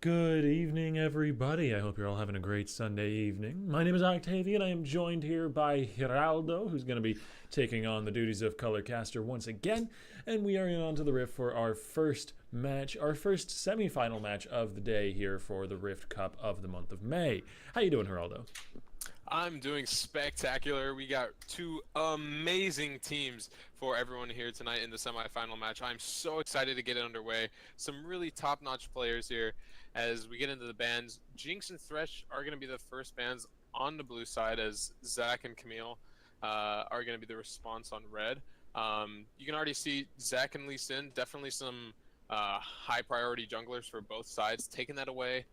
Good evening, everybody. I hope you're all having a great Sunday evening. My name is Octavian. I am joined here by Geraldo, who's going to be taking on the duties of Colorcaster once again. And we are in onto the Rift for our first match, our first semi-final match of the day here for the Rift Cup of the month of May. How you doing, Geraldo? I'm doing spectacular. We got two amazing teams for everyone here tonight in the semifinal match. I'm so excited to get it underway. Some really top-notch players here as we get into the bands. Jinx and Thresh are going to be the first bands on the blue side as Zach and Camille are going to be the response on red. You can already see Zach and Lee Sin, definitely some high priority junglers for both sides, taking that away,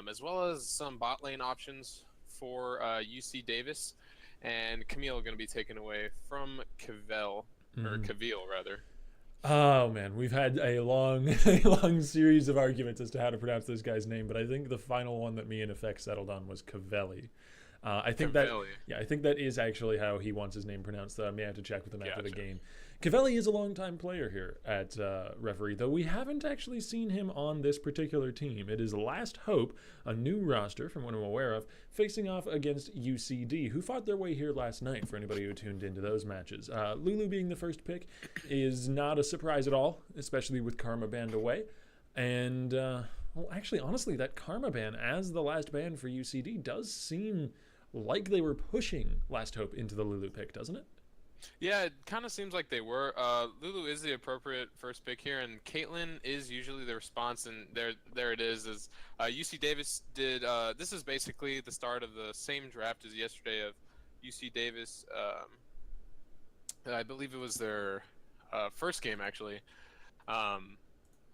as well as some bot lane options for UC Davis, and Camille going to be taken away from Cavell, or Mm. Cavill rather. Oh man, we've had a long, a long series of arguments as to how to pronounce this guy's name, but I think the final one that me and Effect settled on was Cavelli. I think that, Cavelli. yeah, I think that is actually how he wants his name pronounced. Though I may have to check with him after the Gotcha. game. Cavelli is a longtime player here at Reverie, though we haven't actually seen him on this particular team. It is Last Hope, a new roster from what I'm aware of, facing off against UCD, who fought their way here last night. For anybody who tuned into those matches, Lulu being the first pick is not a surprise at all, especially with Karma banned away, and. Well, actually, honestly, that Karma ban as the last ban for UCD does seem like they were pushing Last Hope into the Lulu pick, doesn't it? Yeah, it kind of seems like they were. Lulu is the appropriate first pick here, and Caitlyn is usually the response. And there it is. As UC Davis did. This is basically the start of the same draft as yesterday of UC Davis. I believe it was their first game actually. Um,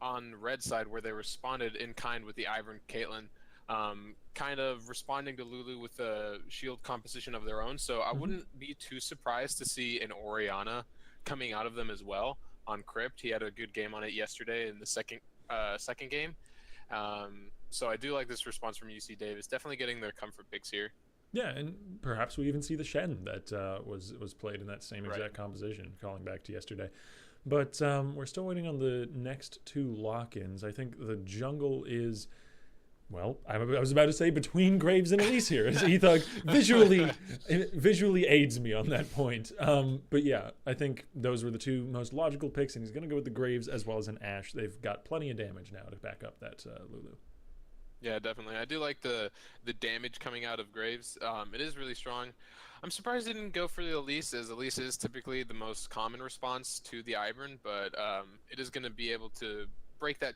on red side where they responded in kind with the Ivern Caitlyn, kind of responding to Lulu with a shield composition of their own. So I Mm-hmm. wouldn't be too surprised to see an Oriana coming out of them as well on Crypt. He had a good game on it yesterday in the second game. So I do like this response from UC Davis. Definitely getting their comfort picks here. Yeah, and perhaps we even see the Shen that was played in that same Right. exact composition, calling back to yesterday. But we're still waiting on the next two lock-ins. I think the jungle is, well, I was about to say between Graves and Elise here, as Ethug visually aids me on that point. But yeah, I think those were the two most logical picks, and he's going to go with the Graves as well as an Ashe. They've got plenty of damage now to back up that Lulu. Yeah, definitely. I do like the damage coming out of Graves. It is really strong. I'm surprised they didn't go for the Elise, as Elise is typically the most common response to the Ivern, but it is going to be able to break that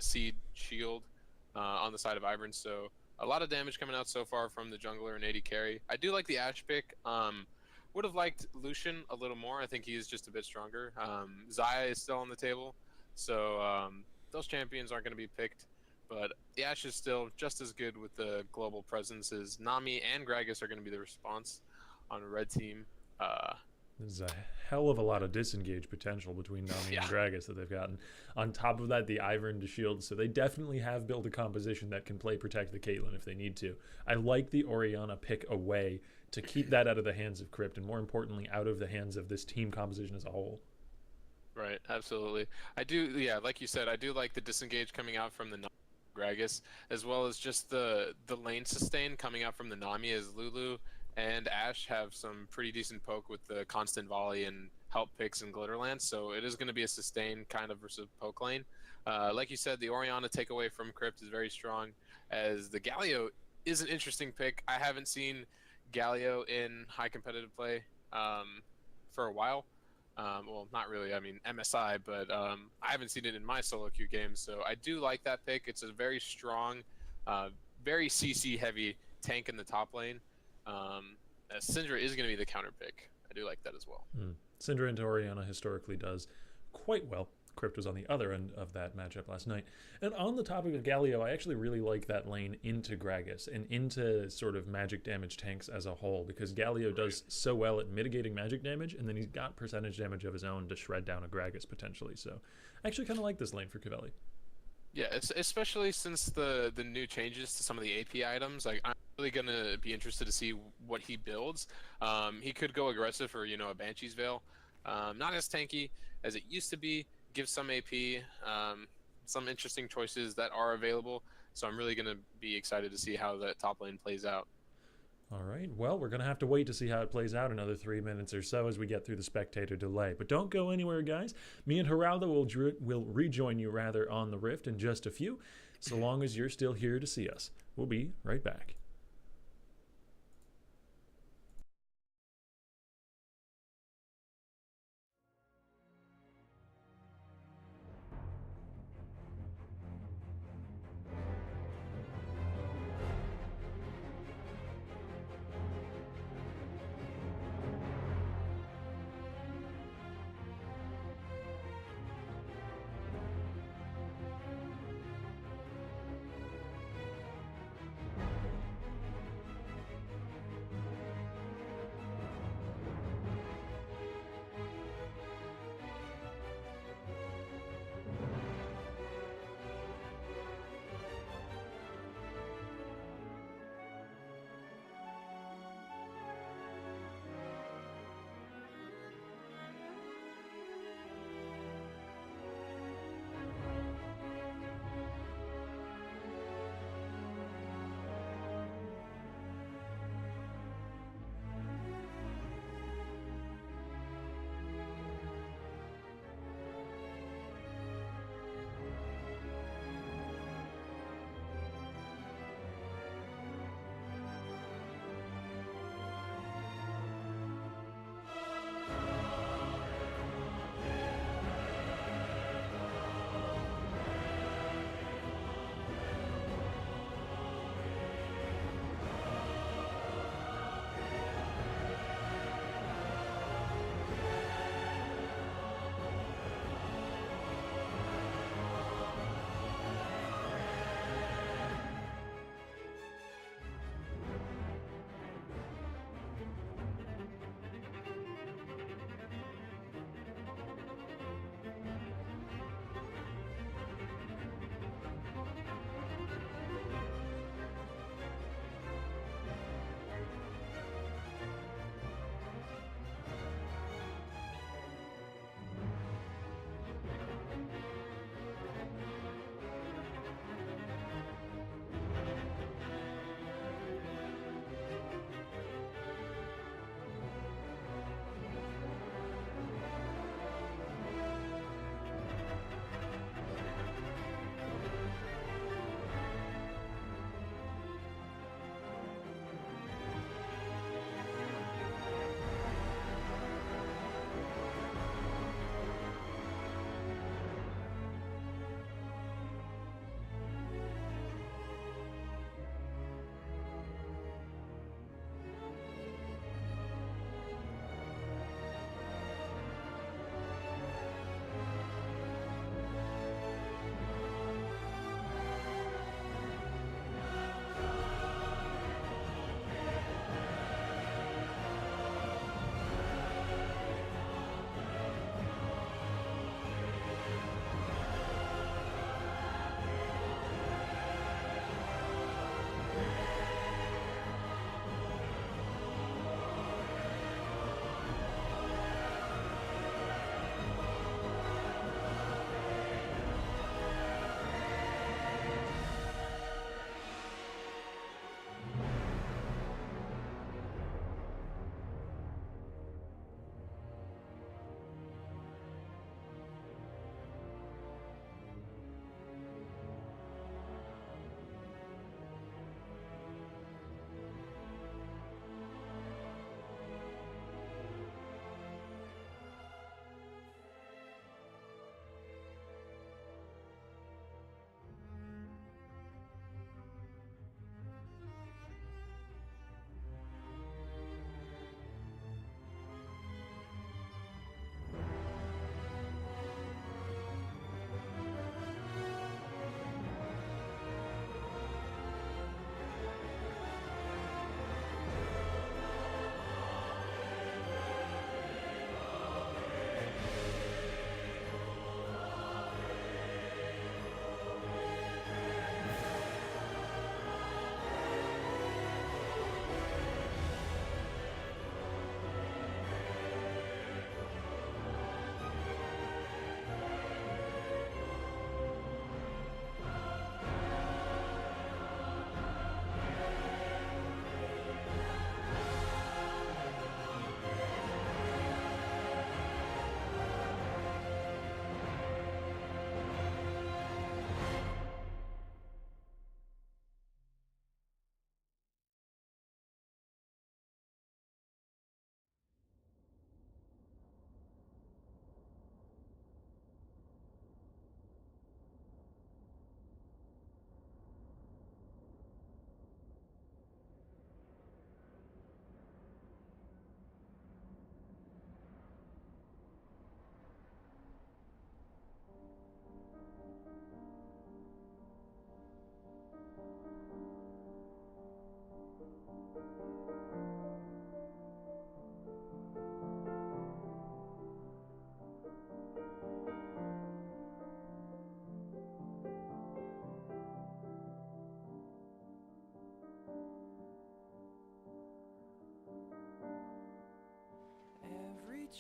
seed shield on the side of Ivern. So a lot of damage coming out so far from the jungler and AD carry. I do like the Ashe pick. Would have liked Lucian a little more. I think he is just a bit stronger. Xayah is still on the table, so those champions aren't going to be picked. But the Ashe is still just as good with the global presence as Nami and Gragas are going to be the response on a red team. Uh, There's a hell of a lot of disengage potential between Nami and yeah, Gragas that they've gotten. On top of that, the Ivern to shield, so they definitely have built a composition that can play protect the Caitlyn if they need to. I like the Oriana pick away to keep that out of the hands of Crypt, and more importantly, out of the hands of this team composition as a whole. right, absolutely. I do, yeah, like you said, I do like the disengage coming out from the Gragas, as well as just the lane sustain coming out from the Nami, as Lulu and Ashe have some pretty decent poke with the constant volley and help picks and Glitterlands. So it is going to be a sustain kind of versus poke lane. Like you said, the Oriana takeaway from Crypt is very strong, as the Galio is an interesting pick. I haven't seen Galio in high competitive play for a while. Well, not really. I mean, MSI, but I haven't seen it in my solo queue games. So I do like that pick. It's a very strong, uh, very CC heavy tank in the top lane. Syndra is going to be the counter pick. I do like that as well. Mm. Syndra into Oriana historically does quite well. Crypt was on the other end of that matchup last night. And on the topic of Galio, I actually really like that lane into Gragas and into sort of magic damage tanks as a whole, because Galio Right. does so well at mitigating magic damage, and then he's got percentage damage of his own to shred down a Gragas potentially. So I actually kind of like this lane for Cavelli. Yeah, it's especially since the new changes to some of the AP items. Like I'm really gonna be interested to see what he builds. He could go aggressive for a Banshee's Veil, not as tanky as it used to be. Give some AP. some interesting choices that are available. So I'm really going to be excited to see how that top lane plays out. All right. Well, we're going to have to wait to see how it plays out another 3 minutes or so as we get through the spectator delay. But don't go anywhere, guys. Me and Geraldo will rejoin you rather on the Rift in just a few, so long as you're still here to see us. We'll be right back.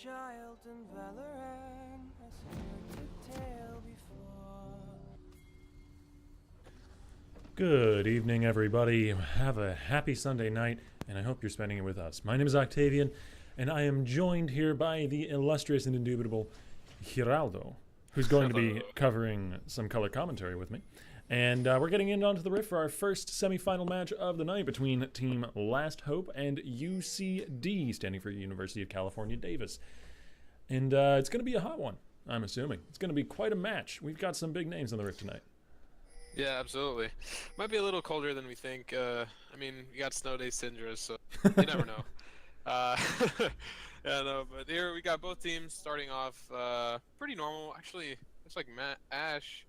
child in Valorant has heard the tale before. Good evening, everybody. Have a happy Sunday night, and I hope you're spending it with us. My name is Octavian, and I am joined here by the illustrious and indubitable Giraldo, who's going to be covering some color commentary with me. And we're getting in onto the riff for our first semifinal match of the night between Team Last Hope and UCD, standing for University of California, Davis. And it's going to be a hot one, I'm assuming. It's going to be quite a match. We've got some big names on the riff tonight. Yeah, absolutely. Might be a little colder than we think. I mean, you got snow day Syndra, so you never know. Yeah, no, but here we got both teams starting off pretty normal. Actually, looks like Ash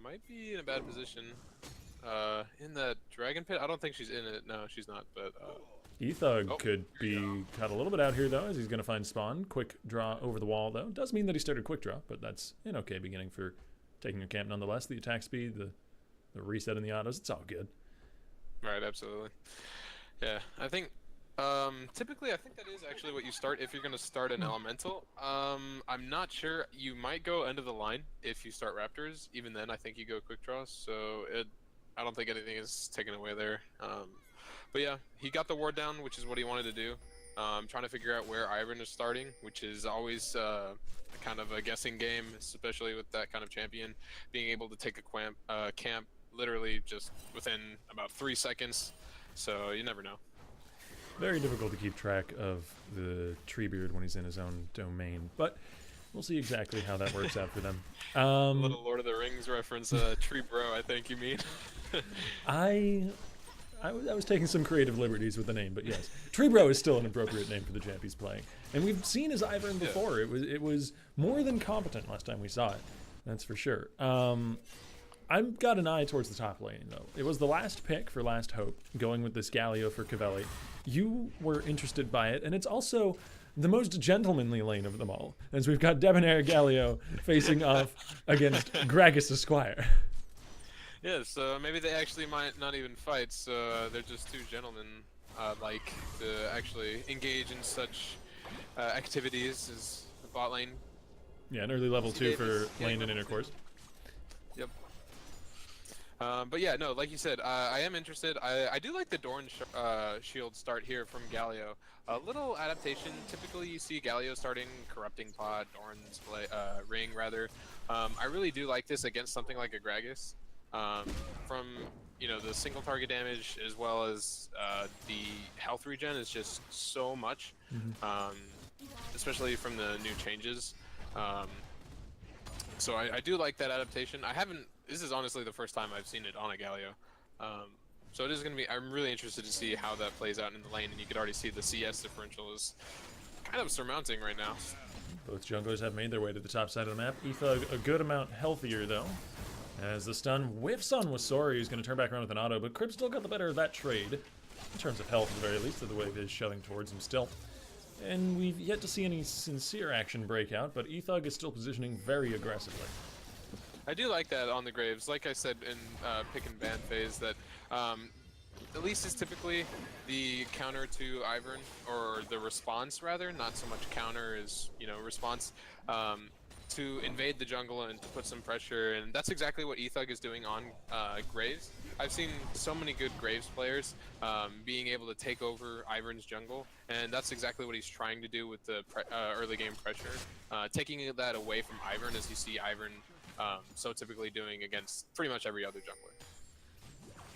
might be in a bad position in that dragon pit. I don't think she's in it. No, she's not. But Ethug could be cut a little bit out here, though, as he's going to find spawn. Quick draw over the wall, though. Does mean that he started quick draw, but that's an okay beginning for taking your camp nonetheless. The attack speed, the reset in the autos, it's all good. Right, absolutely. Yeah, I think typically I think that is actually what you start if you're going to start an elemental. I'm not sure. You might go end of the line if you start raptors. Even then, I think you go quick draws. So I don't think anything is taken away there. But yeah, he got the ward down, which is what he wanted to do. Trying to figure out where Ivern is starting, which is always kind of a guessing game, especially with that kind of champion. Being able to take a camp literally just within about 3 seconds. So you never know. Very difficult to keep track of the Treebeard when he's in his own domain, but we'll see exactly how that works out for them. A little Lord of the Rings reference, Tree Bro, I think you mean. I was taking some creative liberties with the name, but yes, Treebro is still an appropriate name for the champ he's playing. And we've seen his Ivern before. It was more than competent last time we saw it. That's for sure. I've got an eye towards the top lane, though. It was the last pick for Last Hope, going with this Galio for Cavelli. You were interested by it, and it's also the most gentlemanly lane of them all, as we've got Debonair Galio facing off against Gragas Esquire. Yeah, so maybe they actually might not even fight, so they're just two gentlemen like to actually engage in such activities as the bot lane. Yeah, an early level 2 for lane and intercourse. Yep. But yeah, no, like you said, I am interested. I do like the Dorn shield start here from Galio. A little adaptation. Typically, you see Galio starting Corrupting Pod, Dorn's Ring, rather. I really do like this against something like a Gragas. From the single target damage as well as the health regen is just so much, especially from the new changes. So I do like that adaptation. This is honestly the first time I've seen it on a Galio. So it is going to be, I'm really interested to see how that plays out in the lane, and you could already see the CS differential is kind of surmounting right now. Both junglers have made their way to the top side of the map. Ethug a good amount healthier, though, as the stun whiffs on Wasori, who's going to turn back around with an auto, but Crib still got the better of that trade, in terms of health at the very least, so the wave is shoving towards him still. And we've yet to see any sincere action break out, but Ethug is still positioning very aggressively. I do like that on the Graves. Like I said in pick and ban phase, that Elise is typically the counter to Ivern, or the response rather, not so much counter as response, to invade the jungle and to put some pressure, and that's exactly what Ethug is doing on Graves. I've seen so many good Graves players being able to take over Ivern's jungle, and that's exactly what he's trying to do with the early game pressure, taking that away from Ivern, as you see Ivern so typically doing against pretty much every other jungler.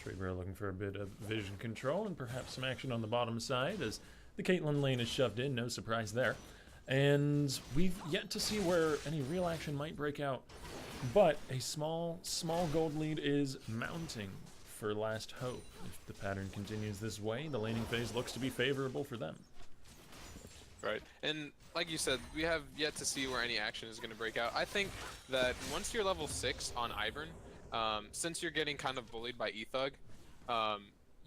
Treebeard looking for a bit of vision control and perhaps some action on the bottom side as the Caitlyn lane is shoved in, no surprise there. And we've yet to see where any real action might break out, but a small gold lead is mounting for Last Hope. If the pattern continues this way, the laning phase looks to be favorable for them. Right, and like you said, we have yet to see where any action is going to break out. I think that once you're level 6 on Ivern, since you're getting kind of bullied by Ethug,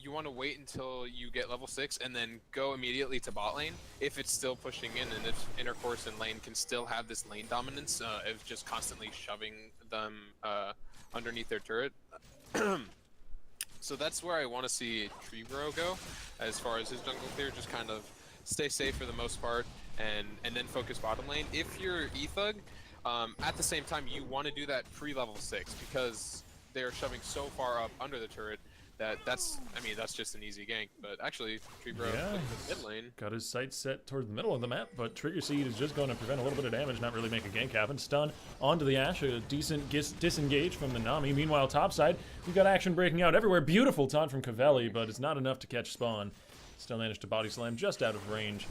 you want to wait until you get level 6 and then go immediately to bot lane if it's still pushing in, and if intercourse and lane can still have this lane dominance of just constantly shoving them underneath their turret. So that's where I want to see Treebro go as far as his jungle clear, just kind of stay safe for the most part and then focus bottom lane. If you're E-Thug, at the same time, you want to do that pre-level 6 because they're shoving so far up under the turret that's just an easy gank. But actually, Treebro mid lane got his sights set toward the middle of the map, but Trigger Seed is just going to prevent a little bit of damage, not really make a gank happen. Stun onto the Ashe, a decent disengage from the Nami. Meanwhile, topside, we've got action breaking out everywhere. Beautiful taunt from Cavelli, but it's not enough to catch Spawn. Still managed to body slam just out of range.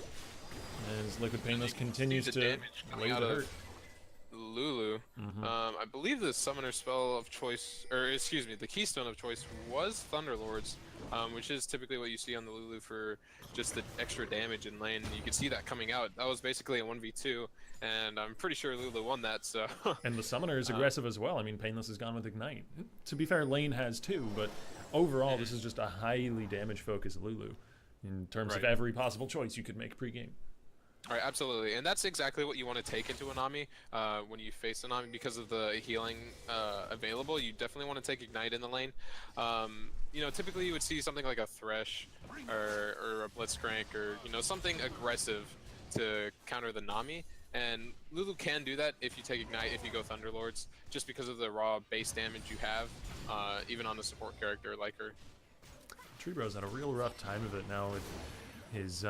As Liquid Painless continues to lay the hurt. Lulu. I believe the summoner spell of choice, or excuse me, the keystone of choice was Thunderlords, which is typically what you see on the Lulu for just the extra damage in lane. You can see that coming out. That was basically a 1v2, and I'm pretty sure Lulu won that, so... And the summoner is aggressive as well. I mean, Painless has gone with Ignite. To be fair, lane has too, but overall, this is just a highly damage-focused Lulu in terms of every possible choice you could make pre-game. All right, absolutely, and that's exactly what you want to take into a Nami when you face a Nami because of the healing available. You definitely want to take Ignite in the lane. You know, typically you would see something like a Thresh or a Blitzcrank or something aggressive to counter the Nami, and Lulu can do that if you take Ignite, if you go Thunderlords, just because of the raw base damage you have, even on a support character like her. Treebro's had a real rough time of it now with his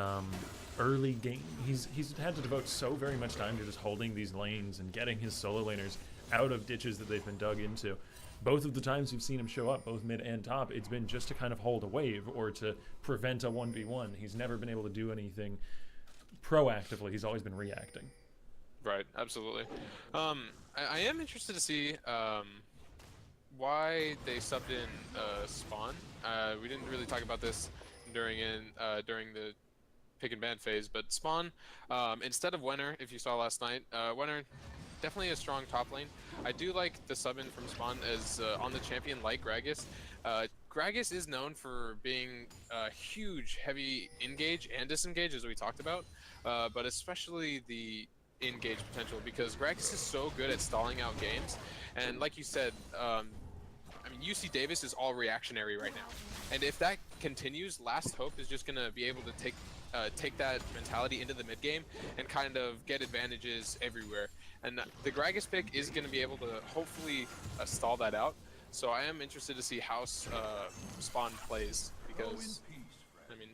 early game. He's had to devote so very much time to just holding these lanes and getting his solo laners out of ditches that they've been dug into. Both of the times we've seen him show up, both mid and top, it's been just to kind of hold a wave or to prevent a 1v1. He's never been able to do anything proactively. He's always been reacting. Right, absolutely. I am interested to see why they subbed in Spawn. We didn't really talk about this during the pick and ban phase, but Spawn, instead of Wenner, if you saw last night, Wenner definitely a strong top lane. I do like the sub in from Spawn as on the champion like Gragas. Gragas is known for being huge, heavy engage and disengage, as we talked about, but especially the engage potential, because Gragas is so good at stalling out games, and like you said, I mean, UC Davis is all reactionary right now, and if that continues, Last Hope is just gonna be able to take that mentality into the mid game and kind of get advantages everywhere. And the Gragas pick is gonna be able to hopefully stall that out. So I am interested to see how Spawn plays, because I mean,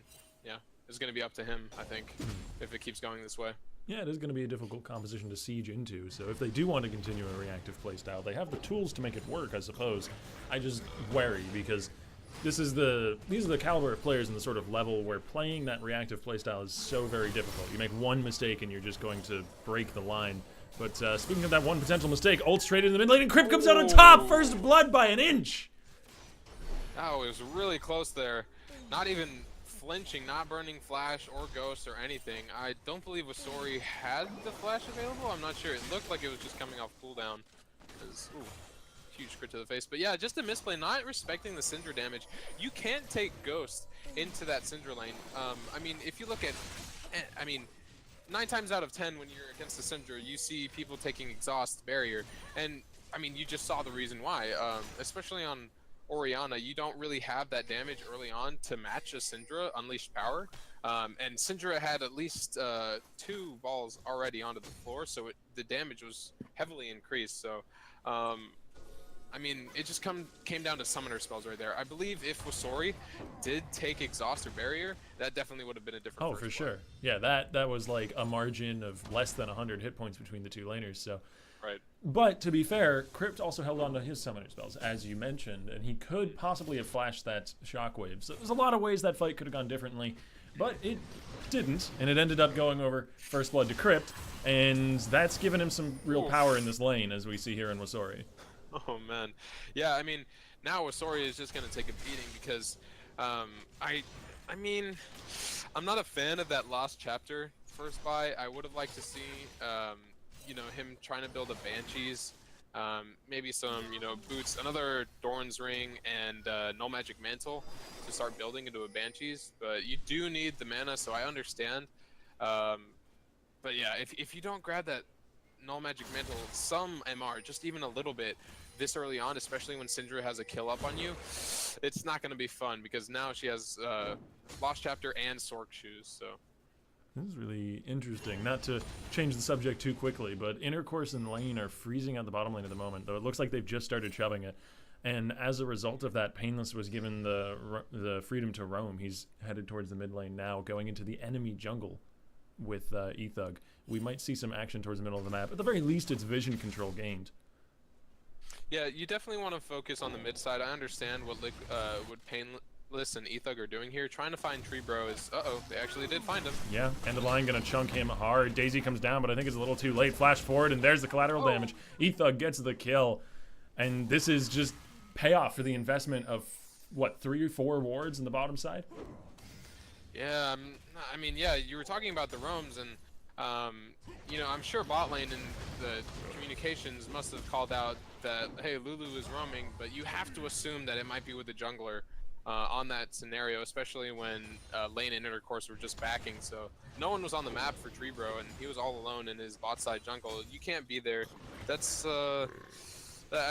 yeah, it's gonna be up to him, I think, if it keeps going this way. Yeah, it is going to be a difficult composition to siege into, so if they do want to continue a reactive playstyle, they have the tools to make it work, I suppose. I just worry, because these are the caliber of players in the sort of level where playing that reactive playstyle is so very difficult. You make one mistake and you're just going to break the line. But speaking of that one potential mistake, ult straight into the mid lane, and Crypt comes out on top! First blood by an inch! Oh, it was really close there. Not even flinching, not burning flash or ghost or anything. I don't believe Wasori had the flash available. I'm not sure. It looked like it was just coming off cooldown. Huge crit to the face. But yeah, just a misplay, not respecting the Syndra damage. You can't take ghost into that Syndra lane. I mean, if you look at, 9 times out of 10 when you're against the Syndra, you see people taking exhaust barrier. And I mean, you just saw the reason why, especially on Orianna, you don't really have that damage early on to match a Syndra Unleashed Power, and Syndra had at least 2 balls already onto the floor, so the damage was heavily increased. So, I mean, it just came down to summoner spells right there. I believe if Wasori did take Exhaust or Barrier, that definitely would have been a different. Oh, for sure. Yeah, that was like a margin of less than 100 hit points between the two laners. So. Right. But to be fair, Crypt also held on to his summoner spells, as you mentioned, and he could possibly have flashed that shockwave. So there's a lot of ways that fight could have gone differently, but it didn't, and it ended up going over first blood to Crypt, and that's given him some real power in this lane, as we see here in Wasori. Oh man, yeah. I mean, now Wasori is just gonna take a beating because, I mean, I'm not a fan of that last chapter first buy. I would have liked to see, you know, him trying to build a Banshees, maybe some, you know, boots, another Doran's Ring, and Null Magic Mantle to start building into a Banshees. But you do need the mana, so I understand. But yeah, if you don't grab that Null Magic Mantle, some MR, just even a little bit, this early on, especially when Syndra has a kill up on you, it's not going to be fun, because now she has Lost Chapter and Sork Shoes, so... This is really interesting. Not to change the subject too quickly, but Intercourse and Lane are freezing out the bottom lane at the moment, though it looks like they've just started shoving it. And as a result of that, Painless was given the freedom to roam. He's headed towards the mid lane now, going into the enemy jungle with Ethug. We might see some action towards the middle of the map. At the very least, it's vision control gained. Yeah, you definitely want to focus on the mid side. I understand what Painless and Ethug are doing here. Trying to find Tree Bro is... Uh-oh, they actually did find him. Yeah, Dandelion gonna chunk him hard. Daisy comes down, but I think it's a little too late. Flash forward, and there's the collateral damage. Ethug gets the kill. And this is just payoff for the investment of, what, 3 or 4 wards in the bottom side? Yeah, I mean, yeah, you were talking about the roams, and, you know, I'm sure bot lane and the communications must have called out that, hey, Lulu is roaming, but you have to assume that it might be with the jungler on that scenario, especially when lane and Intercourse were just backing, so no one was on the map for Tree Bro, and he was all alone in his bot side jungle. You can't be there. That's, I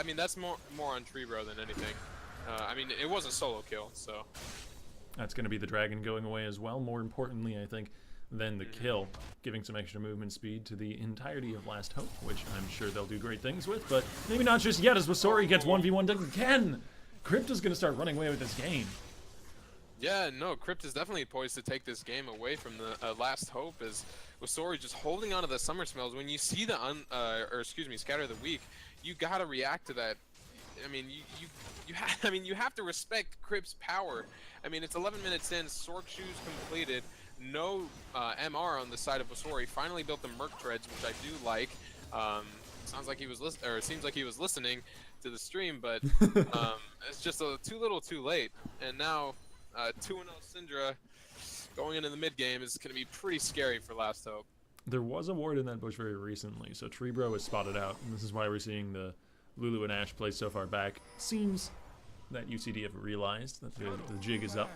mean, that's more on Tree Bro than anything. I mean, it was a solo kill, so... That's going to be the dragon going away as well. More importantly, I think, than the kill, giving some extra movement speed to the entirety of Last Hope, which I'm sure they'll do great things with, but maybe not just yet as Wasori gets 1v1 again. Crypto's going to start running away with this game. Yeah, no, Crypt is definitely poised to take this game away from the Last Hope, as Wasori just holding on to the summer smells. When you see the Scatter the Weak, you gotta react to that. I mean, you have to respect Crypt's power. I mean, it's 11 minutes in, Sork Shoes completed, no MR on the side of Wasori. Finally built the Merc Treads, which I do like. Sounds like he was seems like he was listening to the stream, but it's just too little, too late. And now 2-0 Syndra going into the mid game is going to be pretty scary for Last Hope. There was a ward in that bush very recently, so Tree Bro was spotted out, and this is why we're seeing the Lulu and Ashe play so far back. Seems that UCD have realized that the jig is up,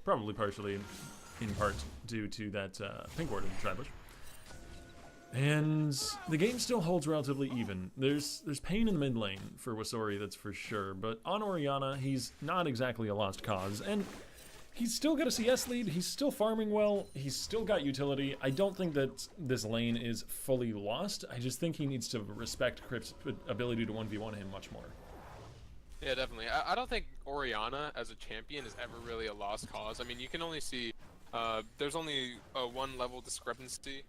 probably partially in part due to that pink ward in the tri-bush. And the game still holds relatively even. There's pain in the mid lane for Wasori, that's for sure, but on Orianna, he's not exactly a lost cause, and he's still got a CS lead, he's still farming well, he's still got utility. I don't think that this lane is fully lost. I just think he needs to respect Crypt's ability to 1v1 him much more. Yeah, definitely. I don't think Orianna as a champion is ever really a lost cause. I mean, you can only see there's only a 1 level discrepancy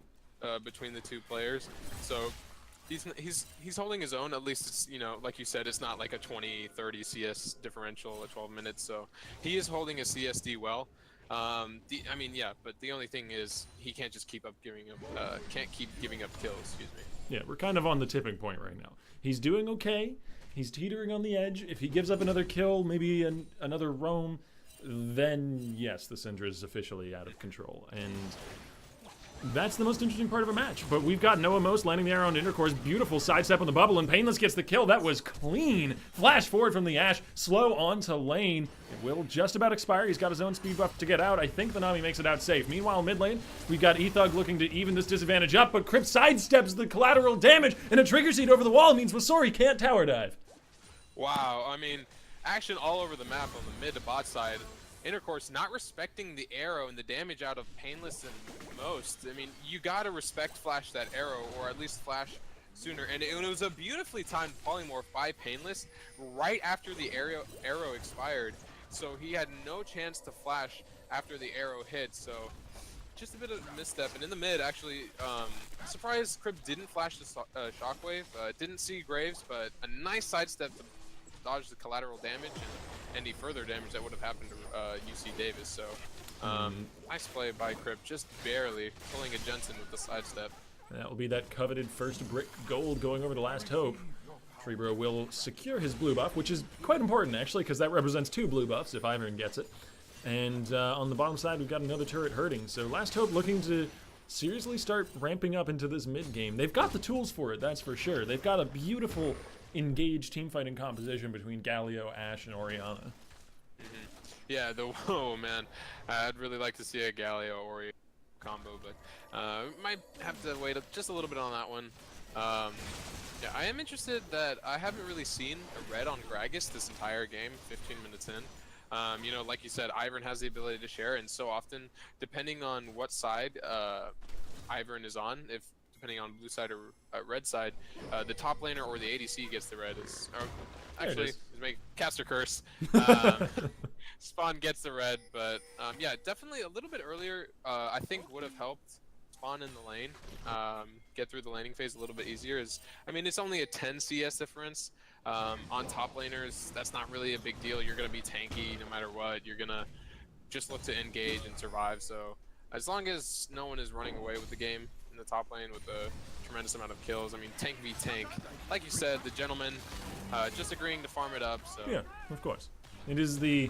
between the two players, so he's holding his own. At least it's, you know, like you said, it's not like a 20-30 CS differential at 12 minutes, so he is holding his CSD well. I mean, yeah, but the only thing is he can't just keep giving up kills. Excuse me. Yeah, we're kind of on the tipping point right now. He's doing okay. He's teetering on the edge. If he gives up another kill, maybe another roam, then yes, the Syndra is officially out of control. And that's the most interesting part of a match. But we've got Noah Most landing the arrow on Intercourse. Beautiful sidestep on the bubble, and Painless gets the kill. That was clean. Flash forward from the Ashe. Slow onto lane. It will just about expire. He's got his own speed buff to get out. I think the Nami makes it out safe. Meanwhile, mid lane, we've got Ethug looking to even this disadvantage up, but Crypt sidesteps the collateral damage, and a trigger seed over the wall means Wasori can't tower dive. Wow, I mean, action all over the map on the mid to bot side. Intercourse not respecting the arrow and the damage out of Painless and Most. I mean, you gotta respect Flash that arrow, or at least Flash sooner. And it was a beautifully timed polymorph by Painless right after the arrow expired. So he had no chance to flash after the arrow hit. So just a bit of a misstep. And in the mid, actually, surprised Crypt didn't flash the shockwave. Didn't see Graves, but a nice sidestep to dodge the collateral damage and any further damage that would have happened to UC Davis. So nice play by Crypt, just barely pulling a Jensen with the sidestep. That will be that coveted first brick gold going over to Last Hope. Tree Bro will secure his blue buff, which is quite important actually, because that represents 2 blue buffs if Ivern gets it. And on the bottom side, we've got another turret hurting. So Last Hope looking to seriously start ramping up into this mid game. They've got the tools for it, that's for sure. They've got a beautiful engaged teamfighting composition between Galio, Ashe, and Orianna. Yeah, oh man, I'd really like to see a Galio Ori combo, but might have to wait just a little bit on that one. Yeah, I am interested that I haven't really seen a red on Gragas this entire game, 15 minutes in. You know, like you said, Ivern has the ability to share, and so often, depending on what side Ivern is on, if depending on blue side or red side, the top laner or the ADC gets the red. Actually, make caster curse. Spawn gets the red, but yeah, definitely a little bit earlier. I think would have helped Spawn in the lane, get through the laning phase a little bit easier. I mean, it's only a 10 CS difference. On top laners, that's not really a big deal. You're gonna be tanky no matter what. You're gonna just look to engage and survive. So as long as no one is running away with the game in the top lane with a tremendous amount of kills, I mean, tank v tank. Like you said, the gentleman just agreeing to farm it up. So yeah, of course, it is the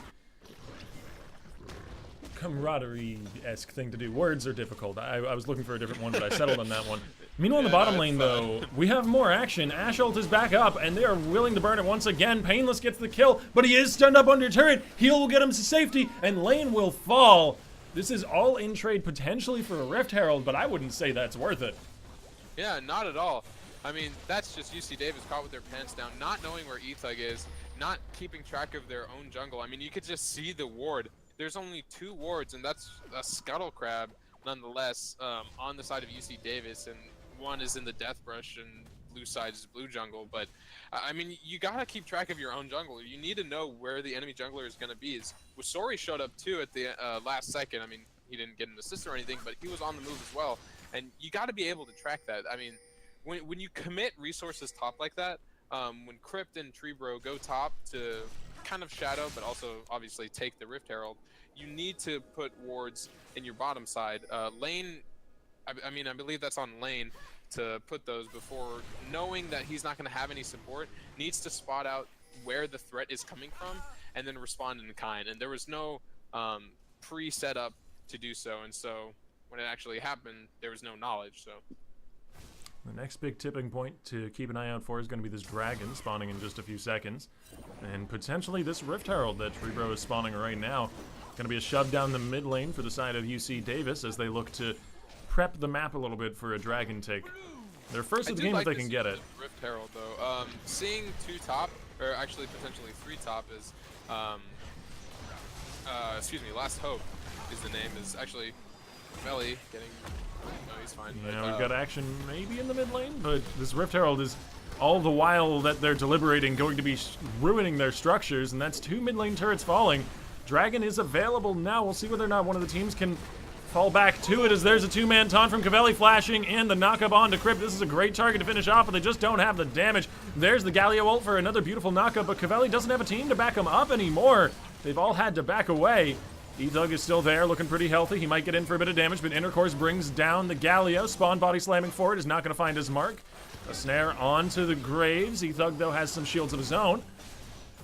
camaraderie-esque thing to do. Words are difficult. I was looking for a different one, but I settled on that one. Meanwhile, in the bottom lane, though, we have more action. Assault is back up, and they are willing to burn it once again. Painless gets the kill, but he is stunned up under turret. Heal will get him to safety, and lane will fall. This is all in trade potentially for a Rift Herald, but I wouldn't say that's worth it. yeah, not at all. I mean, that's just UC Davis caught with their pants down, not knowing where Ethug is, not keeping track of their own jungle. I mean, you could just see the ward. There's only 2 wards, and that's a Scuttle Crab, nonetheless, on the side of UC Davis, and one is in the Death Brush, and blue side is blue jungle. But I mean, you gotta keep track of your own jungle. You need to know where the enemy jungler is gonna be. Wasori showed up too at the last second. I mean, he didn't get an assist or anything, but he was on the move as well. And you gotta be able to track that. I mean, when you commit resources top like that, when Crypt and Treebro go top to kind of shadow, but also obviously take the Rift Herald, you need to put wards in your bottom side. Lane, I mean, I believe that's on lane to put those before knowing that he's not going to have any support, needs to spot out where the threat is coming from and then respond in kind. And there was no pre-setup to do so. And so when it actually happened, there was no knowledge. So The next big tipping point to keep an eye out for is going to be this dragon spawning in just a few seconds. And potentially this Rift Herald that Treebro is spawning right now. Going to be a shove down the mid lane for the side of UC Davis as they look to prep the map a little bit for a dragon take. They're first of the game if they can get it. Rift Herald though, seeing 2 top, or actually potentially 3 top is, excuse me, Last Hope is the name, is actually Melly getting, no, he's fine. Yeah, but, we've got action maybe in the mid lane, but this Rift Herald is all the while that they're deliberating going to be ruining their structures, and that's 2 mid lane turrets falling. Dragon is available now. We'll see whether or not one of the teams can fall back to it as there's a 2-man taunt from Cavelli flashing and the knock-up onto Crypt. This is a great target to finish off, but they just don't have the damage. There's the Galio ult for another beautiful knock-up, but Cavelli doesn't have a team to back him up anymore. They've all had to back away. Ethug is still there, looking pretty healthy. He might get in for a bit of damage, but Intercourse brings down the Galio. Spawn body slamming forward is not going to find his mark. A snare onto the Graves. Ethug, though, has some shields of his own.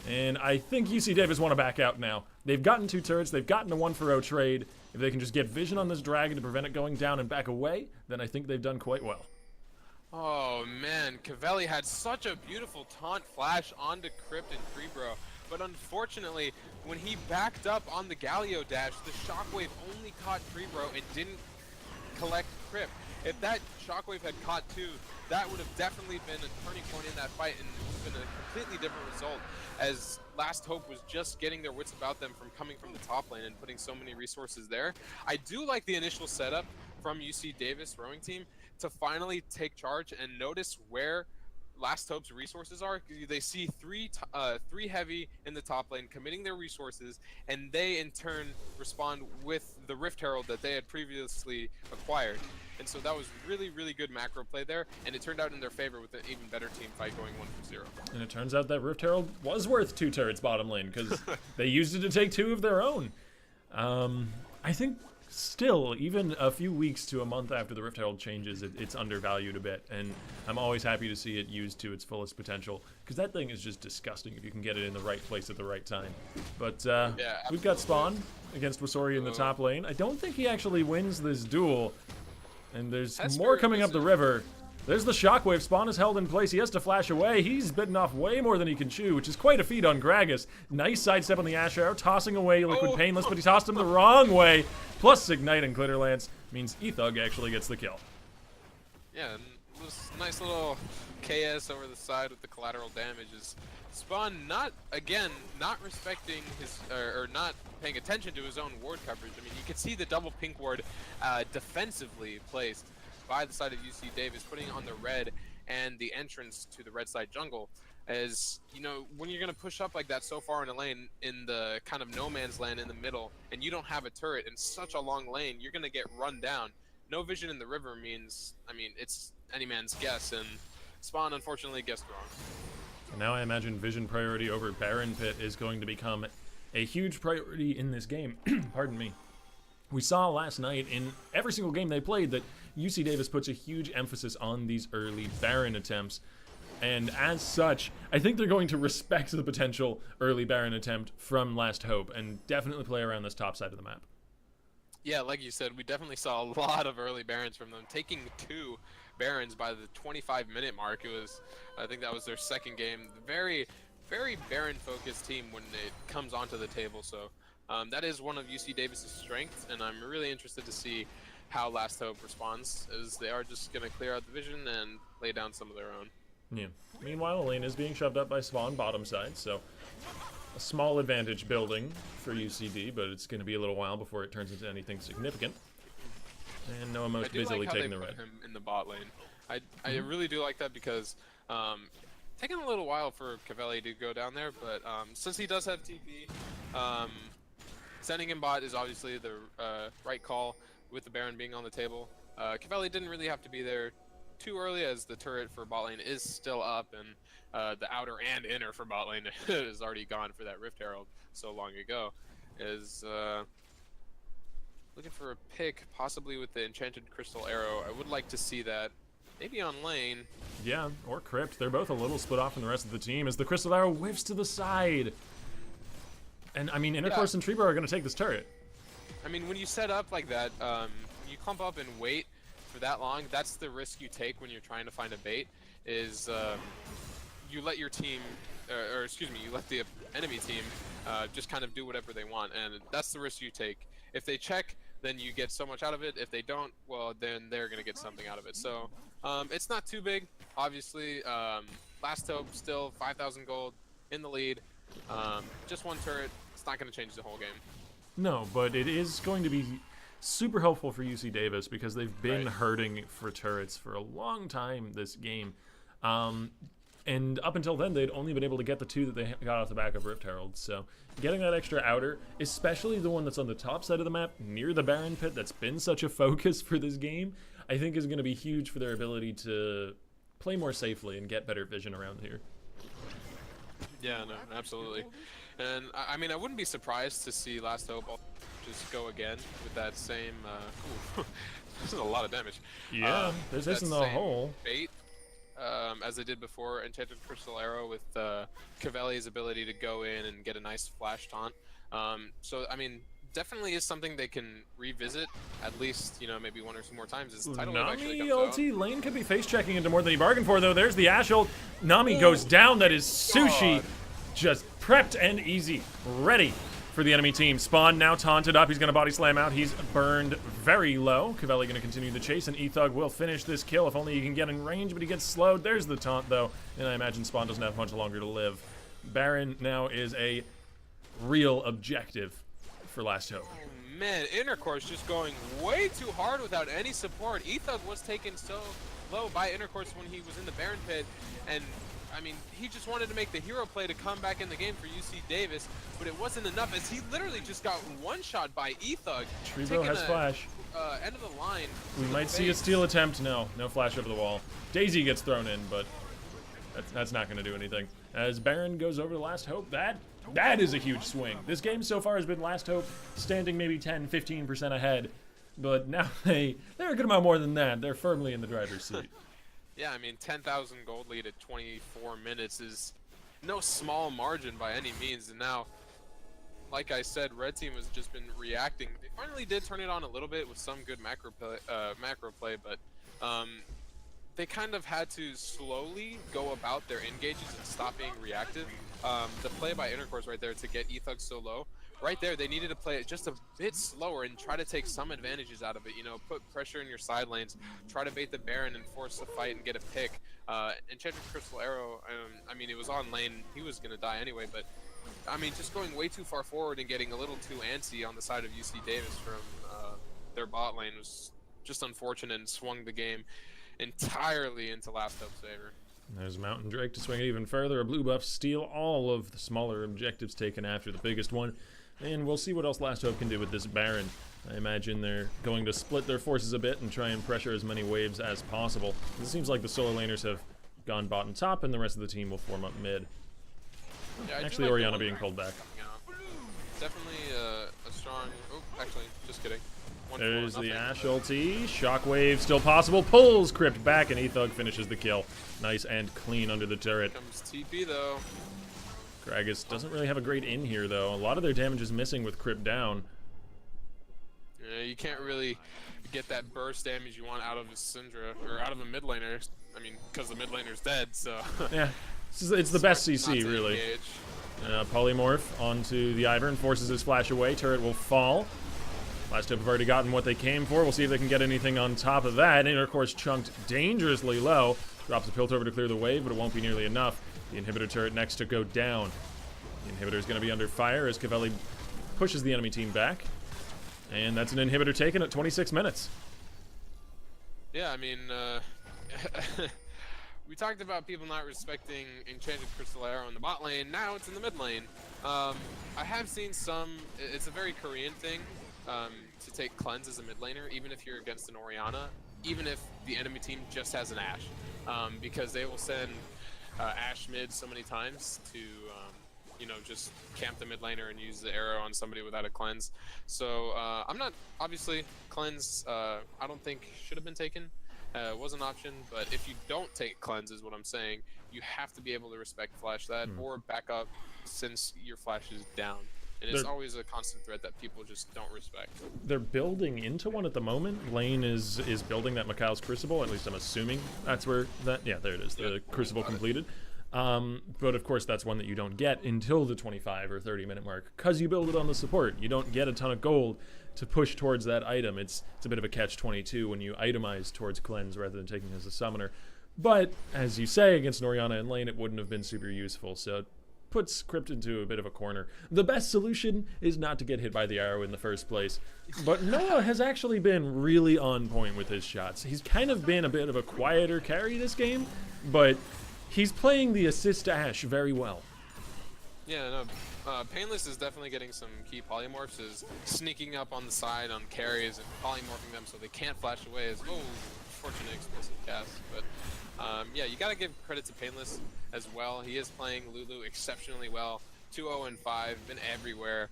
And I think UC Davis want to back out now. They've gotten 2 turrets. They've gotten a 1-for-0 trade. If they can just get vision on this dragon to prevent it going down and back away, then I think they've done quite well. Oh man, Cavelli had such a beautiful taunt flash onto Crypt and Treebro, but unfortunately, when he backed up on the Galio dash, the shockwave only caught Treebro and didn't collect Crypt. If that shockwave had caught 2, that would have definitely been a turning point in that fight and been a completely different result, as Last Hope was just getting their wits about them from coming from the top lane and putting so many resources there. I do like the initial setup from UC Davis rowing team to finally take charge and notice where Last Hope's resources are. They see 3 heavy in the top lane committing their resources, and they in turn respond with the Rift Herald that they had previously acquired. And so that was really, really good macro play there, and it turned out in their favor with an even better team fight going 1-0. And it turns out that Rift Herald was worth 2 turrets bottom lane, because they used it to take 2 of their own. I think still, even a few weeks to a month after the Rift Herald changes, it's undervalued a bit, and I'm always happy to see it used to its fullest potential, because that thing is just disgusting if you can get it in the right place at the right time. But yeah, we've got Spawn against Wasori in the top lane. I don't think he actually wins this duel. And there's more coming up the river. There's the shockwave. Spawn is held in place. He has to flash away. He's bitten off way more than he can chew, which is quite a feat on Gragas. Nice sidestep on the Ash Arrow, tossing away Liquid Painless, but he tossed him the wrong way. Plus Ignite and Glitter Lance means Ethug actually gets the kill. Yeah, it was a nice little KS over the side with the collateral damage is Spawn not respecting his or not paying attention to his own ward coverage. I mean, you can see the double pink ward defensively placed by the side of UC Davis, putting on the red and the entrance to the red side jungle. As you know, when you're gonna push up like that so far in a lane in the kind of no man's land in the middle, and you don't have a turret in such a long lane, you're gonna get run down. No vision in the river means, I mean, it's any man's guess, and Spawn unfortunately guessed wrong. Now I imagine vision priority over Baron Pit is going to become a huge priority in this game. Pardon me. We saw last night in every single game they played that UC Davis puts a huge emphasis on these early Baron attempts. And as such, I think they're going to respect the potential early Baron attempt from Last Hope and definitely play around this top side of the map. Yeah, like you said, we definitely saw a lot of early Barons from them, taking 2 Barons by the 25-minute mark. It was, I think that was their second game. Very, very Baron-focused team when it comes onto the table. So that is one of UC Davis's strengths, and I'm really interested to see how Last Hope responds, as they are just going to clear out the vision and lay down some of their own. Yeah. Meanwhile, the lane is being shoved up by Spawn bottom side, so a small advantage building for UCD, but it's going to be a little while before it turns into anything significant. And Noah most busily taking the red. Him in the bot lane. I really do like that because taking a little while for Cavelli to go down there, but since he does have TP, sending him bot is obviously the right call with the Baron being on the table. Cavelli didn't really have to be there too early, as the turret for bot lane is still up, and the outer and inner for bot lane is already gone for that Rift Herald so long ago. Is looking for a pick, possibly with the Enchanted Crystal Arrow. I would like to see that, maybe on lane. Yeah, or Crypt. They're both a little split off from the rest of the team as the Crystal Arrow whiffs to the side. And I mean, Intercourse and Treebro are going to take this turret. I mean, when you set up like that, you clump up and wait for that long. That's the risk you take when you're trying to find a bait. Is you let your team, or excuse me, you let the enemy team just kind of do whatever they want, and that's the risk you take. If they check, then you get so much out of it. If they don't, well, then they're gonna get something out of it. So it's not too big, obviously. Last Hope still 5,000 gold in the lead. Just one turret. It's not gonna change the whole game. No, but it is going to be super helpful for UC Davis because they've been hurting for turrets for a long time this game. And up until then, they'd only been able to get the 2 that they got off the back of Rift Herald. So getting that extra outer, especially the one that's on the top side of the map near the Baron Pit that's been such a focus for this game, I think is going to be huge for their ability to play more safely and get better vision around here. Yeah, no, absolutely. And I mean, I wouldn't be surprised to see Last Hope just go again with that same. This is a lot of damage. Yeah, there's this in the hole. Bait, as they did before, Enchanted Crystal Arrow with Cavelli's ability to go in and get a nice flash taunt. So I mean, definitely is something they can revisit at least, you know, maybe 1 or 2 more times. As the title actually Nami comes ulti out. lane could be face checking into more than he bargained for though. There's the Ash ult. Nami goes down. That is Sushi. Just prepped and easy, ready for the enemy team. Spawn now taunted up. He's going to body slam out. He's burned very low. Cavelli going to continue the chase, and Ethug will finish this kill if only he can get in range, but he gets slowed. There's the taunt, though, and I imagine Spawn doesn't have much longer to live. Baron now is a real objective for Last Hope. Oh man, Intercourse just going way too hard without any support. Ethug was taken so low by Intercourse when he was in the Baron Pit, and I mean, he just wanted to make the hero play to come back in the game for UC Davis, but it wasn't enough as he literally just got one-shot by Ethug. Treebo has flash. End of the line. We might see a steal attempt. No flash over the wall. Daisy gets thrown in, but that's not going to do anything. As Baron goes over to Last Hope, that is a huge swing. This game so far has been Last Hope standing maybe 10-15% ahead, but now they're a good amount more than that. They're firmly in the driver's seat. Yeah, I mean, 10,000 gold lead at 24 minutes is no small margin by any means. And now, like I said, Red Team has just been reacting. They finally did turn it on a little bit with some good macro play, but they kind of had to slowly go about their engages and stop being reactive. the play by Intercourse right there to get Ethug so low. Right there, they needed to play it just a bit slower and try to take some advantages out of it. You know, put pressure in your side lanes, try to bait the Baron and force a fight and get a pick. Enchanted Crystal Arrow, I mean, it was on lane. He was going to die anyway, but I mean, just going way too far forward and getting a little too antsy on the side of UC Davis from their bot lane was just unfortunate and swung the game entirely into Last Hope's favor. There's Mountain Drake to swing it even further. A blue buff steal all of the smaller objectives taken after the biggest one. And we'll see what else Last Hope can do with this Baron. I imagine they're going to split their forces a bit and try and pressure as many waves as possible. It seems like the solo laners have gone bot and top, and the rest of the team will form up mid. Yeah, actually, like Orianna being pulled back. Definitely a strong... Oh, actually, just kidding. There's the Ashe ulti. Shockwave still possible. Pulls Crypt back, and Ethug finishes the kill. Nice and clean under the turret. Comes TP, though. Gragas doesn't really have a great in here, though. A lot of their damage is missing with Crypt down. Yeah, you can't really get that burst damage you want out of a Syndra, or out of a mid laner. I mean, because the mid laner's dead, so... Yeah, it's the best CC, really. Polymorph onto the Ivern, forces his flash away. Turret will fall. Last Hope have already gotten what they came for. We'll see if they can get anything on top of that. Intercourse chunked dangerously low. Drops a Piltover to clear the wave, but it won't be nearly enough. The inhibitor turret next to go down. The inhibitor is going to be under fire as Cavelli pushes the enemy team back. And that's an inhibitor taken at 26 minutes. Yeah, I mean, we talked about people not respecting Enchanted Crystal Arrow in the bot lane. Now it's in the mid lane. I have seen some, it's a very Korean thing to take Cleanse as a mid laner, even if you're against an Orianna, even if the enemy team just has an Ashe. Because they will send Ashe mid so many times to, you know, just camp the mid laner and use the arrow on somebody without a cleanse. So I'm not, obviously, cleanse I don't think should have been taken. It was an option, but if you don't take cleanse is what I'm saying, you have to be able to respect flash that or back up since your flash is down. And it's always a constant threat that people just don't respect. They're building into one at the moment. Lane is building that Mikhail's Crucible, at least I'm assuming that's where that, yeah, there it is, the Crucible completed. But of course that's one that you don't get until the 25 or 30 minute mark, because you build it on the support. You don't get a ton of gold to push towards that item. It's a bit of a catch-22 when you itemize towards cleanse rather than taking it as a summoner. But as you say, against an Orianna and lane, it wouldn't have been super useful, so it puts Crypt into a bit of a corner. The best solution is not to get hit by the arrow in the first place. But Noah has actually been really on point with his shots. He's kind of been a bit of a quieter carry this game, but he's playing the assist Ashe very well. Yeah, no, Painless is definitely getting some key polymorphs, is sneaking up on the side on carries and polymorphing them so they can't flash away as, oh, fortunate explosive cast. But yeah, you gotta give credit to Painless as well. He is playing Lulu exceptionally well. 2-0 and 5, been everywhere.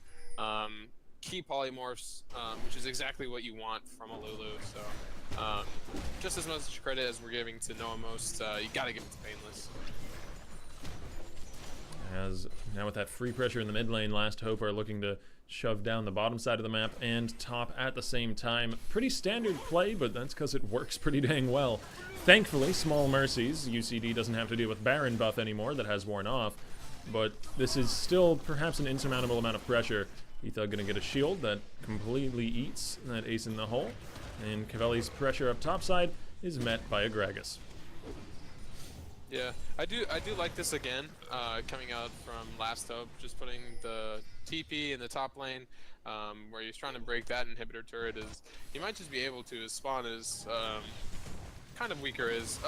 Key polymorphs, which is exactly what you want from a Lulu. So just as much credit as we're giving to Noah most, you gotta give it to Painless. As now with that free pressure in the mid lane, Last Hope are looking to shove down the bottom side of the map and top at the same time. Pretty standard play, but that's because it works pretty dang well. Thankfully, small mercies. UCD doesn't have to deal with Baron buff anymore, that has worn off. But this is still perhaps an insurmountable amount of pressure. Ethug gonna get a shield that completely eats that ace in the hole. And Cavelli's pressure up top side is met by a Gragas. Yeah, I do like this again, coming out from Last Hope, just putting the TP in the top lane, where he's trying to break that inhibitor turret. Is he might just be able to. His spawn is kind of weaker. Is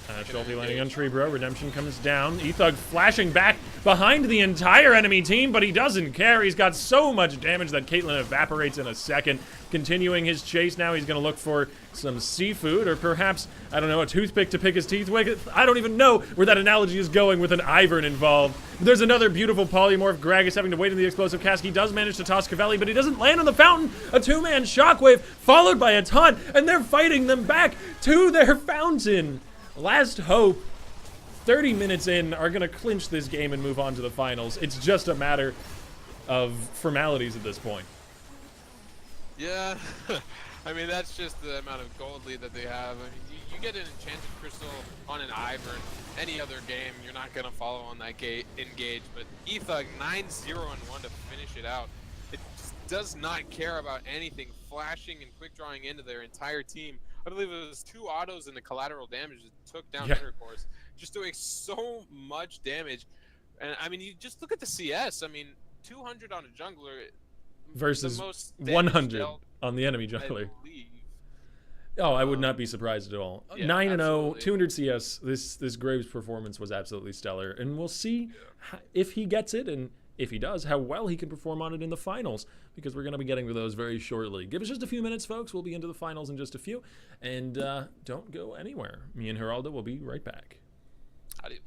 Ashe ulti landing on Trebro. Redemption comes down. Ethug flashing back behind the entire enemy team, but he doesn't care. He's got so much damage that Caitlyn evaporates in a second. Continuing his chase now, he's going to look for some seafood, or perhaps, I don't know, a toothpick to pick his teeth with. I don't even know where that analogy is going with an Ivern involved. There's another beautiful polymorph. Gragas having to wait in the explosive cast. He does manage to toss Cavelli, but he doesn't land on the fountain. A two-man shockwave followed by a taunt, and they're fighting them back to their fountain. Last Hope, 30 minutes in, are going to clinch this game and move on to the finals. It's just a matter of formalities at this point. Yeah, I mean, that's just the amount of gold lead that they have. I mean, you get an enchanted crystal on an Ivern, any other game, you're not gonna follow on that engage. But Ethug 9-0-1 to finish it out. It just does not care about anything, flashing and quick drawing into their entire team. I believe it was 2 autos and the collateral damage that took down Intercourse, just doing so much damage. And I mean, you just look at the CS. I mean, 200 on a jungler versus the most 100 dealt, on the enemy I jungler. believe. Oh, I would not be surprised at all. Yeah, 9-0, absolutely. 200 CS. This Graves performance was absolutely stellar, and we'll see if he gets it, and if he does, how well he can perform on it in the finals, because we're going to be getting to those very shortly. Give us just a few minutes, folks. We'll be into the finals in just a few, and don't go anywhere. Me and Geraldo will be right back. Adios.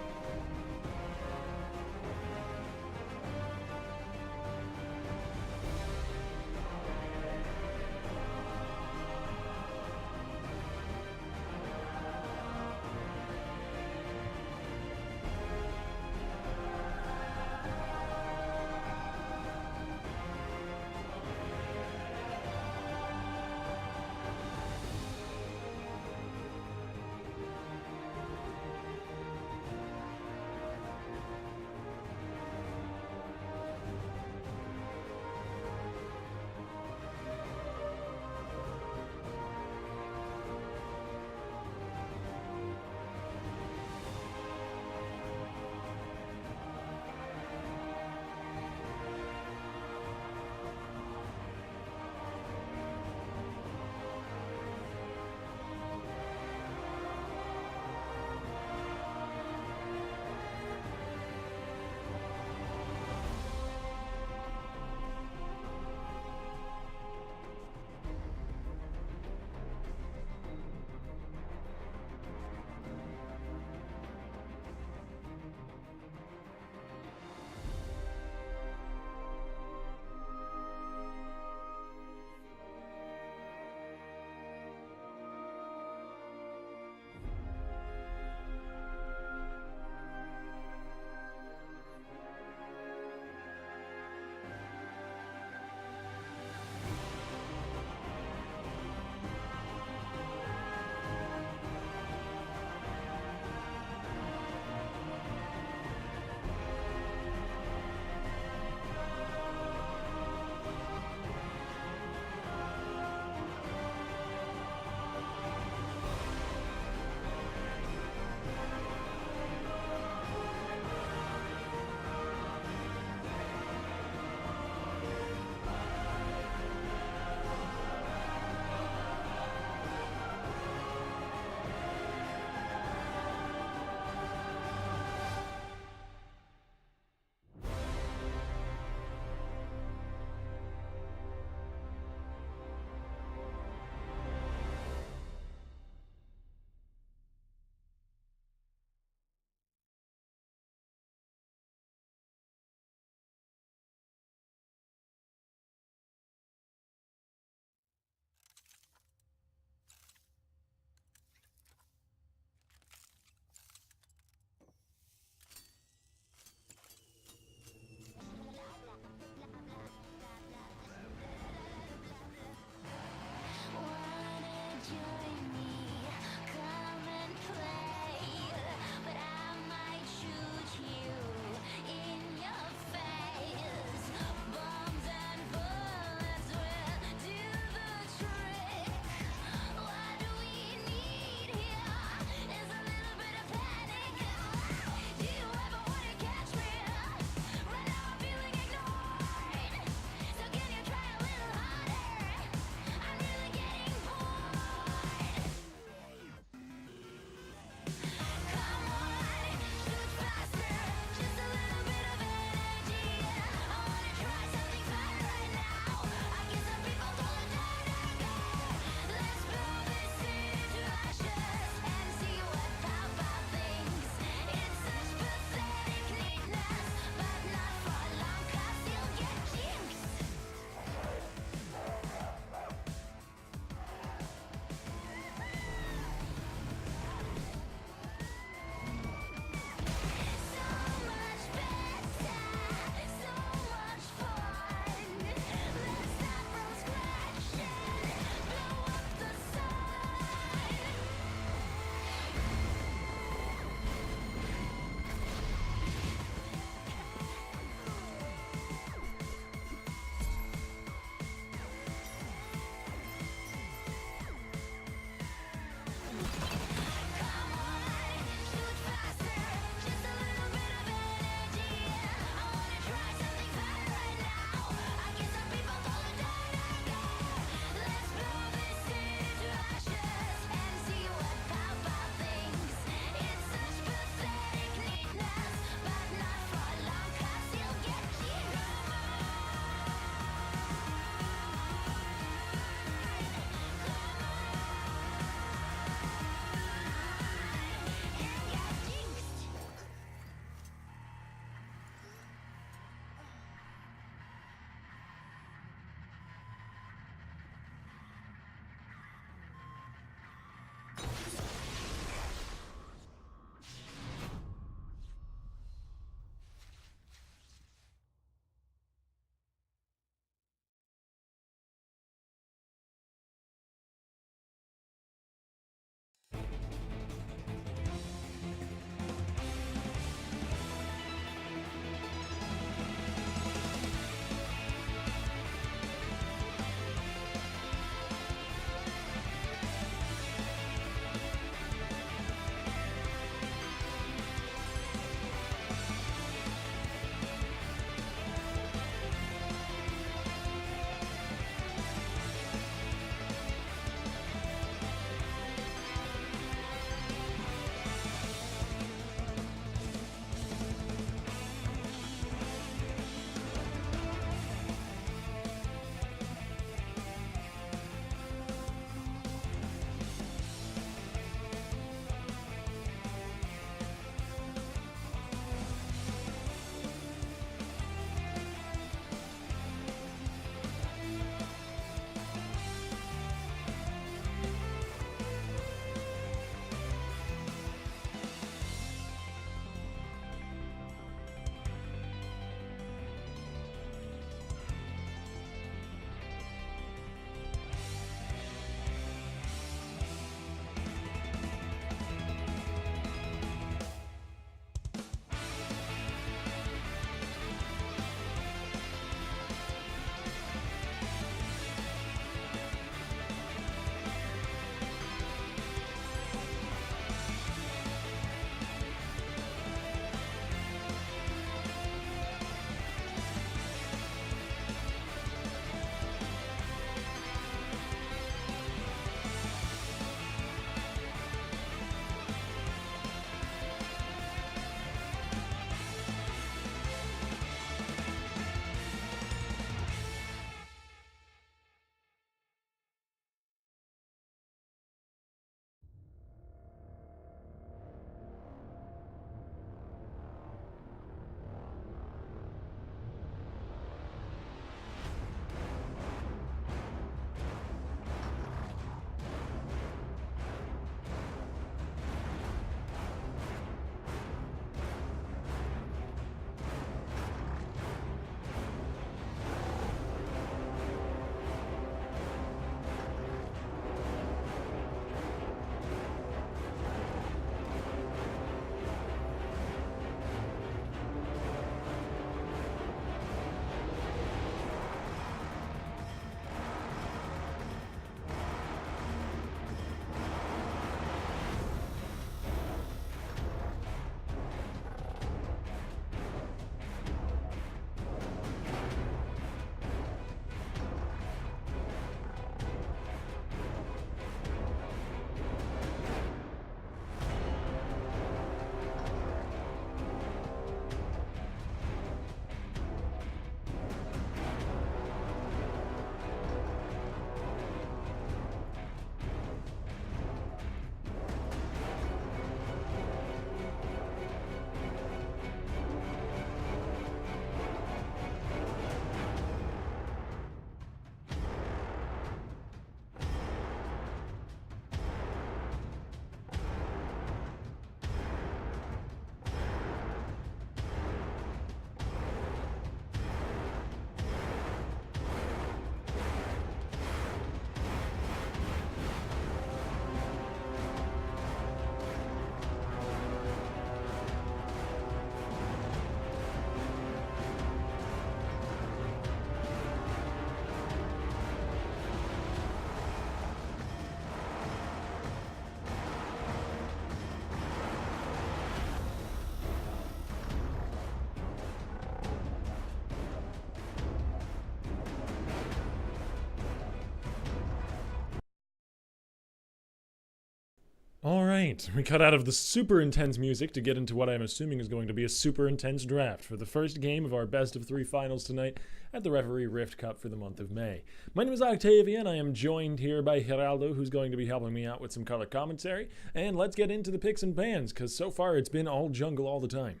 right, we cut out of the super intense music to get into what I'm assuming is going to be a super intense draft for the first game of our best of 3 finals tonight at the Reverie Rift Cup for the month of May. My name is Octavian. I am joined here by Geraldo, who's going to be helping me out with some color commentary. And let's get into the picks and pans, because so far it's been all jungle all the time.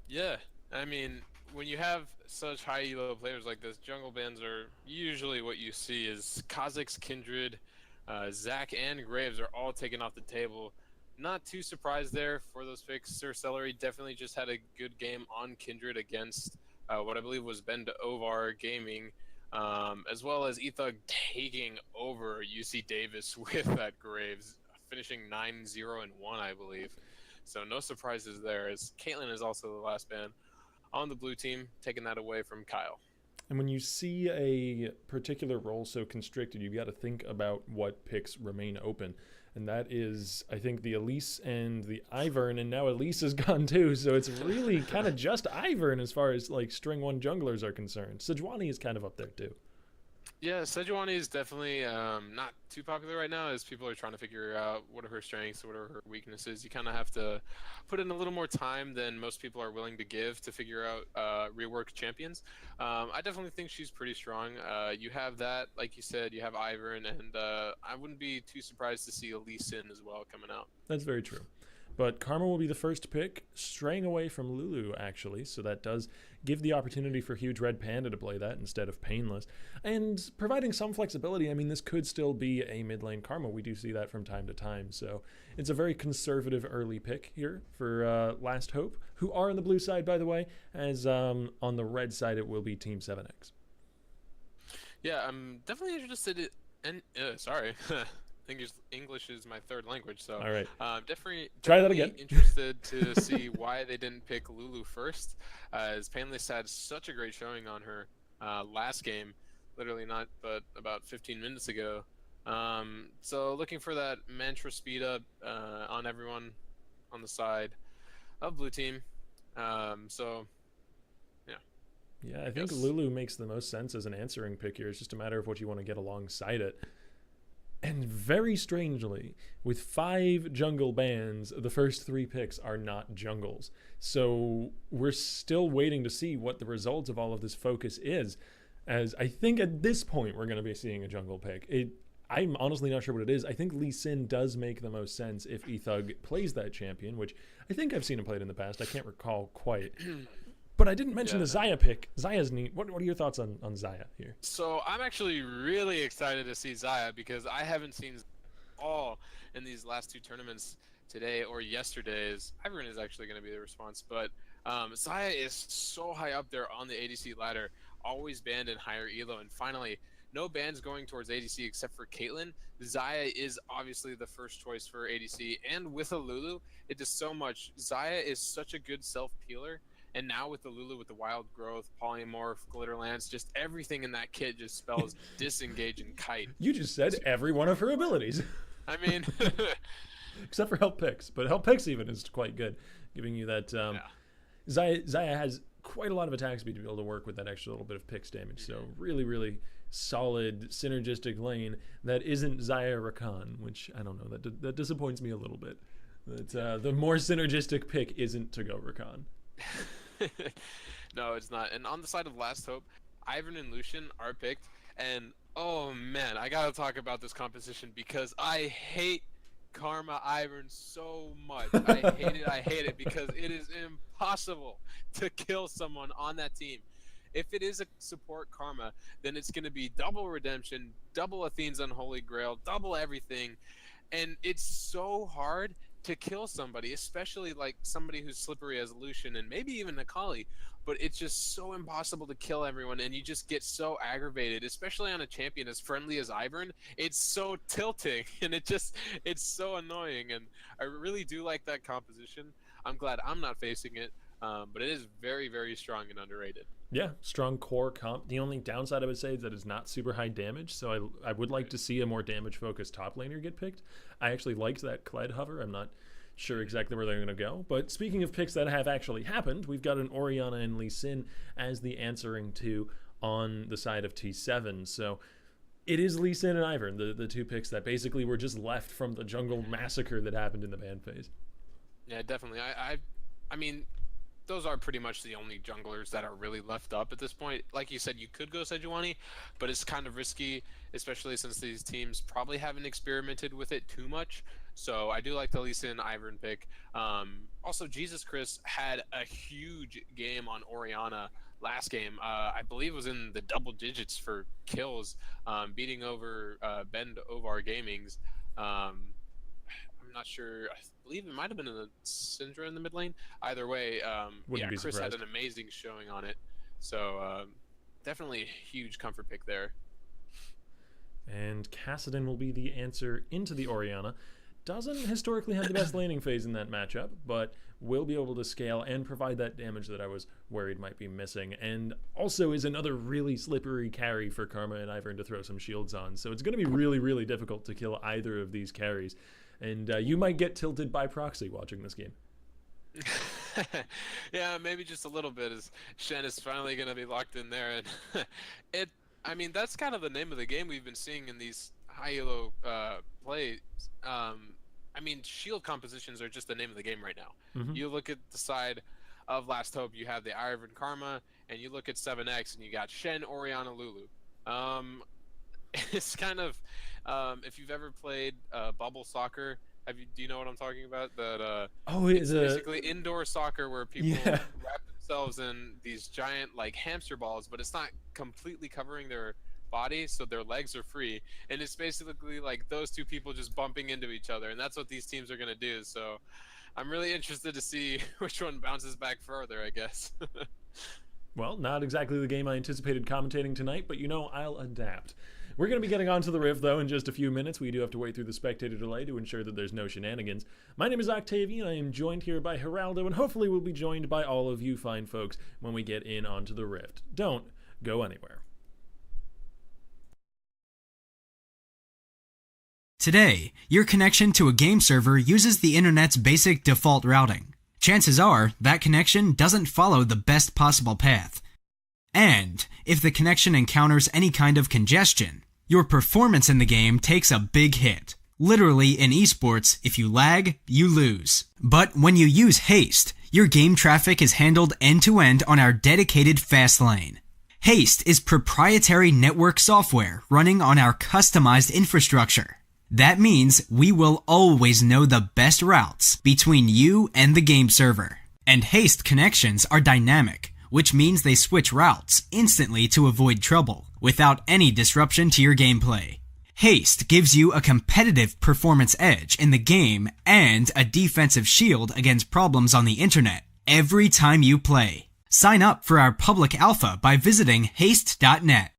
Yeah, I mean, when you have such high elo players like this, jungle bans are usually what you see is Kha'Zix, Kindred, Zac, and Graves are all taken off the table. Not too surprised there for those picks. Sir Celery definitely just had a good game on Kindred against what I believe was Bend Ovar Gaming, as well as Ethug taking over UC Davis with that Graves, finishing 9-0-1, I believe. So no surprises there, as Caitlyn is also the last ban on the blue team, taking that away from Kyle. And when you see a particular role so constricted, you've got to think about what picks remain open. And that is, I think, the Elise and the Ivern, and now Elise is gone too, so it's really kind of just Ivern as far as like string 1 junglers are concerned. Sejuani is kind of up there too. Yeah, Sejuani is definitely not too popular right now as people are trying to figure out what are her strengths, what are her weaknesses. You kind of have to put in a little more time than most people are willing to give to figure out rework champions. I definitely think she's pretty strong. You have that, like you said, you have Ivern, and I wouldn't be too surprised to see Elise in as well coming out. That's very true. But Karma will be the first pick, straying away from Lulu, actually, so that does give the opportunity for Huge Red Panda to play that instead of Painless. And providing some flexibility, I mean, this could still be a mid lane Karma. We do see that from time to time, so it's a very conservative early pick here for Last Hope, who are on the blue side, by the way, as on the red side it will be Team 7X. Yeah, I'm definitely interested in... sorry. English is my third language, so all right. Definitely try that again. Interested to see why they didn't pick Lulu first, as Painless had such a great showing on her last game, literally not but about 15 minutes ago. So looking for that mantra speed up on everyone on the side of blue team. So yeah, I think Lulu makes the most sense as an answering pick here. It's just a matter of what you want to get alongside it. And very strangely, with 5 jungle bans, the first 3 picks are not jungles. So we're still waiting to see what the result of all of this focus is, as I think at this point we're going to be seeing a jungle pick. I'm honestly not sure what it is. I think Lee Sin does make the most sense if Ethug plays that champion, which I think I've seen him played in the past. I can't recall quite. But I didn't mention the Xayah pick. Xayah's neat. What are your thoughts on Xayah here? So I'm actually really excited to see Xayah because I haven't seen all in these last 2 tournaments today or yesterday's. Ivern is actually going to be the response, but Xayah is so high up there on the ADC ladder, always banned in higher elo, and finally no bans going towards ADC except for Caitlyn. Xayah is obviously the first choice for ADC, and with a Lulu, it does so much. Xayah is such a good self-peeler. And now with the Lulu, with the wild growth, polymorph, glitter lance, just everything in that kit just spells disengage and kite. You just said every one of her abilities. I mean, except for help picks, but help picks even is quite good, giving you that. Xayah has quite a lot of attack speed to be able to work with that extra little bit of picks damage. So really, really solid synergistic lane that isn't Xayah Rakan, which I don't know, that disappoints me a little bit. That the more synergistic pick isn't to go Rakan. No, it's not. And on the side of Last Hope, Ivern and Lucian are picked. And oh man, I gotta talk about this composition because I hate Karma Ivern so much. I hate it because it is impossible to kill someone on that team. If it is a support Karma, then it's gonna be double redemption, double Athene's Unholy Grail, double everything. And it's so hard to kill somebody, especially like somebody who's slippery as Lucian and maybe even Akali, but it's just so impossible to kill everyone, and you just get so aggravated, especially on a champion as friendly as Ivern. It's so tilting, and it's so annoying, and I really do like that composition. I'm glad I'm not facing it, but it is very, very strong and underrated. Yeah, strong core comp. The only downside I would say is that it's not super high damage, so I would like to see a more damage-focused top laner get picked. I actually liked that Kled hover. I'm not sure exactly where they're going to go. But speaking of picks that have actually happened, we've got an Orianna and Lee Sin as the answering to on the side of T7. So It is Lee Sin and Ivern, the two picks that basically were just left from the jungle massacre that happened in the ban phase. Yeah, definitely. I mean, those are pretty much the only junglers that are really left up at this point. Like you said, you could go Sejuani, but it's kind of risky, especially since these teams probably haven't experimented with it too much. So I do like the Lee Sin Ivern pick. Also, Jesus Chris had a huge game on Orianna last game. I believe it was in the double digits for kills, beating over Bend Ovar Gaming's. I'm not sure. I believe it might have been in the Syndra in the mid lane. Either way, Wouldn't be Chris surprised. had an amazing showing on it. So definitely a huge comfort pick there. And Kassadin will be the answer into the Orianna. Doesn't historically have the best laning phase in that matchup, but will be able to scale and provide that damage that I was worried might be missing. And also is another really slippery carry for Karma and Ivern to throw some shields on. So it's going to be really, really difficult to kill either of these carries. And you might get tilted by proxy watching this game. Yeah, maybe just a little bit, as Shen is finally going to be locked in there. And I mean, that's kind of the name of the game we've been seeing in these high elo plays. I mean, shield compositions are just the name of the game right now. Mm-hmm. You look at the side of Last Hope, you have the Ivern Karma, and you look at 7X, and you got Shen, Orianna, Lulu. It's kind of, if you've ever played bubble soccer, do you know what I'm talking about? That it's basically indoor soccer where people wrap themselves in these giant like hamster balls, but it's not completely covering their body, so their legs are free, and it's basically like those two people just bumping into each other, and that's what these teams are going to do. So I'm really interested to see which one bounces back further, I guess. Well, not exactly the game I anticipated commentating tonight, but I'll adapt. We're going to be getting onto the Rift, though, in just a few minutes. We do have to wait through the spectator delay to ensure that there's no shenanigans. My name is Octavian. I am joined here by Geraldo, and hopefully we'll be joined by all of you fine folks when we get in onto the Rift. Don't go anywhere. Today, your connection to a game server uses the internet's basic default routing. Chances are, that connection doesn't follow the best possible path. And, if the connection encounters any kind of congestion, your performance in the game takes a big hit. Literally, in esports, if you lag, you lose. But when you use Haste, your game traffic is handled end-to-end on our dedicated fast lane. Haste is proprietary network software running on our customized infrastructure. That means we will always know the best routes between you and the game server. And Haste connections are dynamic, which means they switch routes instantly to avoid trouble, without any disruption to your gameplay. Haste gives you a competitive performance edge in the game and a defensive shield against problems on the internet every time you play. Sign up for our public alpha by visiting haste.net.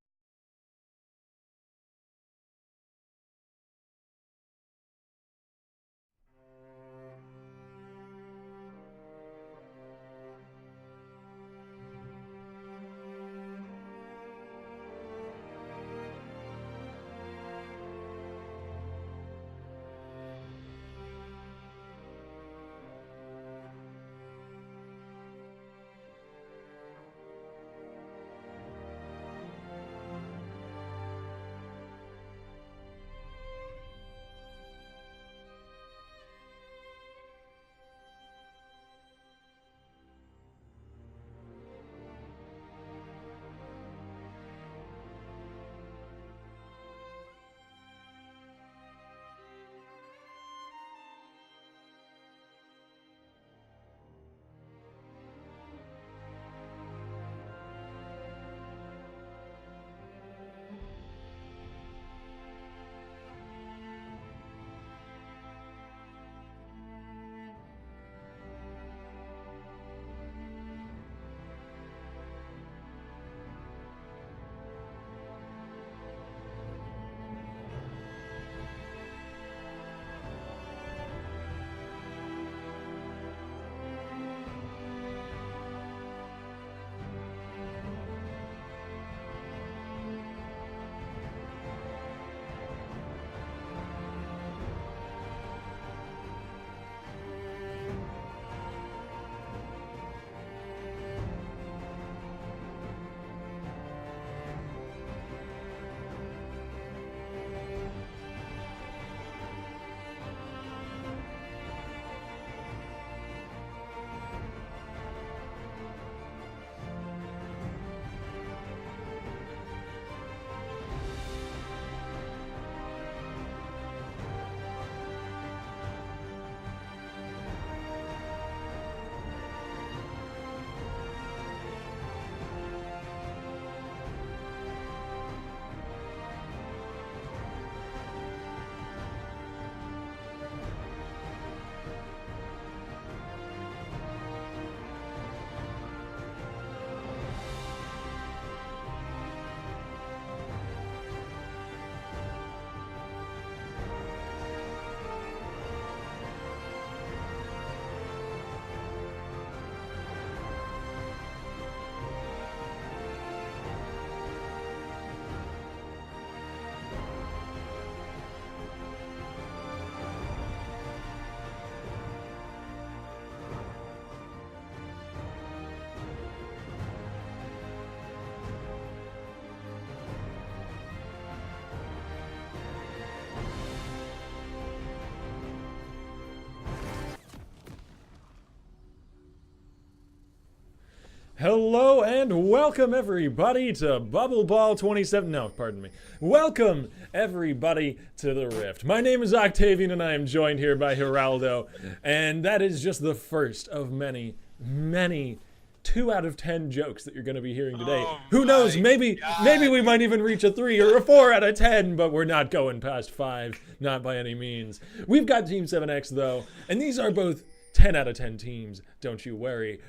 Hello and welcome everybody to Bubble Ball 27. No, pardon me. Welcome everybody to the Rift. My name is Octavian and I am joined here by Geraldo. And that is just the first of many, many 2 out of 10 jokes that you're going to be hearing today. Oh Who knows? my Maybe we might even reach a 3 or a 4 out of 10, but we're not going past 5, not by any means. We've got Team 7X though, and these are both 10 out of 10 teams, don't you worry.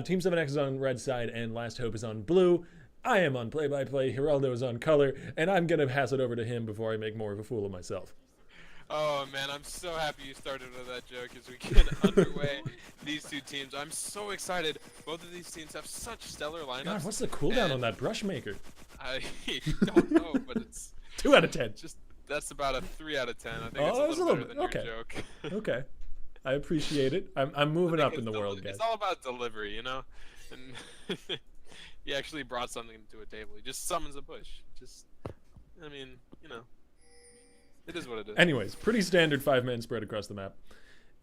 Team 7X is on red side and Last Hope is on blue. I am on play-by-play, Geraldo is on color, and I'm going to pass it over to him before I make more of a fool of myself. Oh man, I'm so happy you started with that joke as we get underway these two teams. I'm so excited. Both of these teams have such stellar lineups. God, what's the cooldown on that brush maker? I don't know, but it's 2 out of 10. just that's about a 3 out of 10. I think Oh, it's a little better than okay. your joke. Okay. I appreciate it. I'm moving up in the world, guys. It's all about delivery, you know? And he actually brought something to a table. He just summons a bush. I mean, you know. It is what it is. Anyways, pretty standard 5-man spread across the map.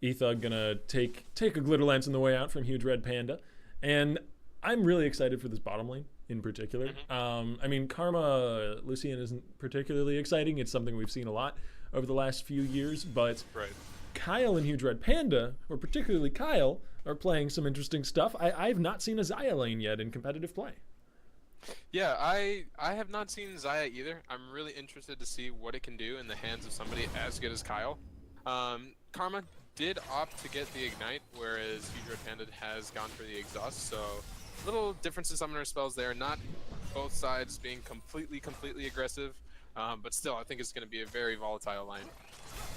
Ethug gonna take a glitter lance on the way out from Huge Red Panda, and I'm really excited for this bottom lane in particular. I mean, Karma Lucian isn't particularly exciting. It's something we've seen a lot over the last few years, but Right. Kyle and Huge Red Panda, or particularly Kyle, are playing some interesting stuff. I've not seen a Xayah lane yet in competitive play. Yeah, I have not seen Xayah either. I'm really interested to see what it can do in the hands of somebody as good as Kyle. Karma did opt to get the Ignite, whereas Huge Red Panda has gone for the Exhaust, so little difference in summoner spells there. Not both sides being completely aggressive, but still, I think it's going to be a very volatile line.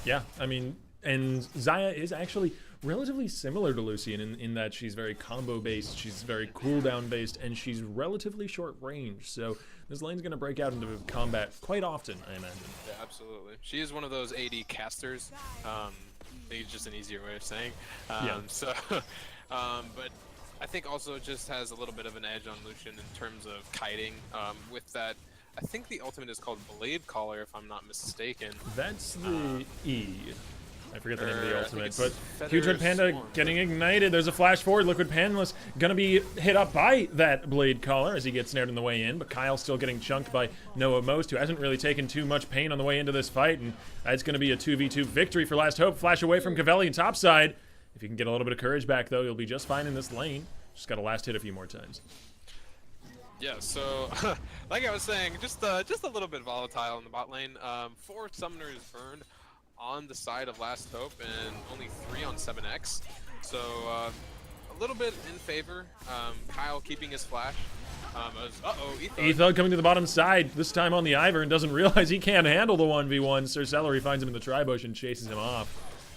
Yeah, I mean, and Xayah is actually relatively similar to Lucian in that she's very combo based, she's very cooldown based, and she's relatively short range. So this lane's going to break out into combat quite often, I imagine. Yeah, absolutely. She is one of those AD casters. I think it's just an easier way of saying. Yeah. So, but I think also it just has a little bit of an edge on Lucian in terms of kiting. With that, I think the ultimate is called Blade Caller, if I'm not mistaken. That's the E. I forget the name of the I think ultimate, it's but Feather Huge Red Panda Swarm. getting ignited. There's a flash forward. Liquid Panda's gonna be hit up by that Blade Caller as he gets snared on the way in, but Kyle's still getting chunked by Noah Most, who hasn't really taken too much pain on the way into this fight, and it's gonna be a 2v2 victory for Last Hope. Flash away from Cavelli topside. If you can get a little bit of courage back, though, you'll be just fine in this lane. Just gotta last hit a few more times. Yeah, so like I was saying, just a little bit volatile in the bot lane. 4 summoners burned on the side of Last Hope and only 3 on 7X. So a little bit in favor. Kyle keeping his flash. Ethug coming to the bottom side, this time on the Ivern, and doesn't realize he can't handle the 1v1. Sir Celery finds him in the tri-bush and chases him off.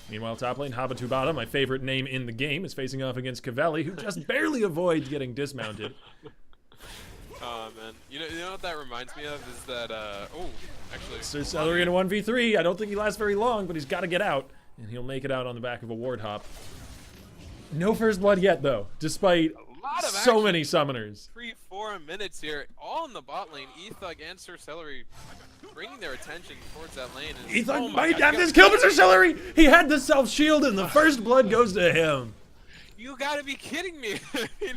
Meanwhile, top lane, Habatubata, my favorite name in the game, is facing off against Cavelli, who just barely avoids getting dismounted. Oh man, you know what that reminds me of is that actually Sir Celery in a 1v3. I don't think he lasts very long, but he's got to get out, and he'll make it out on the back of a ward hop. No first blood yet, though, despite so many summoners. 3-4 minutes here, all in the bot lane. Ethug and Sir Celery bringing their attention towards that lane. And, Ethug might have this kill, but Sir Celery, he had the self shield, and the first blood goes to him. You gotta be kidding me! I mean,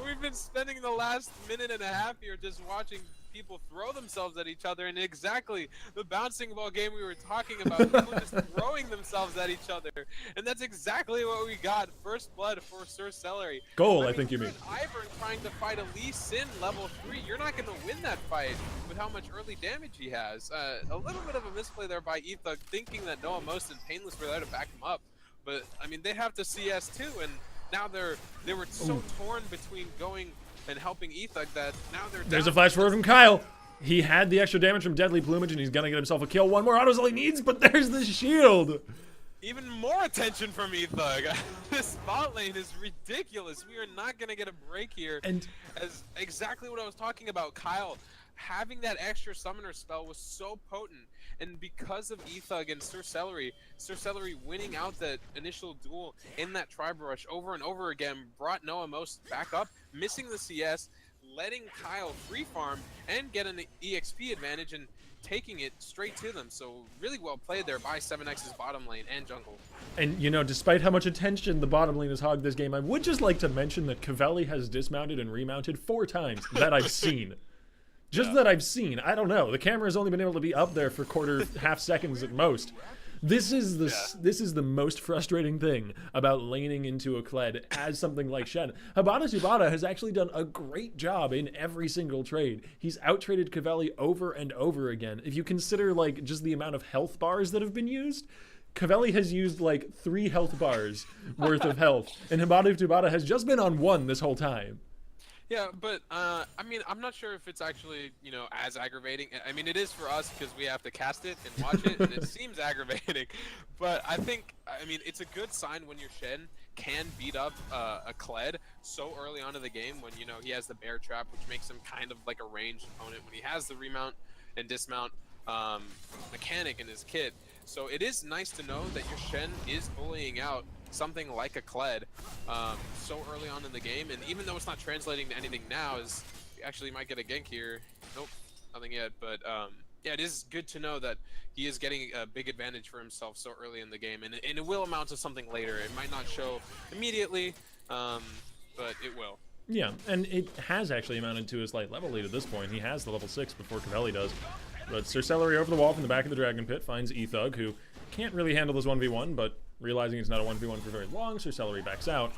we've been spending the last minute and a half here just watching people throw themselves at each other, and exactly the bouncing ball game we were talking about, people just throwing themselves at each other, and that's exactly what we got. First blood for Sir Celery. Goal, I think you mean. Ivern trying to fight a Lee Sin level 3. You're not going to win that fight with how much early damage he has. A little bit of a misplay there by Ethug, thinking that Noah Most and Painless were there to back him up. But, I mean, they have to CS too, and now they were so torn between going and helping Ethug that now they're There's down. a flash forward from Kyle. He had the extra damage from Deadly Plumage, and he's gonna get himself a kill. One more auto's all he needs, but there's the shield. Even more attention from Ethug. This bot lane is ridiculous. We are not going to get a break here. And as exactly what I was talking about, Kyle having that extra summoner spell was so potent. And because of Ethug and Sir Celery winning out that initial duel in that tribe rush over and over again, brought Noah Most back up, missing the CS, letting Kyle free farm and get an EXP advantage. And taking it straight to them. So really well played there by 7x's bottom lane and jungle. And, you know, despite how much attention the bottom lane has hogged this game, I would just like to mention that Cavelli has dismounted and remounted 4 times that I've seen. Just that I've seen. I don't know. The camera's only been able to be up there for half seconds at most. This is the most frustrating thing about laning into a Kled as something like Shen. Habata has actually done a great job in every single trade. He's out-traded Cavelli over and over again. If you consider like just the amount of health bars that have been used, Cavelli has used like 3 health bars worth of health, and Habata has just been on 1 this whole time. Yeah, but I mean, I'm not sure if it's actually, you know, as aggravating. I mean, it is for us because we have to cast it and watch it, and it seems aggravating. But I mean, it's a good sign when your Shen can beat up a Kled so early on in the game when, you know, he has the bear trap, which makes him kind of like a ranged opponent when he has the remount and dismount mechanic in his kit. So it is nice to know that your Shen is bullying out something like a Kled so early on in the game, and even though it's not translating to anything now, is actually might get a gank here. Nope, nothing yet. But yeah, it is good to know that he is getting a big advantage for himself so early in the game, and it will amount to something later. It might not show immediately, but it will. Yeah, and it has actually amounted to a slight level lead at this point. He has the level 6 before Cavelli does. But Sir Celery over the wall from the back of the Dragon Pit finds Ethug, who can't really handle this 1v1, but realizing it's not a 1v1 for very long, Sir Celery backs out.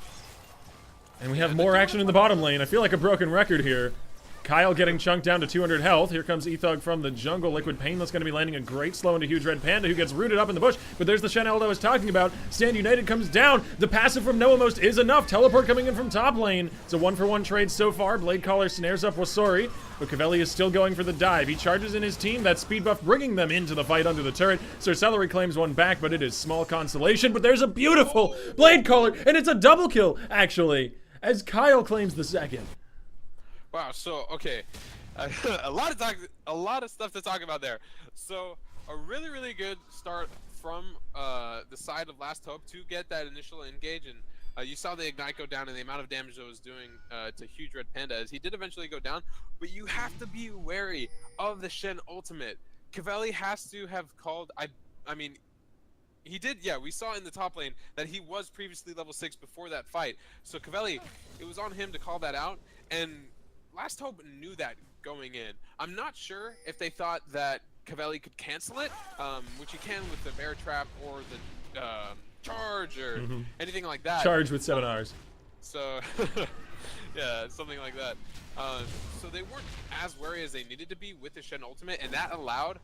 And we have more action in the bottom lane. I feel like a broken record here. Kyle getting chunked down to 200 health. Here comes Ethug from the jungle. Liquid Painless going to be landing a great slow into Huge Red Panda, who gets rooted up in the bush. But there's the Shen I was talking about. Stand United comes down. The passive from Noamost is enough. Teleport coming in from top lane. It's a 1-for-1 trade so far. Blade Caller snares up Wasori, but Cavelli is still going for the dive. He charges in his team. That speed buff bringing them into the fight under the turret. Sir Celery claims one back, but it is small consolation. But there's a beautiful Blade Caller, and it's a double kill, actually, as Kyle claims the second. Wow. So okay. a lot of stuff to talk about there. So a really good start from the side of Last Hope to get that initial engage, and you saw the Ignite go down and the amount of damage it was doing to Huge Red Panda, as he did eventually go down. But you have to be wary of the Shen ultimate. Cavelli has to have called. I mean, he did. Yeah, we saw in the top lane that he was previously level 6 before that fight. So Cavelli, it was on him to call that out, and Last Hope knew that going in. I'm not sure if they thought that Cavelli could cancel it, which he can with the bear trap or the charge or anything like that. Charge with 7 Rs. So, yeah, something like that. So they weren't as wary as they needed to be with the Shen ultimate, and that allowed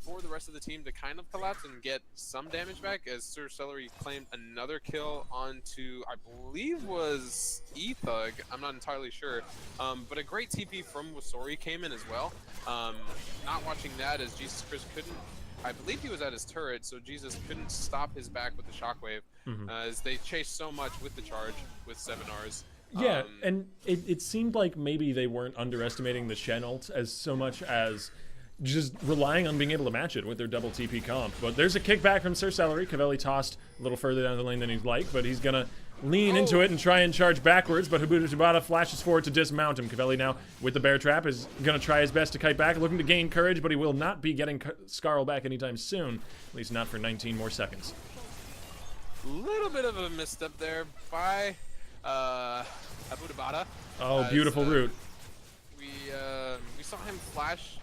for the rest of the team to kind of collapse and get some damage back, as Sir Celery claimed another kill onto, I believe was Ethug, I'm not entirely sure, but a great TP from Wasori came in as well. Not watching that, as Jesus Chris couldn't, I believe he was at his turret, so Jesus couldn't stop his back with the shockwave, as they chased so much with the charge with 7 Rs. Yeah, and it seemed like maybe they weren't underestimating the Shen ult as so much as just relying on being able to match it with their double TP comp. But there's a kickback from Sir Celery. Cavelli tossed a little further down the lane than he'd like, but he's gonna lean into it and try and charge backwards, but Habata flashes forward to dismount him. Cavelli now, with the bear trap, is gonna try his best to kite back, looking to gain courage, but he will not be getting Scarl back anytime soon, at least not for 19 more seconds. Little bit of a misstep there by Habata. Oh, beautiful route. We saw him flash.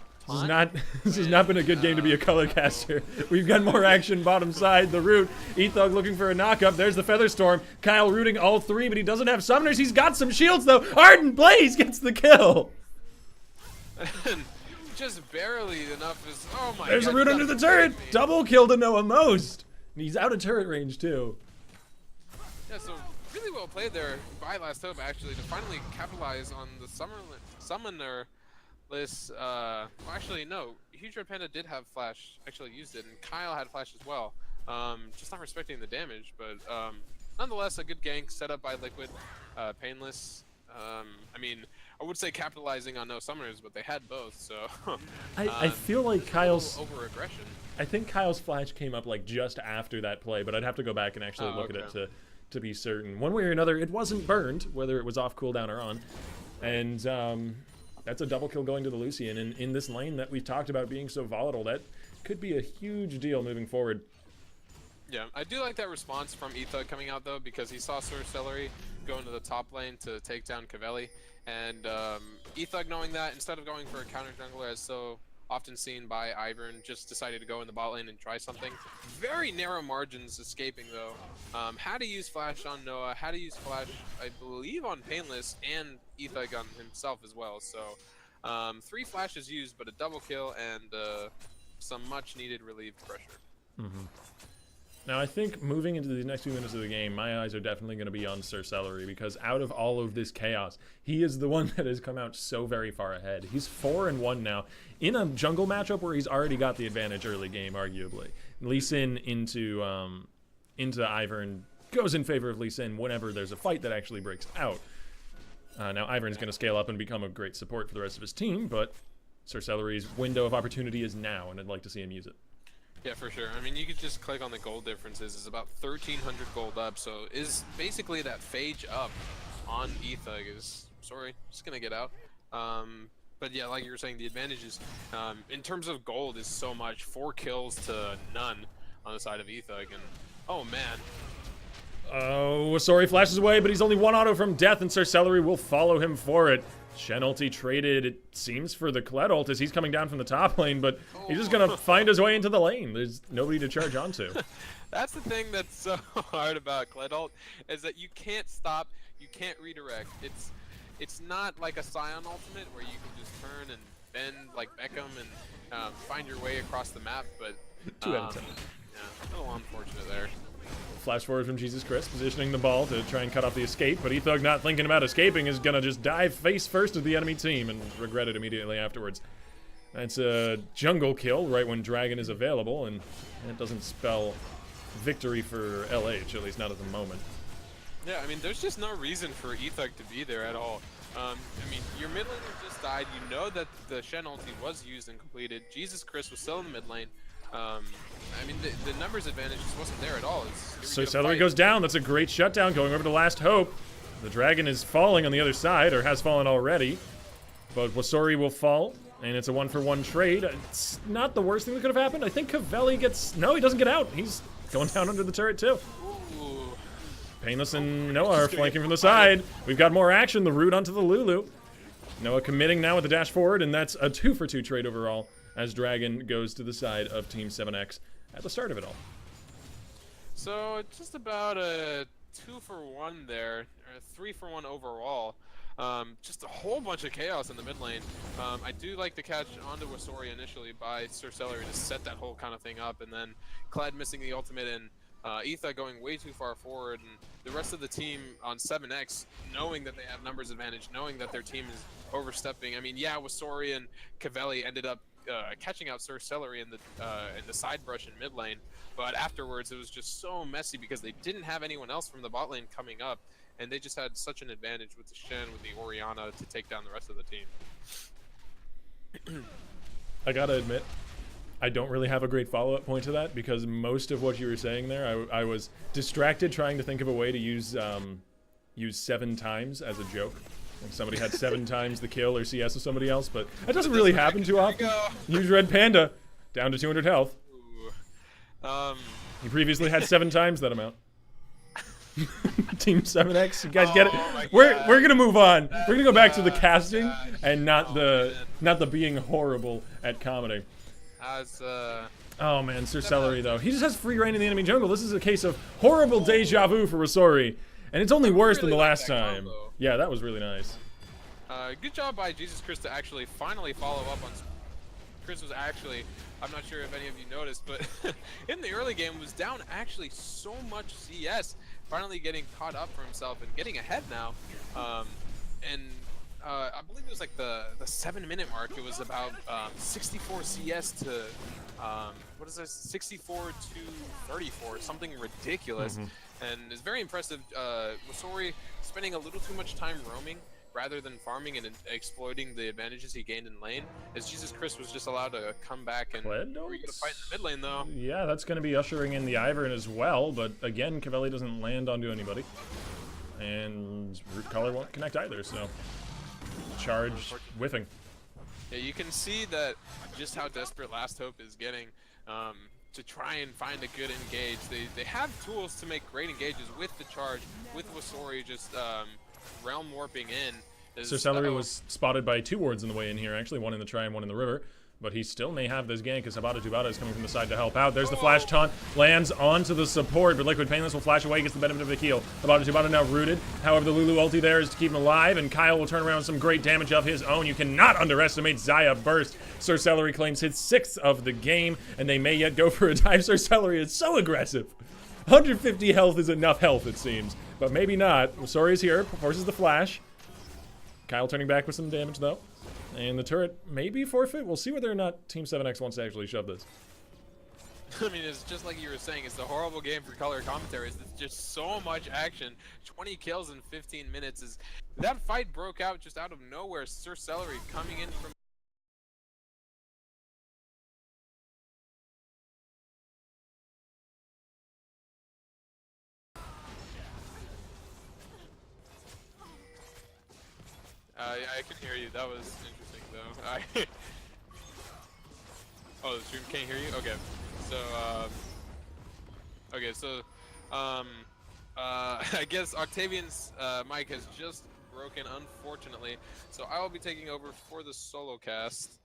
This has not been a good game to be a color caster. We've got more action bottom side. The root. Ethug looking for a knock-up. There's the Featherstorm. Kyle rooting all 3, but he doesn't have summoners. He's got some shields, though. Ardent Blaze gets the kill. Just barely enough is. Oh my There's God, a root under the turret. Double kill to Noah Most. And he's out of turret range, too. Yeah, so really well played there by Last Hope, actually, to finally capitalize on the summoner list. Well, actually, no. Huge Red Panda did have flash, actually used it, and Kyle had flash as well. Just not respecting the damage, but nonetheless, a good gank set up by Liquid Painless. I mean, I would say capitalizing on no summoners, but they had both, so. I feel like Kyle's over aggression. I think Kyle's flash came up like just after that play, but I'd have to go back and actually look at it to be certain. One way or another, it wasn't burned, whether it was off cooldown or on. And That's a double kill going to the Lucian, and in this lane that we've talked about being so volatile, that could be a huge deal moving forward. Yeah, I do like that response from Ethug coming out though, because he saw Sir Celery go into the top lane to take down Cavelli, and Ethug, knowing that, instead of going for a counter jungler as so often seen by Ivern, just decided to go in the bot lane and try something. Very narrow margins escaping though. Had to use Flash on Noah, had to use Flash, I believe, on Painless, and Ethug on himself as well. So 3 flashes used, but a double kill and some much needed relieved pressure. Mm-hmm. Now, I think moving into the next few minutes of the game, my eyes are definitely going to be on Sir Celery, because out of all of this chaos, he is the one that has come out so very far ahead. He's 4-1 now in a jungle matchup where he's already got the advantage early game, arguably. Lee Sin into Ivern goes in favor of Lee Sin whenever there's a fight that actually breaks out. Now, Ivern's going to scale up and become a great support for the rest of his team, but Sir Celery's window of opportunity is now, and I'd like to see him use it. Yeah, for sure. I mean, you could just click on the gold differences. It's about 1,300 gold up, so is basically that phage up on Ethug is, sorry, just gonna get out. But yeah, like you were saying, the advantages in terms of gold is so much. 4 kills to none on the side of Ethug, and oh man. Oh, sorry, flashes away, but he's only 1 auto from death, and Sir Celery will follow him for it. Shen ulti traded, it seems, for the Kled ult as he's coming down from the top lane, but he's just gonna find his way into the lane. There's nobody to charge onto. That's the thing that's so hard about Kled ult, is that you can't stop, you can't redirect. It's not like a Scion ultimate where you can just turn and bend like Beckham and find your way across the map, but 2 out of 10. Yeah, a little unfortunate there. Flash forward from Jesus Chris, positioning the ball to try and cut off the escape, but Ethug, not thinking about escaping, is gonna just dive face first at the enemy team and regret it immediately afterwards. That's a jungle kill right when Dragon is available, and it doesn't spell victory for LH, at least not at the moment. Yeah, I mean, there's just no reason for Ethug to be there at all. I mean, your mid laner just died. You know that the Shen ulti was used and completed. Jesus Chris was still in the mid lane. I mean, the numbers advantage just wasn't there at all. So Celery goes down. That's a great shutdown going over to Last Hope. The Dragon is falling on the other side, or has fallen already. But Wasori will fall, and it's a 1-for-1 trade. It's not the worst thing that could have happened. I think Cavelli gets... No, he doesn't get out. He's going down under the turret, too. Ooh. Painless and Noah are flanking from the side. We've got more action. The root onto the Lulu. Noah committing now with the dash forward, and that's a 2-for-2 trade overall, as Dragon goes to the side of Team 7X at the start of it all. So it's just about a 2-for-1 there, or 3-for-1 overall. Just a whole bunch of chaos in the mid lane. I do like the catch onto Wasori initially by Sir Celery to set that whole kind of thing up, and then Kled missing the ultimate and Etha going way too far forward, and the rest of the team on 7X knowing that they have numbers advantage, knowing that their team is overstepping. I mean, yeah, Wasori and Cavelli ended up catching out Sir Celery in the side brush in mid lane, but afterwards it was just so messy because they didn't have anyone else from the bot lane coming up, and they just had such an advantage with the Shen, with the Orianna to take down the rest of the team. I gotta admit, I don't really have a great follow-up point to that, because most of what you were saying there, I was distracted trying to think of a way to use 7 times as a joke. Like somebody had 7 times the kill or CS of somebody else, but that doesn't really happen too often. Use Red Panda, down to 200 health. He previously had 7 times that amount. Team 7X, you guys get it? We're gonna move on. We're gonna go back to the casting and not the being horrible at comedy. Oh man, Sir Celery though. He just has free reign in the enemy jungle. This is a case of horrible deja vu for Wasori. And it's only worse than the last time. Yeah, that was really nice. Good job by Jesus Chris to actually finally follow up on... Chris was actually, I'm not sure if any of you noticed, but in the early game was down actually so much CS, finally getting caught up for himself and getting ahead now. I believe it was like the 7-minute mark. It was about 64 CS to what is this? 64 to 34, something ridiculous. And it's very impressive. Wasori spending a little too much time roaming rather than farming and exploiting the advantages he gained in lane, as Jesus Chris was just allowed to come back and we're gonna fight in the mid lane though. Yeah, that's gonna be ushering in the Ivern as well, but again, Cavelli doesn't land onto anybody. And Root Collar won't connect either, so charge whiffing. Yeah, you can see that just how desperate Last Hope is getting to try and find a good engage. They have tools to make great engages with the charge, with Wasori just realm warping in. Sir Celery was spotted by 2 wards in the way in here, actually, one in the Tri and one in the river. But he still may have this gank as Habata Tubata is coming from the side to help out. There's the flash taunt, lands onto the support, but Liquid Painless will flash away, gets the benefit of the heal. Habata Tubata now rooted. However, the Lulu ulti there is to keep him alive, and Kyle will turn around with some great damage of his own. You cannot underestimate Xayah Burst. Sir Celery claims his 6th of the game, and they may yet go for a dive. Sir Celery is so aggressive. 150 health is enough health, it seems. But maybe not. Wasori is here, forces the flash. Kyle turning back with some damage, though. And the turret may be forfeit. We'll see whether or not Team 7X wants to actually shove this. I mean, it's just like you were saying, it's a horrible game for color commentaries. It's just so much action. 20 kills in 15 minutes. That fight broke out just out of nowhere. Sir Celery coming in from I can hear you. That was interesting, though. Oh, the stream can't hear you? Okay. So, I guess Octavian's mic has just broken, unfortunately. So I will be taking over for the solo cast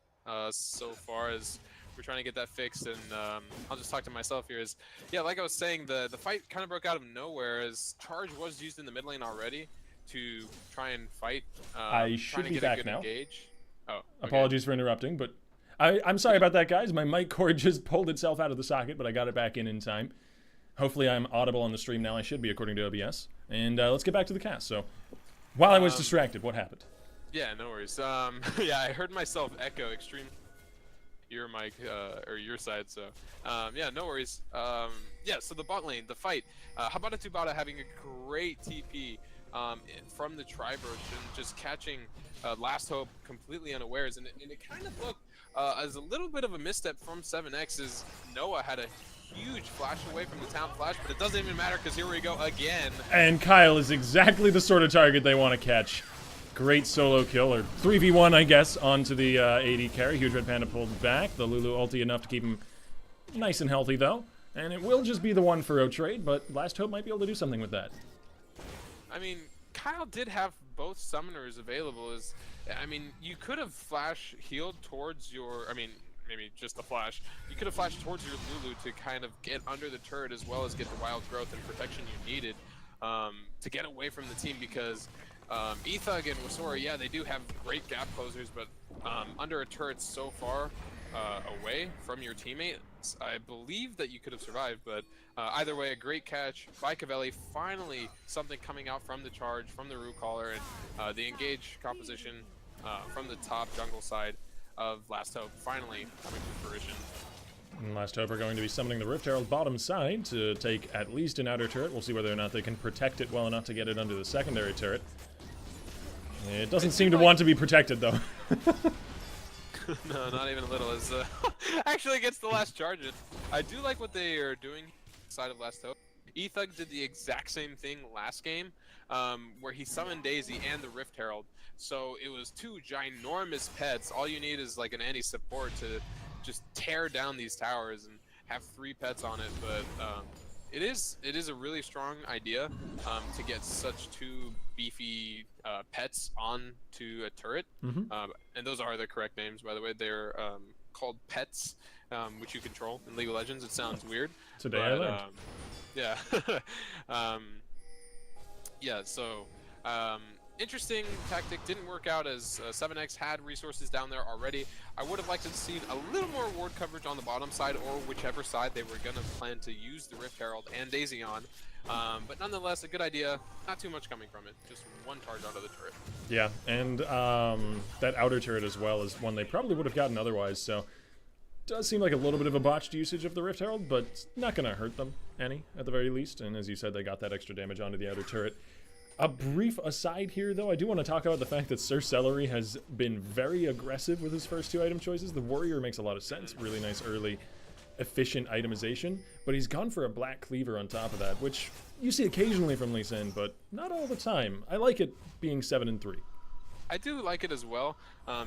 so far as we're trying to get that fixed. And I'll just talk to myself here. Yeah, like I was saying, the fight kind of broke out of nowhere as Charge was used in the mid lane already to try and fight. I should be back now. Engage. Oh, okay. Apologies for interrupting, but I'm sorry about that, guys. My mic cord just pulled itself out of the socket, but I got it back in time. Hopefully I'm audible on the stream now. I should be, according to OBS. And let's get back to the cast. So, while I was distracted, what happened? Yeah, no worries. Yeah, I heard myself echo extreme your mic or your side. So, yeah, no worries. Yeah, so the bot lane, the fight. Habata Tubata having a great TP. From the Tri-Burst and just catching Last Hope completely unawares, and it kind of looked as a little bit of a misstep from 7X as Noah had a huge flash away from the town flash, but it doesn't even matter because here we go again. And Kyle is exactly the sort of target they want to catch. Great solo kill, or 3v1 I guess, onto the AD carry. Huge Red Panda pulled back. The Lulu ulti enough to keep him nice and healthy though. And it will just be the 1 for trade, but Last Hope might be able to do something with that. I mean, Kyle did have both summoners available. I mean, you could have flash healed towards your, I mean, maybe just a flash. You could have flashed towards your Lulu to kind of get under the turret as well as get the wild growth and protection you needed to get away from the team because Ethug and Wasori, yeah, they do have great gap closers, but under a turret so far away from your teammates, I believe that you could have survived, but either way, a great catch by Cavelli. Finally, something coming out from the charge, from the root caller, and the engage composition from the top jungle side of Last Hope finally coming to fruition. And Last Hope are going to be summoning the Rift Herald bottom side to take at least an outer turret. We'll see whether or not they can protect it well enough to get it under the secondary turret. It doesn't seem to want to be protected, though. No, not even a little. As actually gets the last charge in. I do like what they are doing side of Last Hope. Ethug did the exact same thing last game, where he summoned Daisy and the Rift Herald. So it was 2 ginormous pets. All you need is like an anti-support to just tear down these towers and have 3 pets on it. But it is a really strong idea to get such 2 beefy pets onto a turret. And those are the correct names, by the way. They're called pets, which you control in League of Legends. It sounds weird. Today I learned. Yeah. Yeah, so interesting tactic. Didn't work out as 7X had resources down there already. I would have liked to see a little more ward coverage on the bottom side or whichever side they were going to plan to use the Rift Herald and Daisy on. But nonetheless, a good idea. Not too much coming from it. Just 1 charge onto the turret. Yeah, and that outer turret as well is one they probably would have gotten otherwise, so does seem like a little bit of a botched usage of the Rift Herald, but it's not going to hurt them any, at the very least. And as you said, they got that extra damage onto the outer turret. A brief aside here, though, I do want to talk about the fact that Sir Celery has been very aggressive with his first 2 item choices. The Warrior makes a lot of sense. Really nice early, efficient itemization. But he's gone for a Black Cleaver on top of that, which you see occasionally from Lee Sin, but not all the time. I like it being 7 and 3. I do like it as well.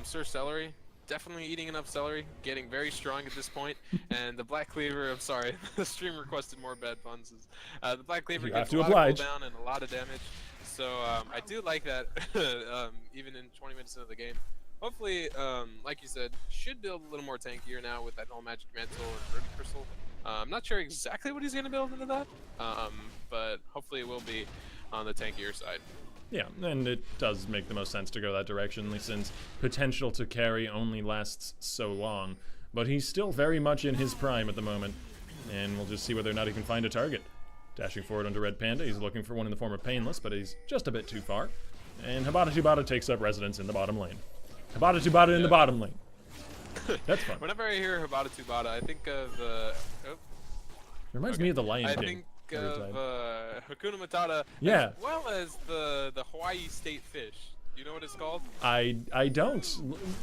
Sir Celery, definitely eating enough celery, getting very strong at this point. And the Black Cleaver, I'm sorry, the stream requested more bad puns. The Black Cleaver You gets have a to lot oblige. of cooldown and a lot of damage. So I do like that, even in 20 minutes into the game. Hopefully, like you said, should build a little more tankier now with that whole Magic Mantle and Ruby Crystal. I'm not sure exactly what he's going to build into that, but hopefully it will be on the tankier side. Yeah, and it does make the most sense to go that direction, since potential to carry only lasts so long. But he's still very much in his prime at the moment, and we'll just see whether or not he can find a target. Dashing forward onto Red Panda, he's looking for one in the form of Painless, but he's just a bit too far. And Habata Tubata takes up residence in the bottom lane. Habata Tubata in the bottom lane. That's fun. Whenever I hear Habata Tubata, I think of Reminds me of the Lion I King. think every of time. Hakuna Matata, Yeah. as well as the Hawaii state fish. You know what it's called? I don't.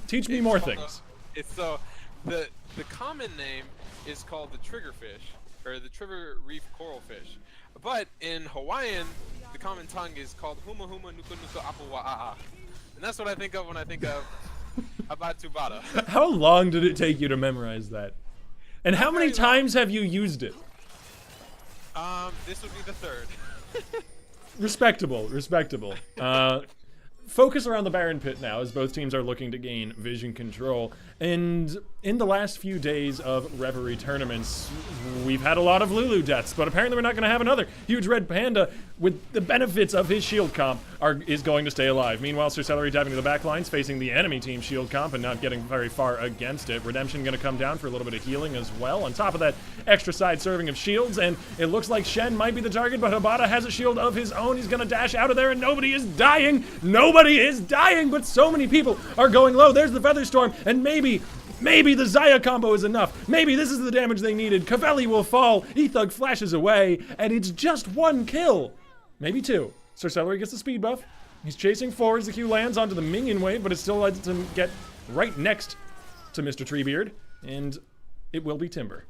Teach me more called things. It's so the common name is called the triggerfish or the trigger reef coral fish, but in Hawaiian the common tongue is called huma huma nuku nuku apua'a, and that's what I think of when I think of Habata Tubata. How long did it take you to memorize that? And how many very long. times have you used it? This would be the third. Respectable, respectable. Focus around the Baron Pit now, as both teams are looking to gain vision control. And in the last few days of Reverie tournaments, we've had a lot of Lulu deaths, but apparently we're not going to have another. Huge Red Panda, with the benefits of his shield comp, is going to stay alive. Meanwhile, Sir Celery diving to the back lines, facing the enemy team shield comp and not getting very far against it. Redemption going to come down for a little bit of healing as well. On top of that, extra side serving of shields, and it looks like Shen might be the target, but Habata has a shield of his own. He's going to dash out of there, and nobody is dying. Nobody is dying, but so many people are going low. There's the Featherstorm, and maybe the Xayah combo is enough. Maybe this is the damage they needed. Cavelli will fall. Ethug flashes away, and it's just one kill. Maybe two. Sir Celery gets the speed buff. He's chasing forwards. The Q lands onto the minion wave, but it still lets him get right next to Mr. Treebeard, and it will be Timber.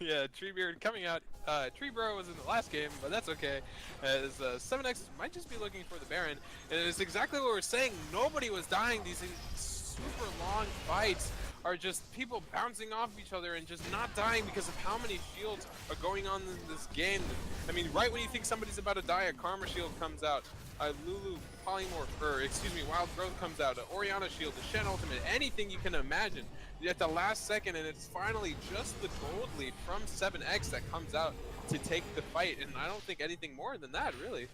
Yeah, Treebeard coming out. Treebro was in the last game, but that's okay. As 7X might just be looking for the Baron, and it's exactly what we're saying. Nobody was dying. These super long fights are just people bouncing off each other and just not dying because of how many shields are going on in this game. I mean, right when you think somebody's about to die, a Karma shield comes out. Lulu Wild Growth comes out. An Orianna shield, a Shen ultimate, anything you can imagine. At the last second, and it's finally just the gold lead from 7X that comes out to take the fight, and I don't think anything more than that, really.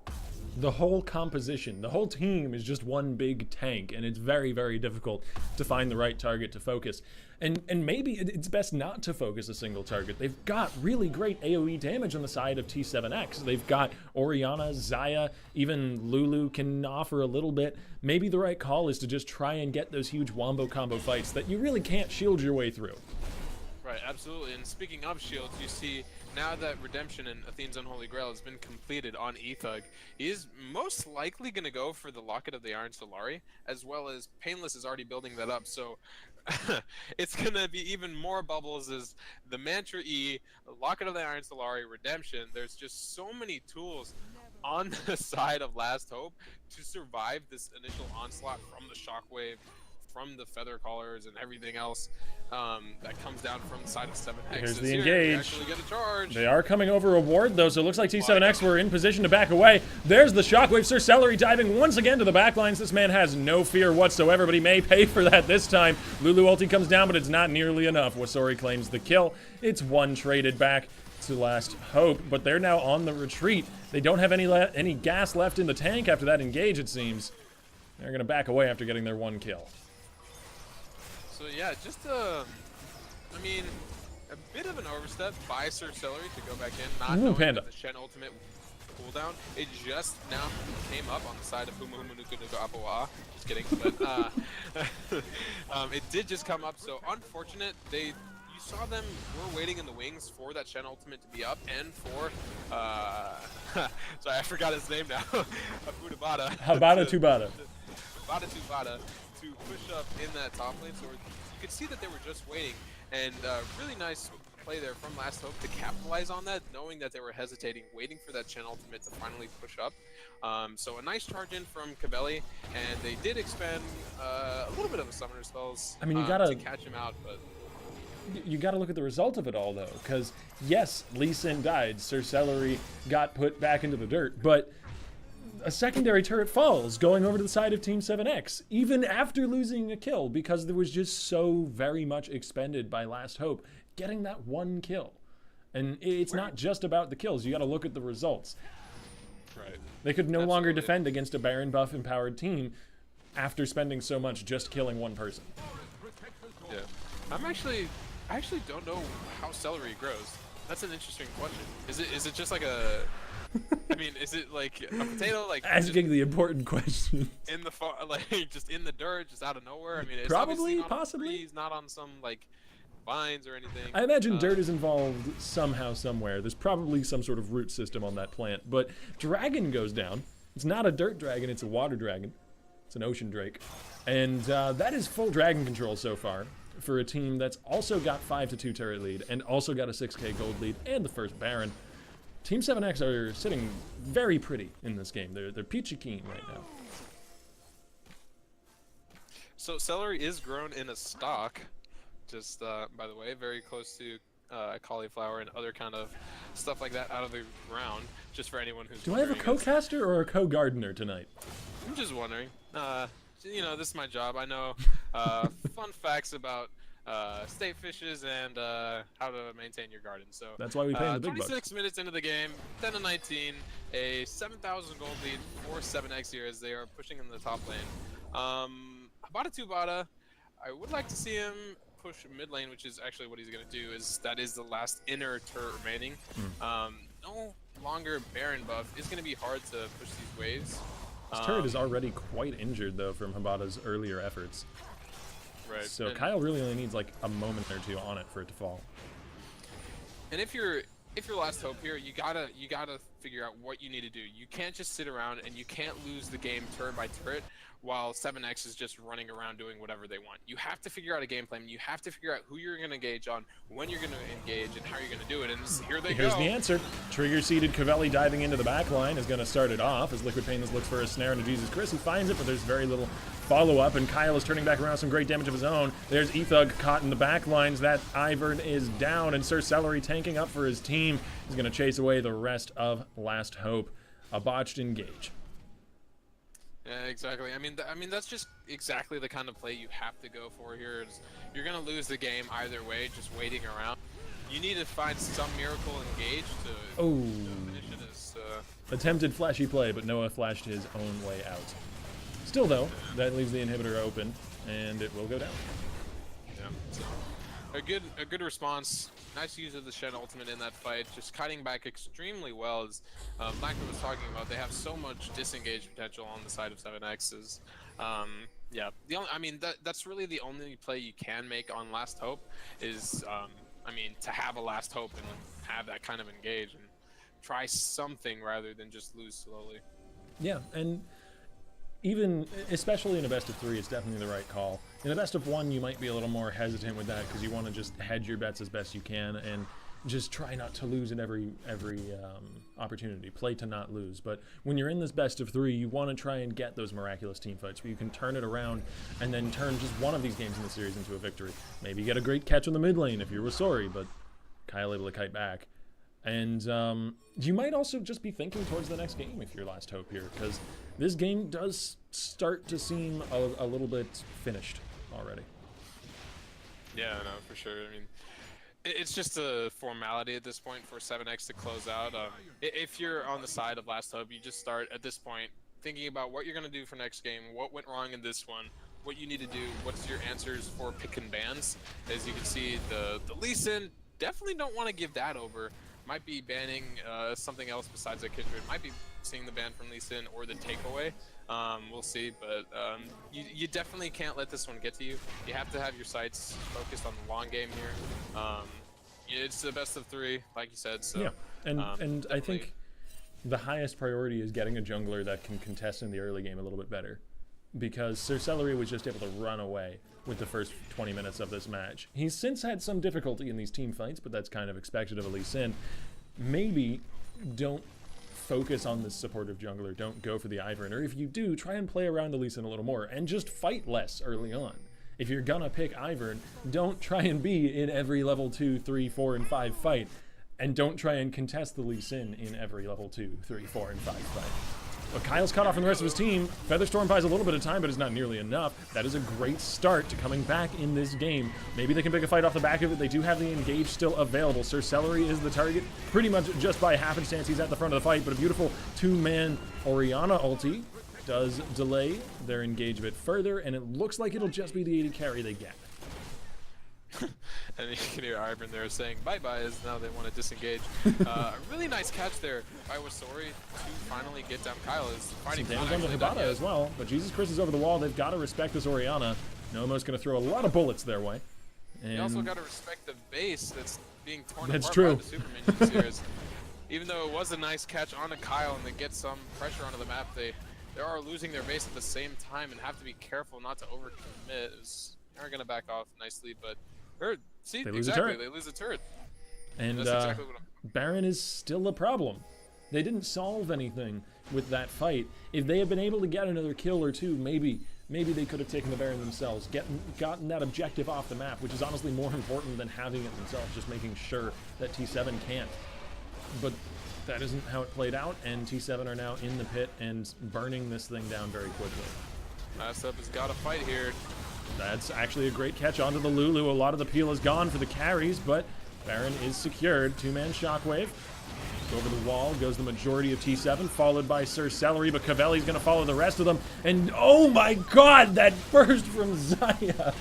The whole composition, the whole team is just one big tank, and it's very, very difficult to find the right target to focus. And maybe it's best not to focus a single target. They've got really great AoE damage on the side of T7X. They've got Orianna, Xayah, even Lulu can offer a little bit. Maybe the right call is to just try and get those huge wombo combo fights that you really can't shield your way through. Right, absolutely. And speaking of shields, you see now that Redemption and Athene's Unholy Grail has been completed on Ethug, he is most likely going to go for the Locket of the Iron Solari, as well as Painless is already building that up. So it's going to be even more bubbles as the Mantra E, Locket of the Iron Solari, Redemption. There's just so many tools on the side of Last Hope to survive this initial onslaught from the Shockwave, from the Feather Collars and everything else that comes down from the side of 7X. Here's the engage. Actually get a charge. They are coming over a ward, though, so it looks like T7X were in position to back away. There's the Shockwave. Sir Celery diving once again to the backlines. This man has no fear whatsoever, but he may pay for that this time. Lulu ulti comes down, but it's not nearly enough. Wasori claims the kill. It's one traded back to Last Hope, but they're now on the retreat. They don't have any gas left in the tank after that engage, it seems. They're going to back away after getting their one kill. So yeah, just I mean, a bit of an overstep by Sir Celery to go back in, not knowing Panda. that the Shen ultimate cooldown. It just now came up on the side of Huma Huma Nuku Nuku Apawa'a. Just kidding, but it did just come up. So unfortunate. You saw them were waiting in the wings for that Shen ultimate to be up and for sorry, I forgot his name now. Habata Tubata. Habata Tubata to push up in that top lane, so you could see that they were just waiting, and really nice play there from Last Hope to capitalize on that, knowing that they were hesitating, waiting for that Chen ultimate to finally push up. So a nice charge in from Cavelli, and they did expend a little bit of a summoner spells I mean, you gotta to catch him out, but you got to look at the result of it all, though, because yes, Lee Sin died, Sir Celery got put back into the dirt, but a secondary turret falls, going over to the side of Team 7X, even after losing a kill, because there was just so very much expended by Last Hope getting that one kill. And it's not just about the kills, you got to look at the results. right. They could no longer defend against a Baron buff empowered team after spending so much just killing one person. Yeah. I actually don't know how celery grows. That's an interesting question. Is it just like a I mean, is it like a potato, like Asking the important question. in the like just in the dirt, just out of nowhere? I mean, it's Probably, obviously not possibly. on trees, not on some like vines or anything. I imagine dirt is involved somehow, somewhere. There's probably some sort of root system on that plant. But dragon goes down. It's not a dirt dragon, it's a water dragon. It's an ocean drake. And that is full dragon control so far for a team that's also got 5-2 turret lead and also got a 6k gold lead and the first Baron. Team 7X are sitting very pretty in this game. They're peachy keen right now. So celery is grown in a stalk, just by the way, very close to cauliflower and other kind of stuff like that out of the ground. Just for anyone who's Do I have a co-caster or a co-gardener tonight? I'm just wondering. You know, this is my job. I know fun facts about state fishes and how to maintain your garden. So That's why we pay the big 26 bucks. minutes into the game, 10-19, a 7,000 gold lead for 7X here as they are pushing in the top lane. Habata Tubata, I would like to see him push mid lane, which is actually what he's going to do. That is the last inner turret remaining. No longer Baron buff. It's going to be hard to push these waves. This turret is already quite injured, though, from Habata's earlier efforts. Right. So and, Kyle really only needs like a moment or two on it for it to fall. And if you're Last Hope here, you gotta figure out what you need to do. You can't just sit around and you can't lose the game turret by turret while 7X is just running around doing whatever they want. You have to figure out a game plan. You have to figure out who you're going to engage on, when you're going to engage, and how you're going to do it. And here they Here's go. the answer. Trigger-seated Cavelli diving into the back line is going to start it off as Liquid Painless looks for a snare into Jesus Chris. He finds it, but there's very little follow-up, and Kyle is turning back around some great damage of his own. There's Ethug caught in the back lines. That Ivern is down, and Sir Celery tanking up for his team. He's going to chase away the rest of Last Hope. A botched engage. Yeah, exactly. I mean, that's just exactly the kind of play you have to go for here. You're going to lose the game either way, just waiting around. You need to find some miracle engage to finish it as... Attempted flashy play, but Noah flashed his own way out. Still, though, that leaves the inhibitor open, and it will go down. Yeah, so a good response. Nice use of the Shen ultimate in that fight, just cutting back extremely well. As Blackwood was talking about, they have so much disengage potential on the side of 7X's. Yeah, that's really the only play you can make on Last Hope is, to have a Last Hope and have that kind of engage and try something rather than just lose slowly. Yeah, and even, especially in a best of 3, it's definitely the right call. In a best of 1, you might be a little more hesitant with that because you want to just hedge your bets as best you can and just try not to lose in every opportunity. Play to not lose. But when you're in this best of 3, you want to try and get those miraculous team fights where you can turn it around and then turn just one of these games in the series into a victory. Maybe get a great catch in the mid lane if you were sorry, but Kyle able to kite back. And you might also just be thinking towards the next game if you're Last Hope here, because this game does start to seem a little bit finished already. Yeah, no, for sure. I mean, it's just a formality at this point for 7X to close out. If you're on the side of Last Hope, you just start at this point thinking about what you're going to do for next game, what went wrong in this one, what you need to do, what's your answers for pick and bans. As you can see, the Lee Sin, definitely don't want to give that over. Might be banning something else besides a Kindred. Might be seeing the ban from Lee Sin or the takeaway. We'll see, but you definitely can't let this one get to you. You have to have your sights focused on the long game here. It's the best of 3, like you said. So yeah, and I think the highest priority is getting a jungler that can contest in the early game a little bit better. because Sir Celery was just able to run away with the first 20 minutes of this match. He's since had some difficulty in these team fights, but that's kind of expected of a Lee Sin. Maybe don't focus on this supportive jungler. Don't go for the Ivern. Or if you do, try and play around the Lee Sin a little more and just fight less early on. If you're gonna pick Ivern, don't try and be in every level 2, 3, 4, and 5 fight. And don't try and contest the Lee Sin in every level 2, 3, 4, and 5 fight. But Kyle's cut off from the rest of his team. Featherstorm buys a little bit of time, but it's not nearly enough. That is a great start to coming back in this game. Maybe they can pick a fight off the back of it. They do have the engage still available. Sir Celery is the target, pretty much just by happenstance. He's at the front of the fight, but a beautiful two-man Orianna ulti does delay their engage a bit further, and it looks like it'll just be the 80 carry they get. And you can hear Ivern there saying bye-bye as now they want to disengage. Really nice catch there by Wasori to finally get down Kyle. Is fighting Some damage on the Hibata as well, but Jesus Christ is over the wall. They've got to respect this Orianna. Nomo's going to throw a lot of bullets their way. And you also got to respect the base that's being torn That's apart true. by the super minions here. Even though it was a nice catch onto Kyle and they get some pressure onto the map, they are losing their base at the same time and have to be careful not to overcommit. They're going to back off nicely, but see, They lose exactly, a turret. they lose a turret. And That's exactly what Baron is still a problem. They didn't solve anything with that fight. If they had been able to get another kill or two, maybe they could have taken the Baron themselves, gotten that objective off the map, which is honestly more important than having it themselves, just making sure that T7 can't. But that isn't how it played out, and T7 are now in the pit and burning this thing down very quickly. Last up has got to fight here. That's actually a great catch onto the Lulu. A lot of the peel is gone for the carries, but Baron is secured. Two-man Shockwave. Over the wall goes the majority of T7, followed by Sir Celery, but Cavelli's going to follow the rest of them. And oh my god, that burst from Xayah!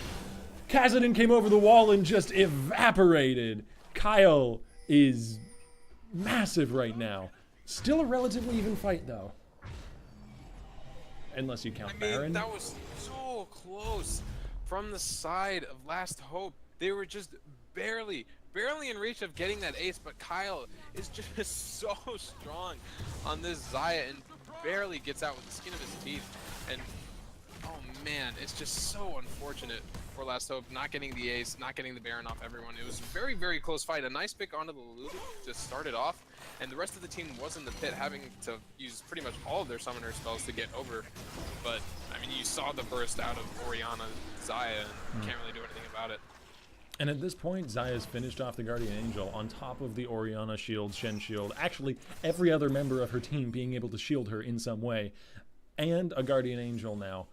Khazadin came over the wall and just evaporated. Kyle is massive right now. Still a relatively even fight, though. Unless you count Baron. That was so close from the side of Last Hope. They were just barely in reach of getting that ace, but Kyle is just so strong on this Xayah and barely gets out with the skin of his teeth. And oh man, it's just so unfortunate for Last Hope not getting the ace, not getting the Baron off everyone. It was a very close fight. A nice pick onto the Lulu to start it off, and the rest of the team was in the pit, having to use pretty much all of their summoner spells to get over. But I mean, you saw the burst out of Orianna Xayah, and can't really do anything about it. And at this point, Xayah's finished off the Guardian Angel on top of the Orianna shield, Shen shield, actually every other member of her team being able to shield her in some way, and a Guardian Angel now.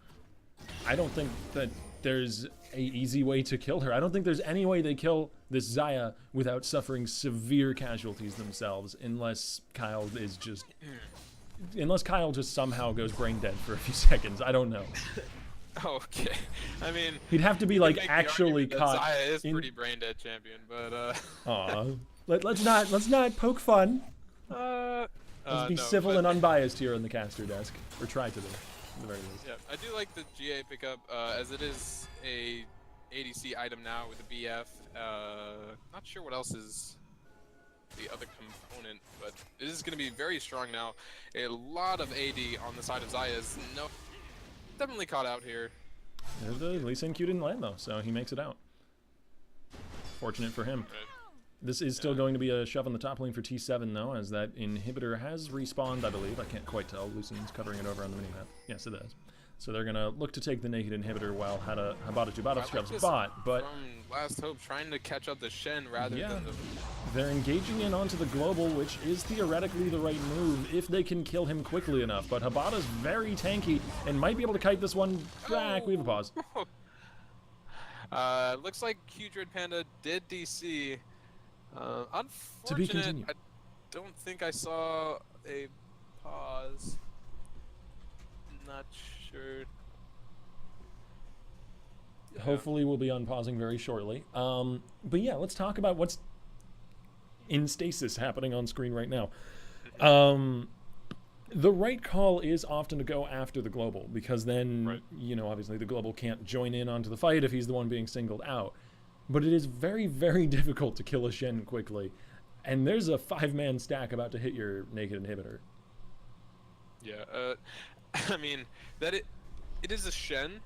I don't think that there's a easy way to kill her. I don't think there's any way they kill this Xayah without suffering severe casualties themselves, unless Kyle just somehow goes brain dead for a few seconds. I don't know. Okay, I mean, he'd have to be like actually caught. Xayah is pretty brain dead champion, but Aw, let's not poke fun. Let's be civil and unbiased here on the caster desk, or try to be, at the very least. Yeah, I do like the GA pickup, as it is a ADC item now with the BF. Not sure what else is the other component, but it is going to be very strong now. A lot of AD on the side of Xayah is definitely caught out here. The Lee Sin Q didn't land though, so he makes it out. Fortunate for him. Right. This is still going to be a shove on the top lane for T7 though, as that inhibitor has respawned, I believe. I can't quite tell. Lucian's covering it over on the minimap. Yes, it does. So they're going to look to take the naked inhibitor while Habata Jubata scrubs bot, but from Last Hope trying to catch up the Shen rather than the... They're engaging in onto the global, which is theoretically the right move if they can kill him quickly enough. But Habata's very tanky and might be able to kite this one back. We have a pause. Looks like Q-Dread Panda did DC. Unfortunate. To be continued. I don't think I saw a pause. Not sure. Yeah. Hopefully we'll be unpausing very shortly. But yeah, let's talk about what's in stasis happening on screen right now. The right call is often to go after the global, because then, you know, obviously the global can't join in onto the fight if he's the one being singled out. But it is very, very difficult to kill a Shen quickly. And there's a 5-man stack about to hit your naked inhibitor. Yeah, I mean, that it is a Shen.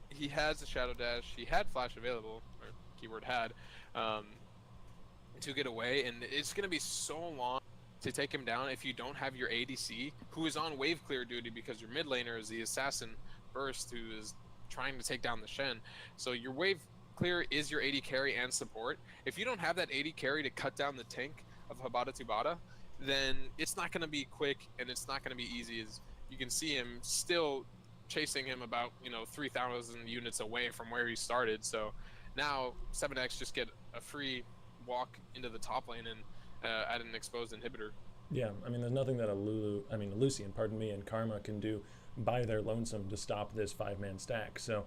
He has a Shadow Dash. He had Flash available, or keyword had, to get away, and it's going to be so long to take him down if you don't have your ADC, who is on wave clear duty because your mid laner is the assassin Burst, who is trying to take down the Shen. So your wave clear is your AD carry and support. If you don't have that AD carry to cut down the tank of Habata Tubata, then it's not going to be quick and it's not going to be easy. As you can see him still chasing him about 3,000 units away from where he started. So now 7X just get a free walk into the top lane and at an exposed inhibitor. Yeah, I mean, there's nothing that a Lucian, pardon me, and Karma can do by their lonesome to stop this 5-man stack. So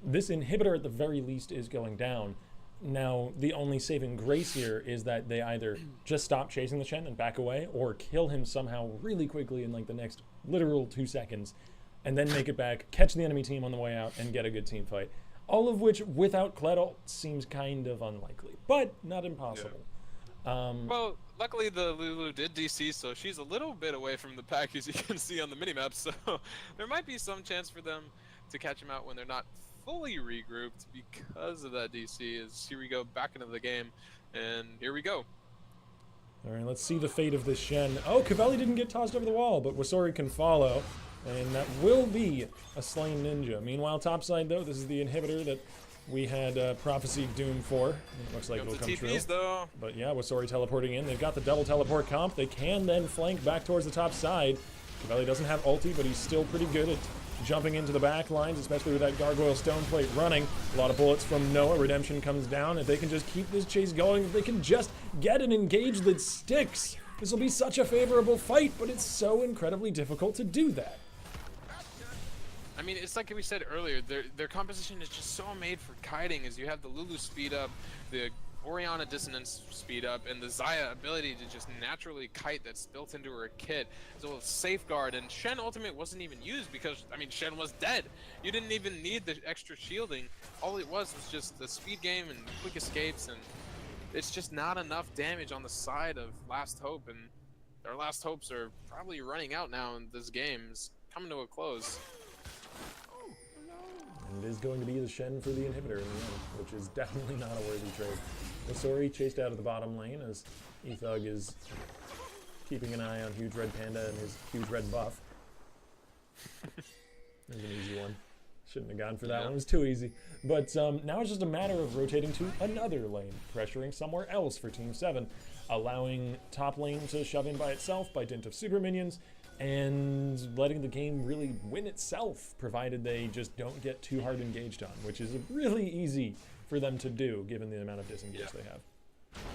this inhibitor at the very least is going down. Now, the only saving grace here is that they either just stop chasing the Shen and back away, or kill him somehow really quickly in like the next literal 2 seconds, and then make it back, catch the enemy team on the way out, and get a good team fight. All of which, without Kled ult, seems kind of unlikely, but not impossible. Yeah. Well, luckily the Lulu did DC, so she's a little bit away from the pack, as you can see on the minimap, so there might be some chance for them to catch him out when they're not fully regrouped because of that DC. As here we go back into the game, and here we go. All right, let's see the fate of this Shen. Oh, Cavelli didn't get tossed over the wall, but Wasori can follow, and that will be a slain ninja. Meanwhile, topside though, this is the inhibitor that we had prophesied doom for. It looks like it'll come true. Though. But yeah, Wasori teleporting in. They've got the double teleport comp. They can then flank back towards the top side. Cavelli doesn't have ulti, but he's still pretty good at jumping into the back lines, especially with that Gargoyle Stone Plate running. A lot of bullets from Noah. Redemption comes down. If they can just keep this chase going, if they can just get an engage that sticks, this will be such a favorable fight, but it's so incredibly difficult to do that. I mean, it's like we said earlier, their composition is just so made for kiting, as you have the Lulu speed up, the Orianna dissonance speed up, and the Xayah ability to just naturally kite that's built into her kit. So safeguard, and Shen ultimate wasn't even used because, I mean, Shen was dead. You didn't even need the extra shielding. All it was just the speed game and quick escapes, and it's just not enough damage on the side of Last Hope, and their Last Hopes are probably running out now, and this game's coming to a close. And it is going to be the Shen for the inhibitor in the end, which is definitely not a worthy trade. Wasori chased out of the bottom lane as Ethug is keeping an eye on Huge Red Panda and his Huge Red buff. There's an easy one. Shouldn't have gone for that one. It was too easy. But now it's just a matter of rotating to another lane, pressuring somewhere else for Team 7, allowing top lane to shove in by itself by dint of super minions, and letting the game really win itself, provided they just don't get too hard engaged on, which is really easy for them to do, given the amount of disengage they have.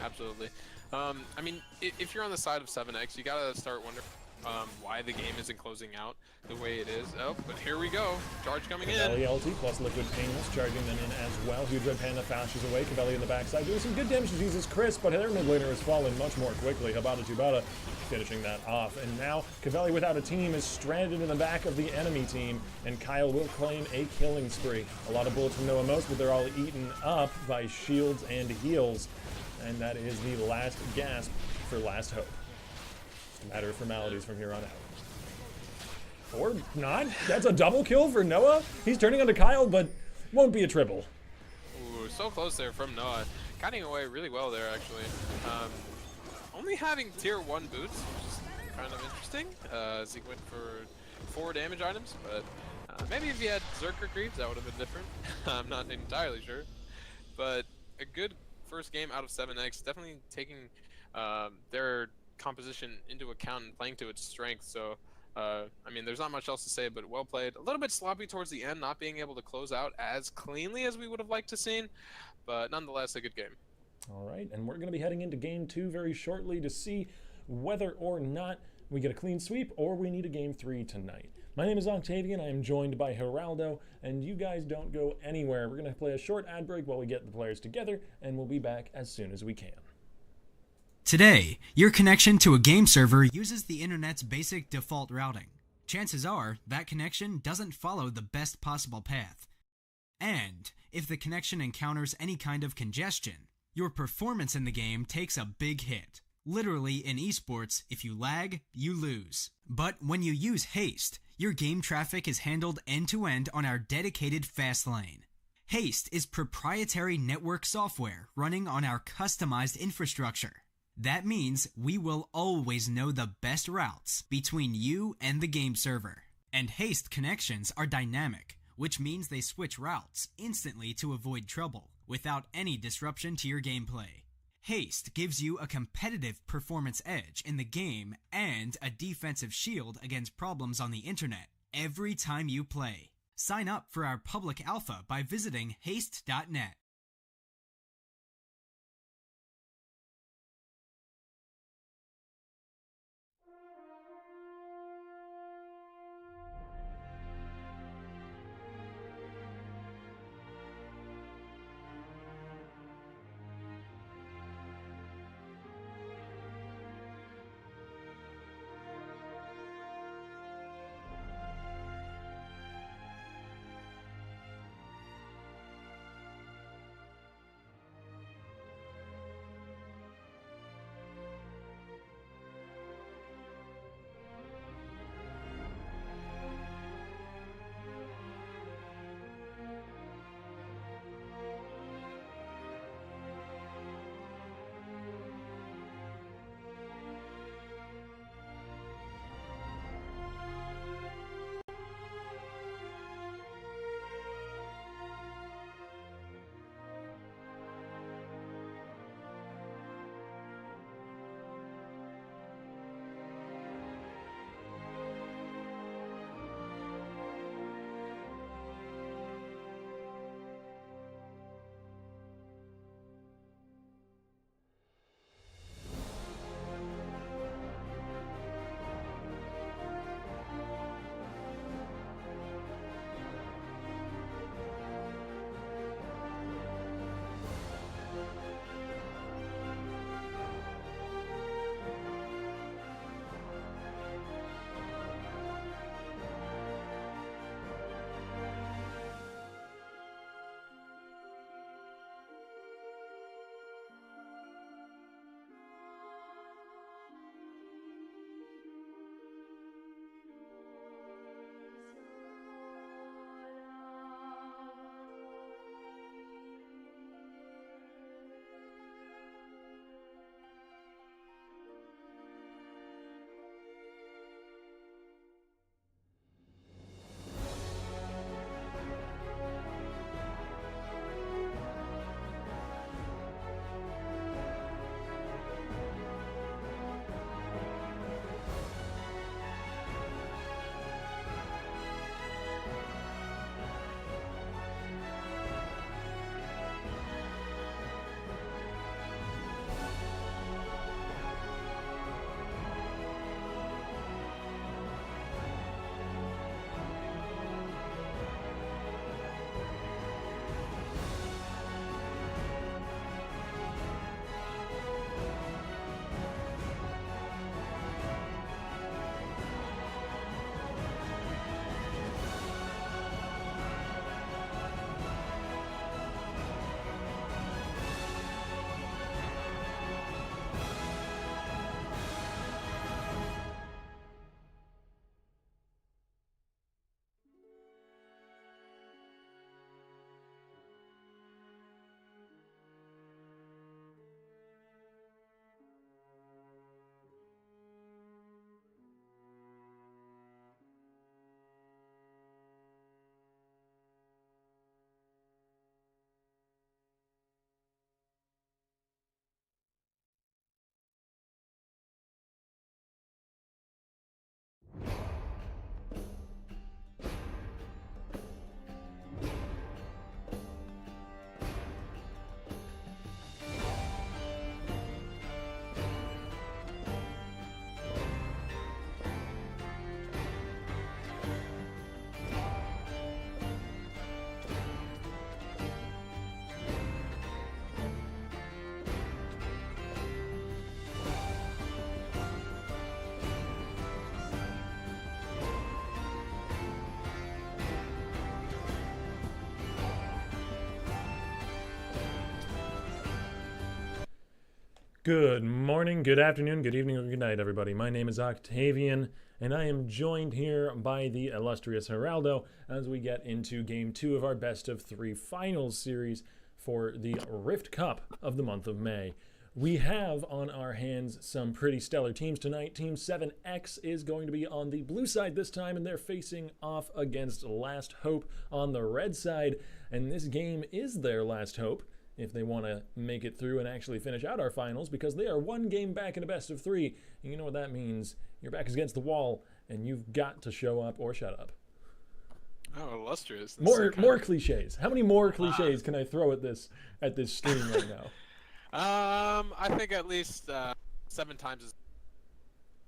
Absolutely. I mean, if you're on the side of 7X, you gotta start wondering why the game isn't closing out the way it is. Oh, but here we go. Charge coming in. Cavelli LT plus Liquid Painless charging them in as well. Huge Red Panda flashes away. Cavelli in the backside doing some good damage to Jesus Chris, but their mid laner has fallen much more quickly. Habata Tubata finishing that off. And now Cavelli without a team is stranded in the back of the enemy team, and Kyle will claim a killing spree. A lot of bullets from Noah Most, but they're all eaten up by shields and heals. And that is the last gasp for Last Hope. Just a matter of formalities from here on out. Or not. That's a double kill for Noah. He's turning onto Kyle, but won't be a triple. Ooh, so close there from Noah. Cutting away really well there, actually. Only having tier 1 boots, which is kind of interesting, as he went for 4 damage items, but maybe if he had Zerker Creeps, that would have been different. I'm not entirely sure. But a good first game out of 7X, definitely taking their composition into account and playing to its strength. So, I mean, there's not much else to say, but well played. A little bit sloppy towards the end, not being able to close out as cleanly as we would have liked to seen, but nonetheless, a good game. All right, and we're going to be heading into Game 2 very shortly to see whether or not we get a clean sweep or we need a Game 3 tonight. My name is Octavian. I am joined by Geraldo, and you guys don't go anywhere. We're going to play a short ad break while we get the players together, and we'll be back as soon as we can. Today, your connection to a game server uses the internet's basic default routing. Chances are, that connection doesn't follow the best possible path. And, if the connection encounters any kind of congestion, your performance in the game takes a big hit. Literally, in esports, if you lag, you lose. But when you use Haste, your game traffic is handled end-to-end on our dedicated fast lane. Haste is proprietary network software running on our customized infrastructure. That means we will always know the best routes between you and the game server. And Haste connections are dynamic, which means they switch routes instantly to avoid trouble, without any disruption to your gameplay. Haste gives you a competitive performance edge in the game and a defensive shield against problems on the internet every time you play. Sign up for our public alpha by visiting haste.net. Good morning, good afternoon, good evening, or good night, everybody. My name is Octavian, and I am joined here by the illustrious Geraldo as we get into Game 2 of our Best of 3 Finals series for the Rift Cup of the month of May. We have on our hands some pretty stellar teams tonight. Team 7X is going to be on the blue side this time, and they're facing off against Last Hope on the red side, and this game is their last hope if they want to make it through and actually finish out our finals, because they are one game back in a best of 3. And you know what that means. Your back is against the wall, and you've got to show up or shut up. Oh, illustrious. More cliches. How many more cliches can I throw at this stream right now? I think at least 7 times.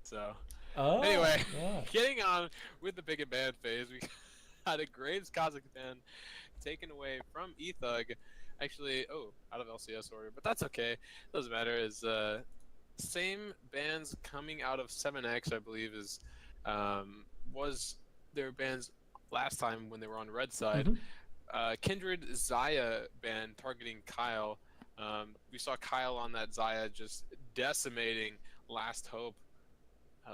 So, anyway, getting on with the Big and Band phase, we got a Graves Kazakhstan taken away from Ethug. Actually, out of LCS order, but that's okay. Doesn't matter. Is same bands coming out of 7X, I believe, was their bands last time when they were on red side. Mm-hmm. Kindred Zaya band targeting Kyle. We saw Kyle on that Zaya just decimating Last Hope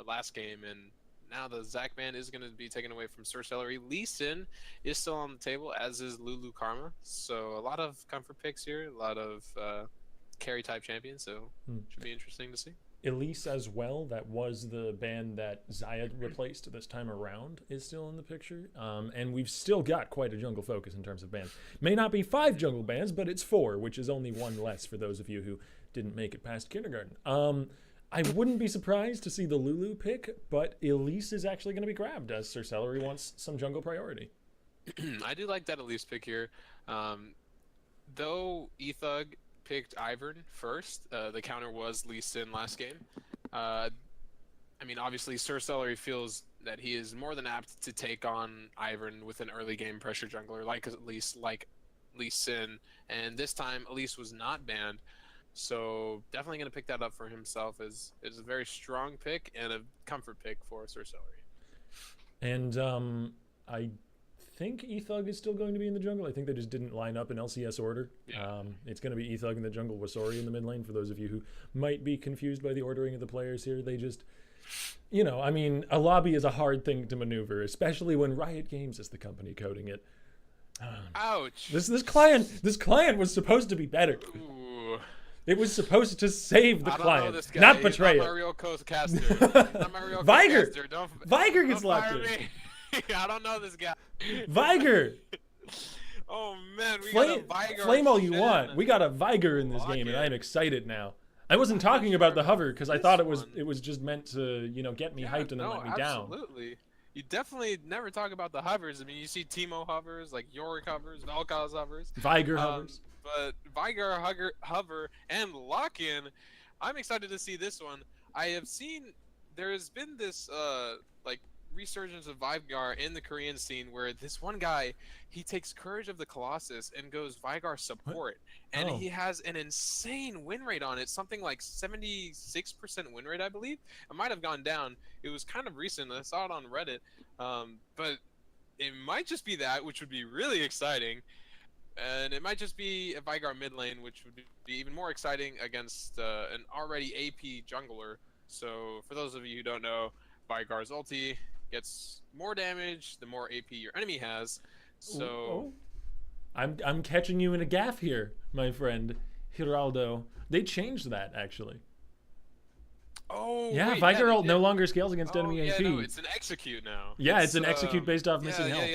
last game, and now the Zac band is going to be taken away from Sir Celery. Lee Sin is still on the table, as is Lulu Karma. So a lot of comfort picks here, a lot of carry type champions. So should be interesting to see. Elise as well, that was the band that Zaya replaced this time around, is still in the picture. And we've still got quite a jungle focus in terms of bands. May not be 5 jungle bands, but it's 4, which is only 1 less for those of you who didn't make it past kindergarten. I wouldn't be surprised to see the Lulu pick, but Elise is actually going to be grabbed, as Sir Celery wants some jungle priority. I do like that Elise pick here. Though Ethug picked Ivern first, the counter was Lee Sin last game. I mean, obviously, Sir Celery feels that he is more than apt to take on Ivern with an early game pressure jungler, like Lee Sin. And this time, Elise was not banned. So definitely going to pick that up for himself. Is a very strong pick and a comfort pick for Sir Celery. And I think Ethug is still going to be in the jungle. I think they just didn't line up in LCS order. Yeah. It's going to be Ethug in the jungle, Wasori in the mid lane, for those of you who might be confused by the ordering of the players here. They just, I mean, a lobby is a hard thing to maneuver, especially when Riot Games is the company coding it. Ouch. This client was supposed to be better. Ooh. It was supposed to save the client, know this guy. not He's betray not it. my real co-caster. Not my real Viger! co-caster. Viger gets don't locked fire in. me. I don't know this guy. Viger! Oh man, we got a Viger. Flame all you want. We got a Viger in this game, and I'm excited now. I wasn't talking about the hover because I thought it was just meant to, get me hyped and then let me down. Absolutely. You definitely never talk about the hovers. I mean, you see Teemo hovers, like Yorick hovers, Vel'Koz hovers. Viger hovers. But Viger, hover, and lock-in, I'm excited to see this one. I have seen there has been this resurgence of Vigar in the Korean scene where this one guy, he takes Courage of the Colossus and goes Vigar support. And he has an insane win rate on it, something like 76% win rate, I believe. It might have gone down. It was kind of recent. I saw it on Reddit. But it might just be that, which would be really exciting. And it might just be a Vigar mid lane, which would be even more exciting against an already AP jungler. So for those of you who don't know, Vigar's ulti gets more damage the more AP your enemy has. So I'm catching you in a gaff here, my friend Geraldo. They changed that actually. Oh yeah, wait, Vigar ult no longer scales against enemy AP. No, it's an execute now. Yeah, it's an execute based off missing health.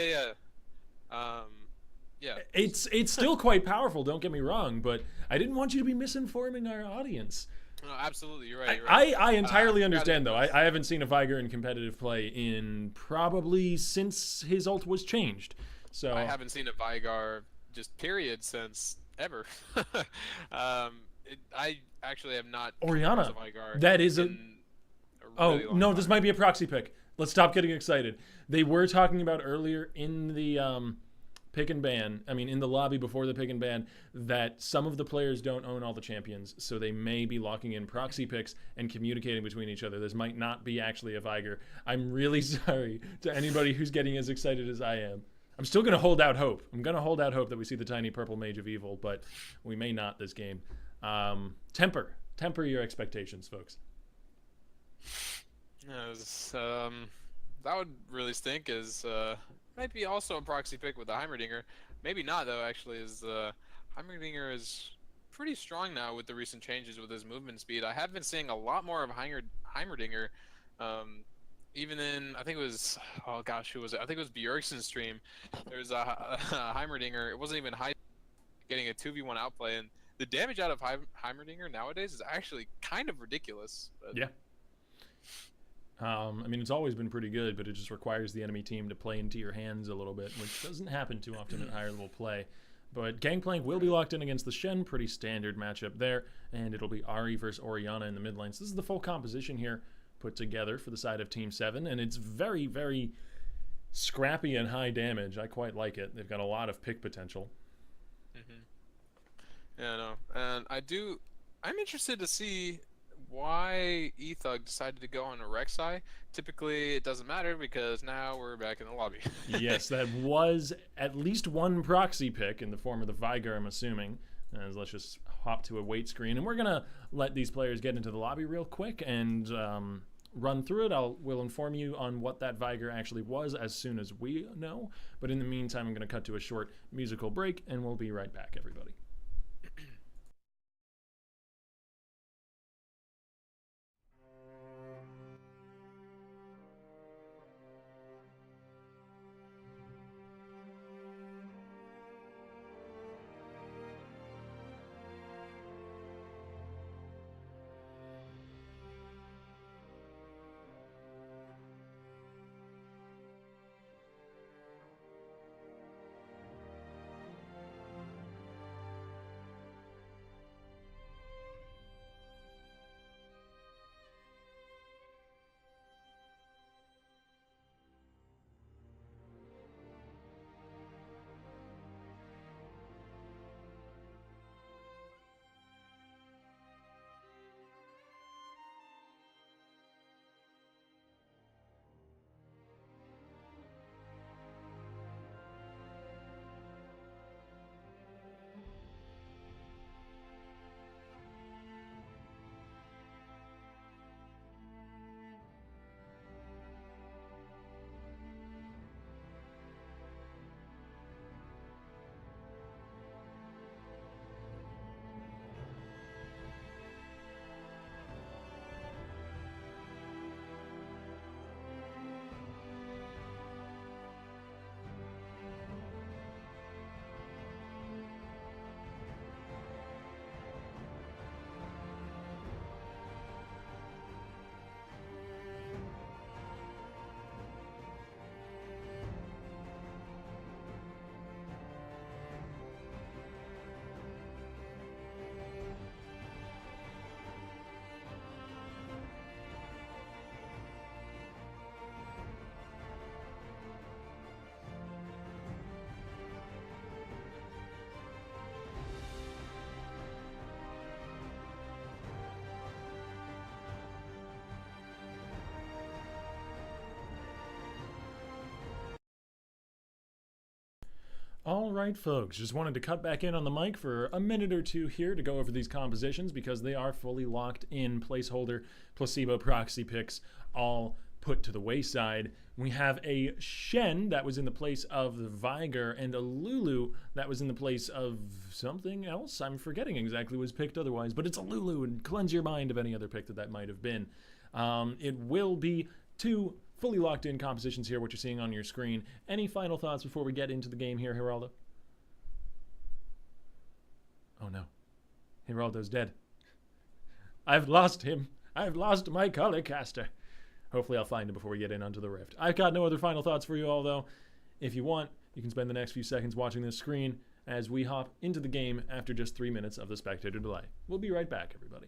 Yeah. It's still quite powerful, don't get me wrong, but I didn't want you to be misinforming our audience. No, absolutely, you're right. I entirely understand, though. I haven't seen a Vigar in competitive play in probably since his ult was changed. So I haven't seen a Vigar just period since ever. I actually have not. Orianna. Vigar that is really no, this might be a proxy pick. Let's stop getting excited. They were talking about earlier in the pick and ban, in the lobby before the pick and ban, that some of the players don't own all the champions, so they may be locking in proxy picks and communicating between each other. This might not be actually a Vigar. I'm really sorry to anybody who's getting as excited as I am. I'm still going to hold out hope. I'm going to hold out hope that we see the tiny purple mage of evil, but we may not this game. Temper, temper your expectations, folks. Yeah, that would really stink. Is might be also a proxy pick with the Heimerdinger. Maybe not though. Actually, is Heimerdinger is pretty strong now with the recent changes with his movement speed. I have been seeing a lot more of Heimerdinger. Um, Even in, I think it was, oh gosh, who was it? I think it was Bjergsen's stream. There's a Heimerdinger. It wasn't even high, getting a 2v1 outplay, and the damage out of Heimerdinger nowadays is actually kind of ridiculous. But Yeah. I mean, it's always been pretty good, but it just requires the enemy team to play into your hands a little bit, which doesn't happen too often at higher level play. But Gangplank will be locked in against the Shen, pretty standard matchup there, and it'll be Ahri versus Orianna in the mid lanes. This is the full composition here put together for the side of Team 7, and it's very, very scrappy and high damage. I quite like it. They've got a lot of pick potential. Yeah, no, and I'm interested to see why Ethug decided to go on a Rek'Sai. Typically, it doesn't matter because now we're back in the lobby. Yes, that was at least one proxy pick in the form of the Viger, I'm assuming. As let's just hop to a wait screen, and we're gonna let these players get into the lobby real quick and run through it. We'll inform you on what that Viger actually was as soon as we know. But in the meantime, I'm gonna cut to a short musical break, and we'll be right back, everybody. All right, folks, just wanted to cut back in on the mic for a minute or two here to go over these compositions because they are fully locked in. Placeholder, placebo, proxy picks, all put to the wayside. We have a Shen that was in the place of the Viger and a Lulu that was in the place of something else. I'm forgetting exactly what was picked otherwise, but it's a Lulu, and cleanse your mind of any other pick that might have been. It will be two fully locked in compositions here, what you're seeing on your screen. Any final thoughts before we get into the game here, Geraldo? Oh no. Geraldo's dead. I've lost him. I've lost my color caster. Hopefully I'll find him before we get in onto the rift. I've got no other final thoughts for you all, though. If you want, you can spend the next few seconds watching this screen as we hop into the game after just 3 minutes of the spectator delay. We'll be right back, everybody.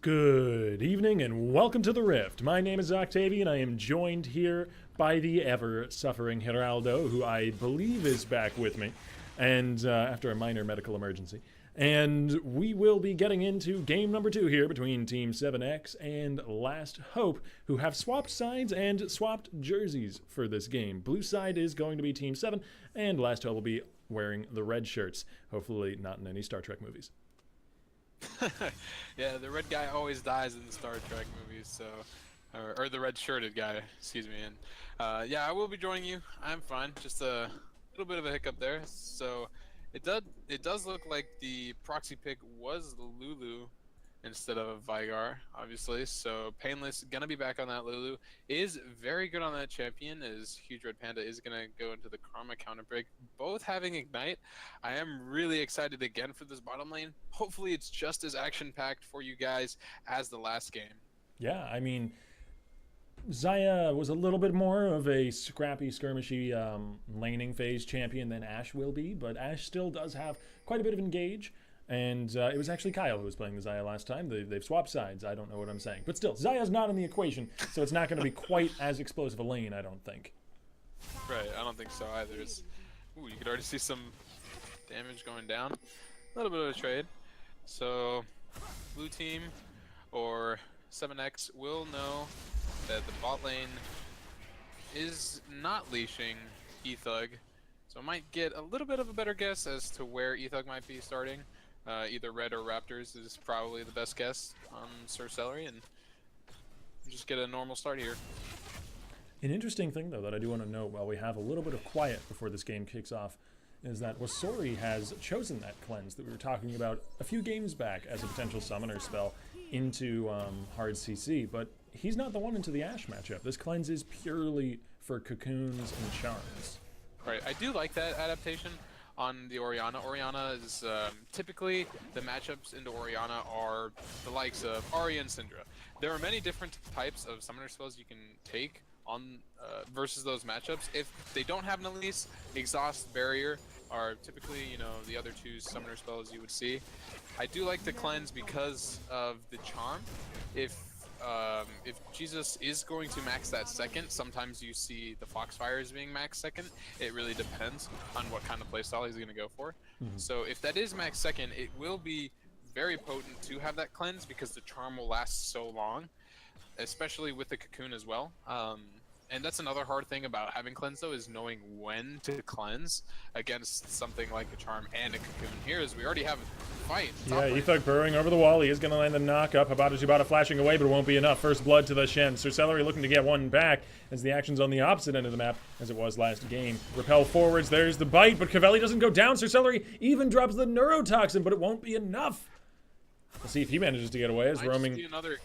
Good evening and welcome to the Rift. My name is Octavian. I am joined here by the ever-suffering Geraldo, who I believe is back with me, and after a minor medical emergency. And we will be getting into game number 2 here between Team 7X and Last Hope, who have swapped sides and swapped jerseys for this game. Blue side is going to be Team 7, and Last Hope will be wearing the red shirts. Hopefully not in any Star Trek movies. Yeah, the red guy always dies in the Star Trek movies, so or the red-shirted guy, excuse me. And yeah, I will be joining you. I'm fine. Just a little bit of a hiccup there. So it does look like the proxy pick was Lulu instead of Vigar, obviously. So Painless gonna be back on that. Lulu is very good on that champion, as Huge Red Panda is gonna go into the Karma counter break, both having Ignite. I am really excited again for this bottom lane. Hopefully it's just as action-packed for you guys as the last game. Yeah, I mean, Xayah was a little bit more of a scrappy, skirmishy laning phase champion than Ashe will be, but Ashe still does have quite a bit of engage. And it was actually Kyle who was playing the Xayah last time. They've swapped sides. I don't know what I'm saying. But still, Xayah's not in the equation, so it's not going to be quite as explosive a lane, I don't think. Right, I don't think so either. Ooh, you could already see some damage going down. A little bit of a trade. So, blue team or 7X will know that the bot lane is not leashing Ethug. So I might get a little bit of a better guess as to where Ethug might be starting. Either Red or Raptors is probably the best guess on Sir Celery, and just get a normal start here. An interesting thing, though, that I do want to note while we have a little bit of quiet before this game kicks off is that Wasori has chosen that cleanse that we were talking about a few games back as a potential summoner spell into hard CC, but he's not the one into the Ashe matchup. This cleanse is purely for cocoons and charms. Right, I do like that adaptation on the Orianna. Orianna is typically the matchups into Orianna are the likes of Ahri and Syndra. There are many different types of summoner spells you can take on versus those matchups. If they don't have an Elise, Exhaust, Barrier are typically, you know, the other two summoner spells you would see. I do like the cleanse because of the charm. If Jesus is going to max that second, sometimes you see the Foxfires being max second. It really depends on what kind of playstyle he's going to go for. So if that is max second, it will be very potent to have that cleanse because the charm will last so long, especially with the cocoon as well. And that's another hard thing about having cleanse, though, is knowing when to cleanse against something like a charm and a cocoon. Here is we already have a fight. Yeah, Ethug burrowing over the wall. He is going to land the knock-up. Habata flashing away, but it won't be enough. First blood to the Shen. Sir Celery looking to get one back as the action's on the opposite end of the map as it was last game. Repel forwards. There's the bite, but Cavelli doesn't go down. Sir Celery even drops the neurotoxin, but it won't be enough. We'll see if he manages to get away as roaming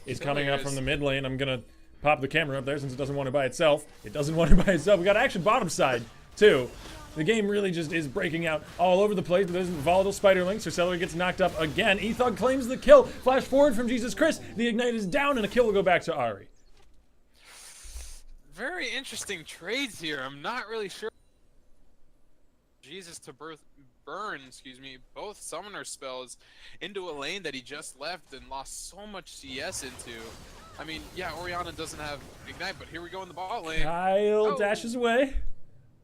is coming up from the mid lane. I'm going to pop the camera up there since it doesn't want it by itself. It doesn't want it by itself. We got action bottom side, too. The game really just is breaking out all over the place, but there's volatile spiderling. Sir Celery gets knocked up again. Ethug claims the kill. Flash forward from Jesus Chris. The Ignite is down, and a kill will go back to Ahri. Very interesting trades here. I'm not really sure. Jesus to burn, both summoner spells into a lane that he just left and lost so much CS into. I mean, yeah, Orianna doesn't have Ignite, but here we go in the bot lane. Kyle dashes away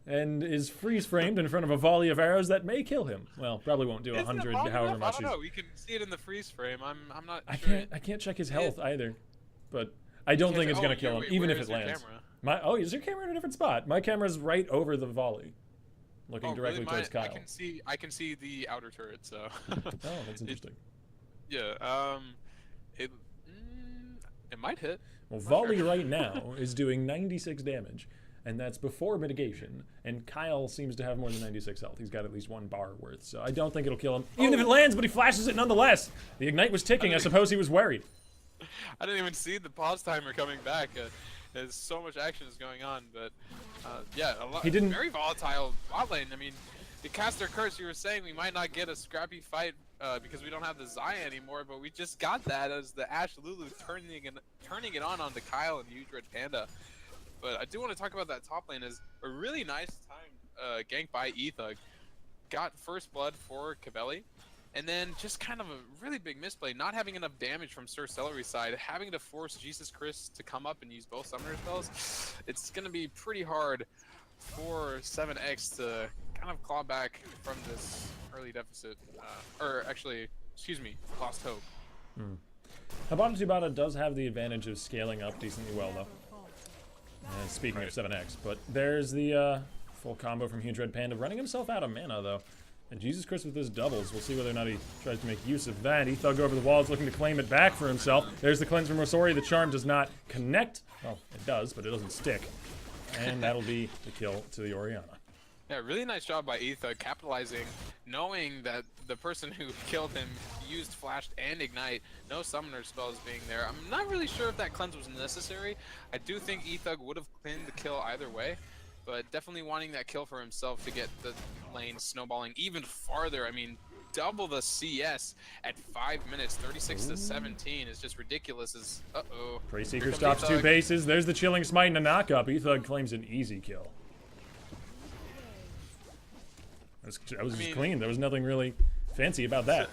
and is freeze-framed in front of a volley of arrows that may kill him. Well, probably won't do 100, however much. I don't know. We can see it in the freeze frame. I'm not sure. I can't check his health either, but I don't think it's going to kill him, even if it lands. Oh, is your camera in a different spot? My camera's right over the volley, looking directly towards Kyle. I can see the outer turret, so. Oh, that's interesting. It might hit. Well, volley right now is doing 96 damage, and that's before mitigation, and Kyle seems to have more than 96 health. He's got at least 1 bar worth, so I don't think it'll kill him, even if it lands, but he flashes it nonetheless. The Ignite was ticking. I suppose he was worried. I didn't even see the pause timer coming back. There's so much action is going on, but yeah, very volatile bot lane. I mean, the caster curse, you were saying we might not get a scrappy fight because we don't have the Xayah anymore, but we just got that as the Ashe Lulu turning it on onto Kyle and Huge Red Panda. But I do want to talk about that top lane as a really nice time gank by Ethug. Got first blood for Cavelli. And then just kind of a really big misplay, not having enough damage from Sir Celery's side, having to force Jesus Chris to come up and use both summoner spells. It's going to be pretty hard for 7X to kind of claw back from this early deficit. Or actually, excuse me, lost hope. Habana Tubata does have the advantage of scaling up decently well, though. Speaking of 7X, but there's the full combo from Huge Red Panda, running himself out of mana, though. And Jesus Chris with his doubles. We'll see whether or not he tries to make use of that. Ethug over the wall is looking to claim it back for himself. There's the cleanse from Rosori. The charm does not connect. Well, it does, but it doesn't stick. And that'll be the kill to the Orianna. Yeah, really nice job by Ethug capitalizing, knowing that the person who killed him used Flash and Ignite, no summoner spells being there. I'm not really sure if that cleanse was necessary. I do think Ethug would have cleaned the kill either way, but definitely wanting that kill for himself to get the lane snowballing even farther. I mean, double the CS at 5 minutes, 36 to 17 is just ridiculous. Prey Seeker stops 2 bases. There's the Chilling Smite and a knockup. Ethug claims an easy kill. That was just clean. There was nothing really fancy about that.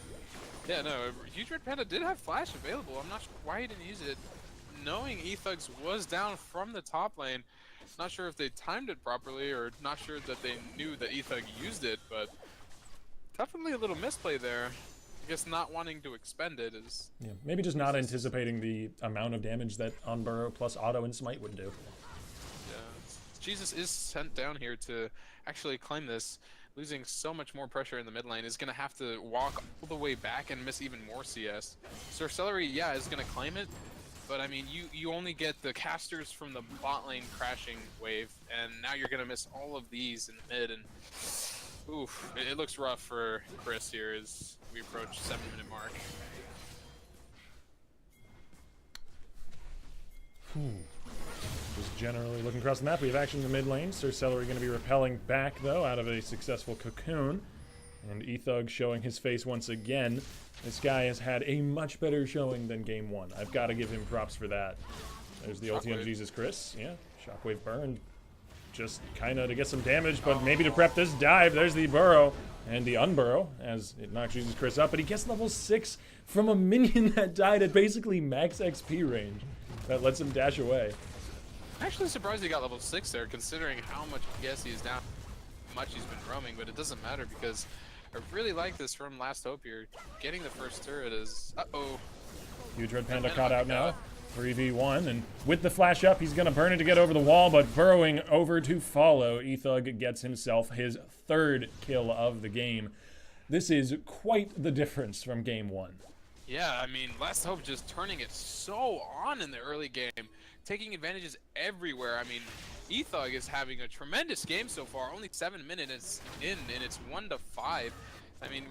Yeah, no, Huge Red Panda did have Flash available. I'm not sure why he didn't use it. Knowing Ethugs was down from the top lane, not sure if they timed it properly or not sure that they knew that Ethug used it, but definitely a little misplay there. I guess not wanting to expend it is... Yeah, maybe just not anticipating the amount of damage that Unburrow plus Auto and Smite would do. Yeah, Jesus is sent down here to actually claim this. Losing so much more pressure in the mid lane is going to have to walk all the way back and miss even more CS. Sir Celery, yeah, is going to claim it, but I mean, you only get the casters from the bot lane crashing wave, and now you're going to miss all of these in the mid, and oof, it looks rough for Chris here as we approach 7-minute mark. Just generally looking across the map, we have action in the mid lane. Sir Celery going to be repelling back, though, out of a successful cocoon. And Ethug showing his face once again. This guy has had a much better showing than Game 1. I've got to give him props for that. There's the ulti on Jesus Chris. Yeah, Shockwave burned. Just kind of to get some damage, but maybe to prep this dive. There's the Burrow and the Unburrow as it knocks Jesus Chris up. But he gets level 6 from a minion that died at basically max XP range. That lets him dash away. Actually surprised he got level 6 there, considering how much PS he is down, how much he's been roaming, but it doesn't matter because I really like this from Last Hope here. Getting the first turret is... Huge Red Panda caught out now. 3v1, and with the flash up, he's going to burn it to get over the wall, but burrowing over to follow, Ethug gets himself his 3rd kill of the game. This is quite the difference from Game 1. Yeah, I mean, Last Hope just turning it so on in the early game, taking advantages everywhere. I mean, Ethug is having a tremendous game so far. Only 7 minutes in, and it's 1-5. I mean,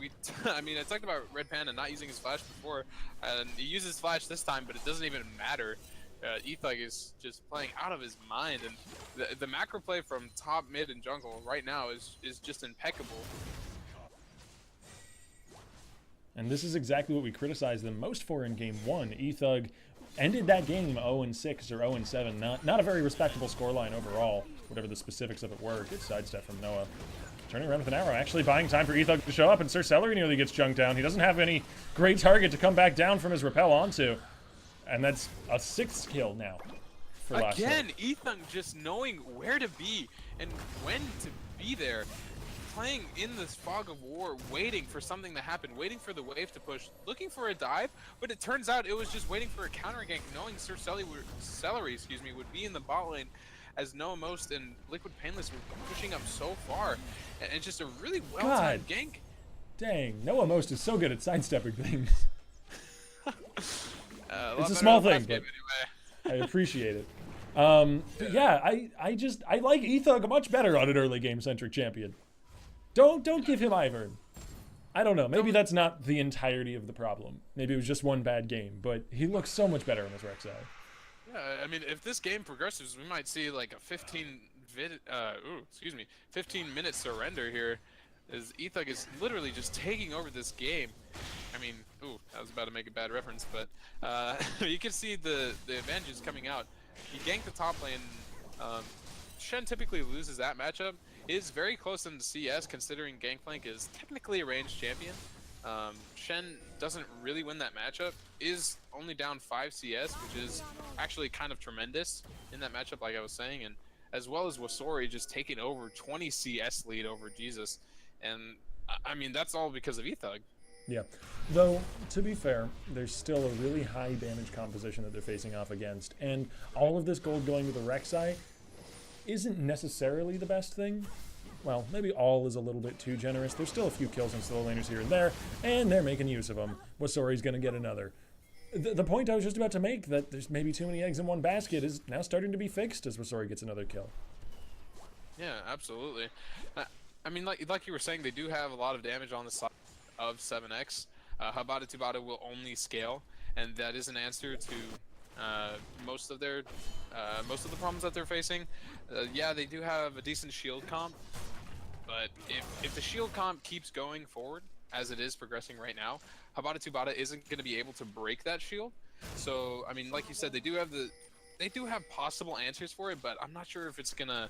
I talked about Red Panda not using his flash before, and he uses flash this time, but it doesn't even matter. Ethug is just playing out of his mind, and the macro play from top, mid, and jungle right now is just impeccable. And this is exactly what we criticized them most for in Game 1. Ethug ended that game 0-6 or 0-7. Not a very respectable scoreline overall, whatever the specifics of it were. Good sidestep from Noah. Turning around with an arrow, actually buying time for Ethug to show up, and Sir Celery nearly gets junked down. He doesn't have any great target to come back down from his rappel onto. And that's a 6th kill now for Last Again, Ethug just knowing where to be and when to be there. Playing in this fog of war, waiting for something to happen, waiting for the wave to push, looking for a dive, but it turns out it was just waiting for a counter gank, knowing Sir Celery would be in the bot lane as Noah Most and Liquid Painless were pushing up so far, and it's just a really well-timed gank. Dang, Noah Most is so good at sidestepping things. It's a small thing, but anyway. I appreciate it. But yeah, I like Ethug much better on an early game-centric champion. Don't give him Ivern. I don't know. Maybe that's not the entirety of the problem. Maybe it was just one bad game, but he looks so much better on his Rek'Sai. Yeah, I mean, if this game progresses, we might see like a 15-minute surrender here, as Ethug is literally just taking over this game. I mean, I was about to make a bad reference, but you can see the advantages coming out. He ganked the top lane. Shen typically loses that matchup. Is very close in the CS, considering Gangplank is technically a ranged champion. Shen doesn't really win that matchup, is only down 5 CS, which is actually kind of tremendous in that matchup, like I was saying, and as well as Wasori just taking over 20 CS lead over Jesus. And I mean, that's all because of Ethug. Yeah. Though, to be fair, there's still a really high damage composition that they're facing off against, and all of this gold going to the Rek'Sai isn't necessarily the best thing. Well, maybe all is a little bit too generous. There's still a few kills on slow laners here and there, and they're making use of them. Wasori's going to get another. The point I was just about to make, that there's maybe too many eggs in one basket, is now starting to be fixed as Wasori gets another kill. Yeah, absolutely. I mean, like you were saying, they do have a lot of damage on the side of 7x. Habata Tubata will only scale, and that is an answer to most of the problems that they're facing. Yeah, they do have a decent shield comp, but if the shield comp keeps going forward as it is progressing right now, Habata Tubata isn't going to be able to break that shield. So I mean, like you said, they do have possible answers for it, but I'm not sure if it's gonna.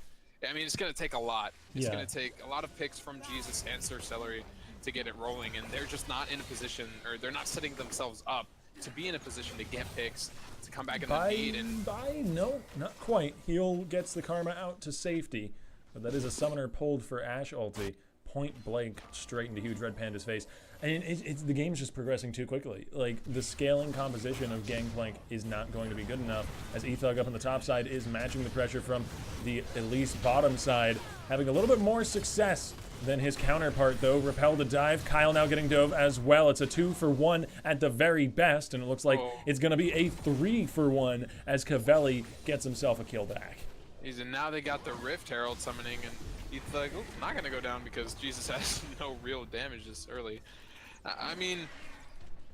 I mean, it's gonna take a lot. It's gonna take a lot of picks from Jesus and Sir Celery to get it rolling, and they're just not in a position, or they're not setting themselves up to be in a position to get picks, to come back in the lead. And no, not quite. Heal gets the Karma out to safety, but that is a summoner pulled for Ashe ulti, point blank straight into Huge Red Panda's face. And the game's just progressing too quickly. Like, the scaling composition of Gangplank is not going to be good enough, as Ethug up on the top side is matching the pressure from the Elise bottom side, having a little bit more success than his counterpart, though. Repel the dive. Kyle now getting dove as well. It's a 2-for-1 at the very best, and it looks like it's going to be a 3-for-1 as Cavelli gets himself a kill back. And now they got the Rift Herald summoning, and Ethug not going to go down because Jesus has no real damage this early. I mean,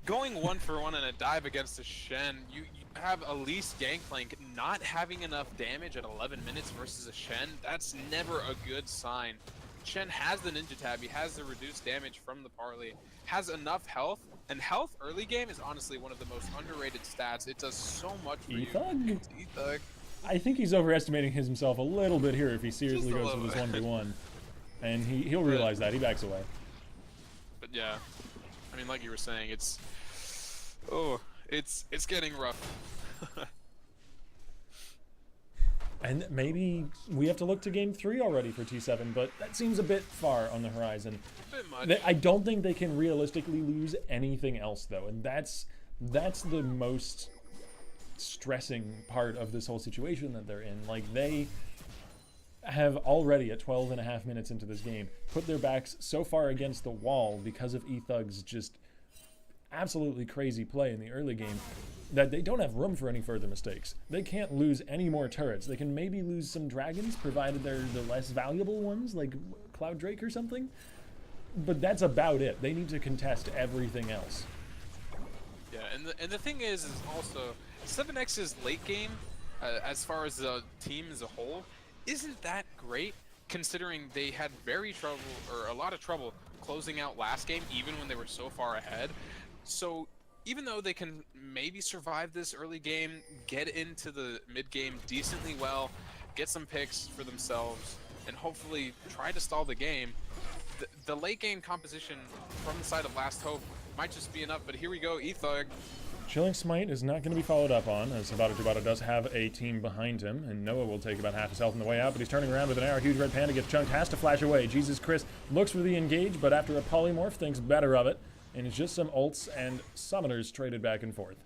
going 1-for-1 in a dive against a Shen, you have Elise Gangplank not having enough damage at 11 minutes versus a Shen. That's never a good sign. Shen has the Ninja Tab, he has the reduced damage from the parley, has enough health, and health early game is honestly one of the most underrated stats. It does so much for Ethug? you. Ethug. I think he's overestimating himself a little bit here if he seriously goes with this 1v1. And he'll realize that. He backs away. But yeah, I mean, like you were saying, it's getting rough. And maybe we have to look to game 3 already for T7, but that seems a bit far on the horizon. A bit much. I don't think they can realistically lose anything else, though, and that's the most stressing part of this whole situation that they're in. Like, they have already, at 12.5 minutes into this game, put their backs so far against the wall because of Ethug's just absolutely crazy play in the early game that they don't have room for any further mistakes. They can't lose any more turrets. They can maybe lose some dragons, provided they're the less valuable ones, like Cloud Drake or something. But that's about it. They need to contest everything else. Yeah, and the thing is also 7x's late game, as far as the team as a whole, isn't that great, considering they had a lot of trouble closing out last game, even when they were so far ahead. So even though they can maybe survive this early game, get into the mid game decently well, get some picks for themselves, and hopefully try to stall the game, the late game composition from the side of Last Hope might just be enough. But here we go, Ethug. Chilling Smite is not going to be followed up on, as Habata does have a team behind him, and Noah will take about half his health on the way out, but he's turning around with an arrow. Huge Red Panda gets chunked, has to flash away. Jesus Chris looks for the engage, but after a polymorph, thinks better of it, and it's just some ults and summoners traded back and forth.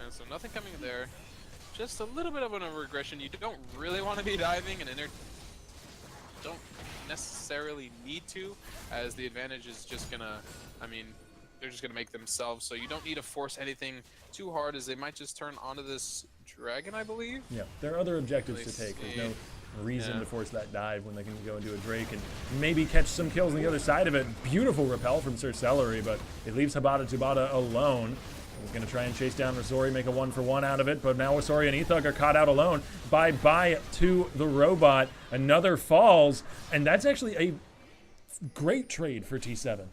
And so nothing coming there. Just a little bit of a regression. You don't really want to be diving, and don't necessarily need to, as the advantage is just gonna, I mean, they're just gonna make themselves, so you don't need to force anything too hard, as they might just turn onto this dragon, I believe. Yeah, there are other objectives to take. There's no reason to force that dive when they can go into a Drake and maybe catch some kills on the other side of it. Beautiful repel from Sir Celery, but it leaves Habata Tubata alone. He's going to try and chase down Wasori, make a 1-for-1 out of it, but now Wasori and Ethug are caught out alone. Bye-bye to the robot. Another falls, and that's actually a great trade for T7.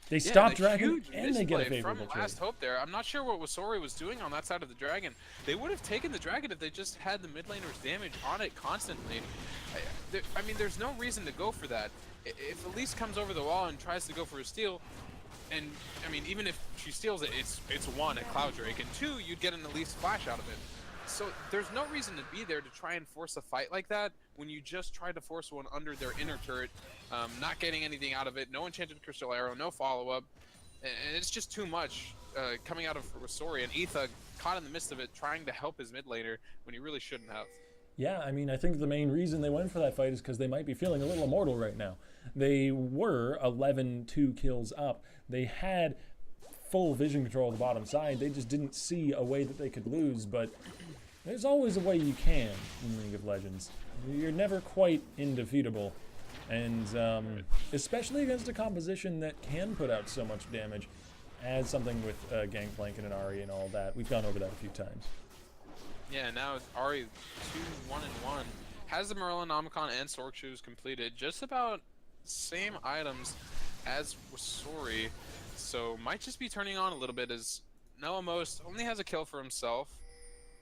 They stop Dragon, and they get a favorable from Last Hope there. I'm not sure what Wasori was doing on that side of the Dragon. They would have taken the Dragon if they just had the mid laner's damage on it constantly. I mean, there's no reason to go for that. if Elise comes over the wall and tries to go for a steal, and I mean, even if she steals it, it's 1 at Cloud Drake, and 2, you'd get an Elise flash out of it. So there's no reason to be there to try and force a fight like that when you just try to force one under their inner turret, not getting anything out of it, no enchanted crystal arrow, no follow-up, and it's just too much coming out of Resori, and Ethug caught in the midst of it trying to help his mid laner when he really shouldn't have. Yeah, I mean, I think the main reason they went for that fight is because they might be feeling a little immortal right now. They were 11-2 kills up. They had full vision control of the bottom side. They just didn't see a way that they could lose, but there's always a way you can in League of Legends. You're never quite indefeatable, and especially against a composition that can put out so much damage as something with Gangplank and an Ahri and all that. We've gone over that a few times. Yeah, now Ahri 2-1-1 has the Morellonomicon and Sork Shoes completed, just about same items as Resori, so might just be turning on a little bit as Noah Most only has a kill for himself,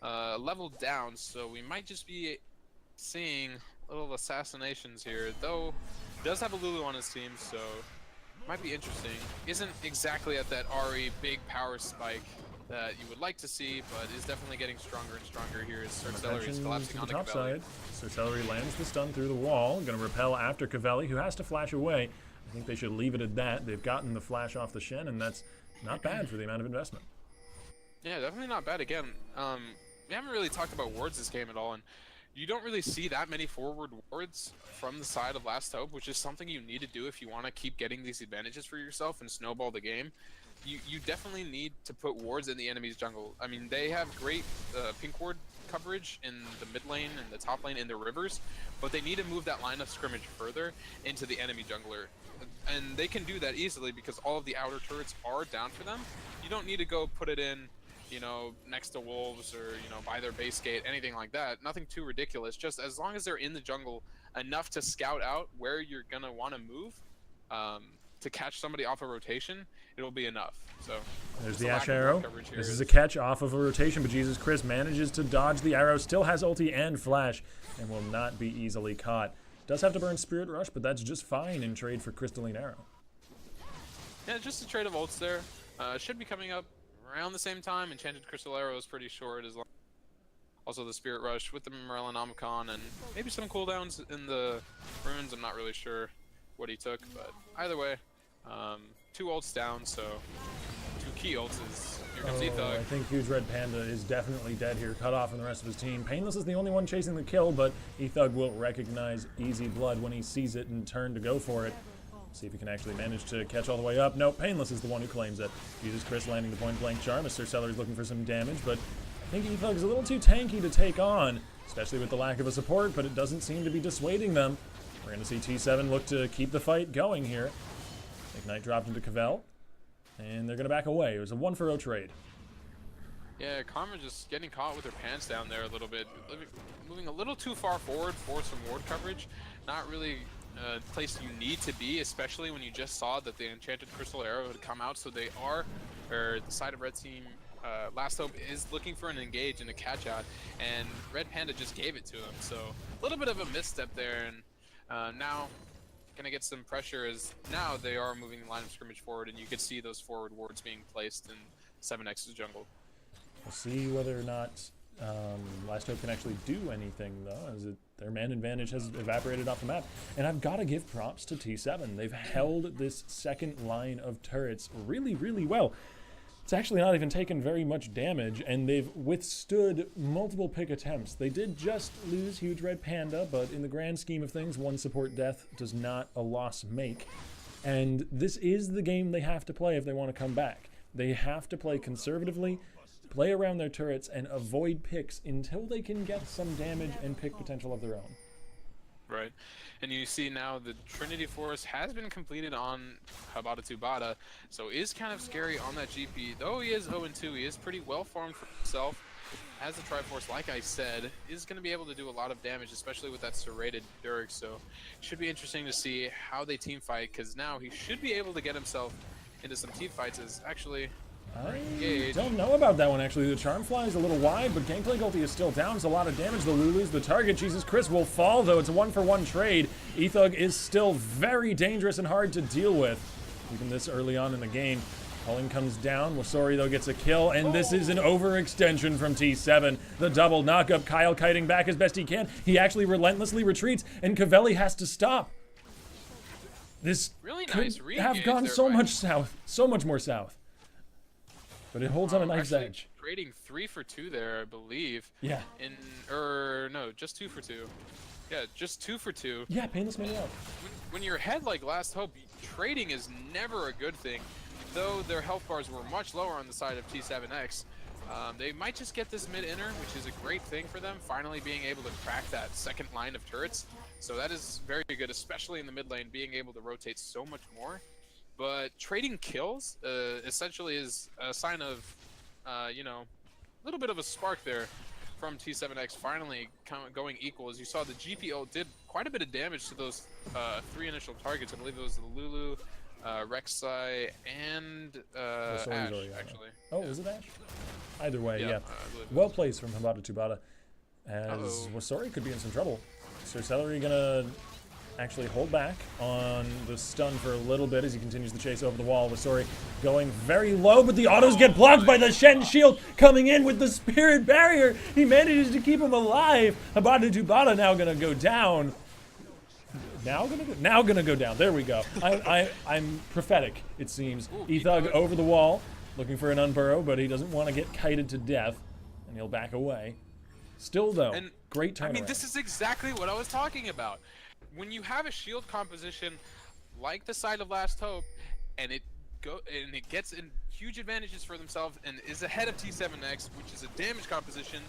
level down, so we might just be seeing little assassinations here, though he does have a Lulu on his team, so might be interesting. Isn't exactly at that Ahri big power spike that you would like to see, but is definitely getting stronger and stronger here as Sorcellery is collapsing on the top Cavelli. side. Sorcellery lands the stun through the wall, going to repel after Cavelli, who has to flash away. I think they should leave it at that. They've gotten the flash off the Shen, and that's not bad for the amount of investment. Yeah, definitely not bad. Again, we haven't really talked about wards this game at all, and you don't really see that many forward wards from the side of Last Hope, which is something you need to do if you want to keep getting these advantages for yourself and snowball the game. You definitely need to put wards in the enemy's jungle. I mean, they have great pink ward coverage in the mid lane and the top lane in their rivers, but they need to move that line of scrimmage further into the enemy jungler. And they can do that easily because all of the outer turrets are down for them. You don't need to go put it in, you know, next to wolves or, you know, by their base gate, anything like that. Nothing too ridiculous. Just as long as they're in the jungle enough to scout out where you're gonna want to move to catch somebody off a rotation, it'll be enough. So there's the Ash arrow. This is a catch off of a rotation, but Jesus Chris manages to dodge the arrow, still has ulti and flash, and will not be easily caught. Does have to burn Spirit Rush, but that's just fine in trade for Crystalline Arrow. Yeah, just a trade of ults there. Should be coming up around the same time. Enchanted Crystal Arrow is pretty short as long. Also the Spirit Rush with the Morellonomicon and maybe some cooldowns in the runes. I'm not really sure what he took, but either way, 2 ults down, so 2 key ults is here comes Ethug. I think Huge Red Panda is definitely dead here, cut off from the rest of his team. Painless is the only one chasing the kill, but Ethug will recognize Easy Blood when he sees it and turn to go for it. See if he can actually manage to catch all the way up. No, Painless is the one who claims it. Uses Chris landing the point blank charm as Sorcellery is looking for some damage, but I think Ethug is a little too tanky to take on, especially with the lack of a support, but it doesn't seem to be dissuading them. We're going to see T7 look to keep the fight going here. Ignite dropped into Cavell, and they're going to back away. It was a 1-for-0 trade. Yeah, Karma just getting caught with her pants down there a little bit. Moving a little too far forward for some ward coverage. Not really a place you need to be, especially when you just saw that the Enchanted Crystal Arrow had come out. So they are, or the side of Red Team, Last Hope is looking for an engage and a catch out, and Red Panda just gave it to him. So a little bit of a misstep there, and now gonna get some pressure as now they are moving the line of scrimmage forward, and you can see those forward wards being placed in 7X's jungle. We'll see whether or not Last Hope can actually do anything, though, as their man advantage has evaporated off the map. And I've got to give props to T7. They've held this second line of turrets really, really well. It's actually not even taken very much damage, and they've withstood multiple pick attempts. They did just lose Huge Red Panda, but in the grand scheme of things, 1 support death does not a loss make. And this is the game they have to play if they want to come back. They have to play conservatively, play around their turrets, and avoid picks until they can get some damage and pick potential of their own. Right, and you see now the Trinity Force has been completed on Habata Tubata, so is kind of scary on that GP. Though he is 0-2, he is pretty well formed for himself. Has the Triforce, like I said, is going to be able to do a lot of damage, especially with that serrated Durek, so it should be interesting to see how they team fight, because now he should be able to get himself into some team fights. As actually, I Engage. don't know about that one, actually. The Charm Fly is a little wide, but Gameplay Gulti is still down. It's a lot of damage. The Lulu's the target. Jesus Chris will fall, though. It's a one-for-one trade. Ethug is still very dangerous and hard to deal with, even this early on in the game. Culling comes down. Wasori, though, gets a kill, and this is an overextension from T7. The double knockup. Kyle kiting back as best he can. He actually relentlessly retreats, and Cavelli has to stop. This Really could nice re-engage have gone there so by- much south, so much more south. But it holds on a knife's Actually, edge. Trading 3 for 2 there, I believe. Yeah. No, just 2 for 2. Yeah, just 2 for 2. Yeah, Painless made it out. When you're ahead like Last Hope, trading is never a good thing. Though their health bars were much lower on the side of T7X, they might just get this mid-inner, which is a great thing for them, finally being able to crack that second line of turrets. So that is very good, especially in the mid lane, being able to rotate so much more. But trading kills essentially is a sign of, you know, a little bit of a spark there from T7X finally going equal. As you saw, the GPO did quite a bit of damage to those 3 initial targets. I believe it was the Lulu, Rek'Sai, and Wasori's Ashe, Orianna. actually. Oh, was it Ashe? Either way, yeah. I believe it Well was. placed from Habata Tubata. As Uh-oh. Wasori could be in some trouble. Sir Celery gonna actually hold back on the stun for a little bit as he continues the chase over the wall. Wasori going very low, but the autos get blocked by the Shen shield coming in with the spirit barrier. He manages to keep him alive. Habata Tubata now gonna go down. Now gonna go down. There we go. I'm prophetic, it seems. Ooh, Ethug Ethug. over the wall, looking for an unburrow, but he doesn't want to get kited to death, and he'll back away. Still though, And, great turnaround. I mean, this is exactly what I was talking about. When you have a shield composition like the side of Last Hope, and it gets in huge advantages for themselves and is ahead of T7X, which is a damage composition,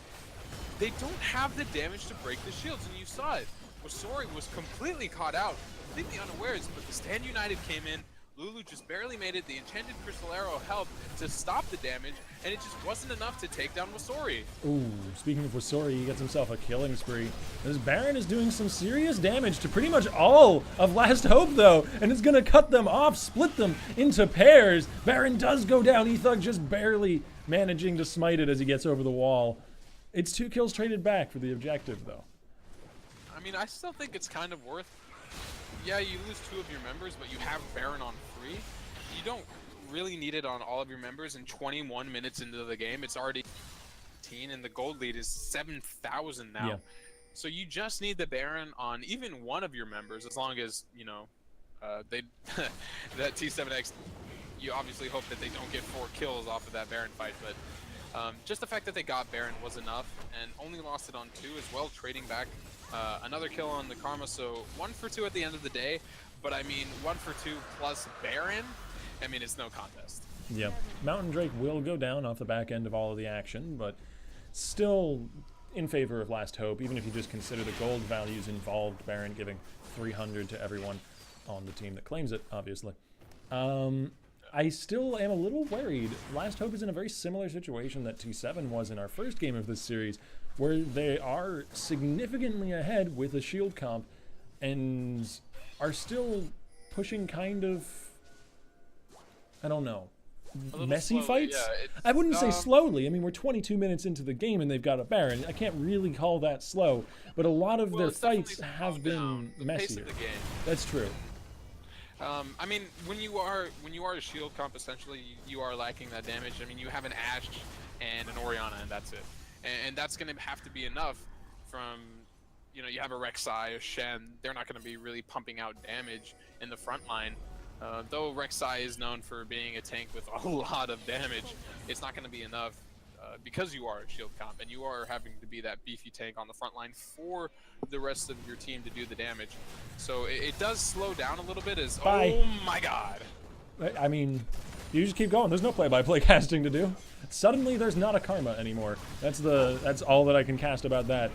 they don't have the damage to break the shields, and you saw it. Wasori was completely caught out, completely unawares, but the Stand United came in. Lulu just barely made it. The Enchanted Crystal Arrow helped to stop the damage, and it just wasn't enough to take down Wasori. Ooh, speaking of Wasori, he gets himself a killing spree. This Baron is doing some serious damage to pretty much all of Last Hope, though, and it's going to cut them off, split them into pairs. Baron does go down. Ethug just barely managing to smite it as he gets over the wall. It's 2 kills traded back for the objective, though. I mean, I still think it's kind of worth. Yeah, you lose 2 of your members, but you have Baron on 3. You don't really need it on all of your members. In 21 minutes into the game, it's already 18, and the gold lead is 7,000 now. Yeah. So you just need the Baron on even one of your members, as long as, you know, they that T7X, you obviously hope that they don't get 4 kills off of that Baron fight, but just the fact that they got Baron was enough, and only lost it on 2 as well, trading back another kill on the Karma, so 1 for 2 at the end of the day. But I mean, 1 for 2 plus Baron, I mean, it's no contest. Yep. Mountain Drake will go down off the back end of all of the action, but still in favor of Last Hope, even if you just consider the gold values involved. Baron giving 300 to everyone on the team that claims it, obviously. I still am a little worried. Last Hope is in a very similar situation that T7 was in our first game of this series, where they are significantly ahead with a shield comp and are still pushing kind of, I don't know, A little messy slowly, fights? yeah, I wouldn't say it's, slowly. I mean, we're 22 minutes into the game and they've got a Baron. I can't really call that slow, but a lot of well, their it's definitely fights slowed have down been the pace messier. of the game. That's true. I mean, when you are a shield comp, essentially, you are lacking that damage. I mean, you have an Ashe and an Orianna, and that's it. And that's going to have to be enough from, you know, you have a Rek'Sai, a Shen. They're not going to be really pumping out damage in the front line. Though Rek'Sai is known for being a tank with a lot of damage, it's not going to be enough because you are a shield comp and you are having to be that beefy tank on the front line for the rest of your team to do the damage. So it does slow down a little bit as, Bye. oh my god. I mean, you just keep going. There's no play-by-play casting to do. Suddenly, there's not a Karma anymore. That's all that I can cast about that.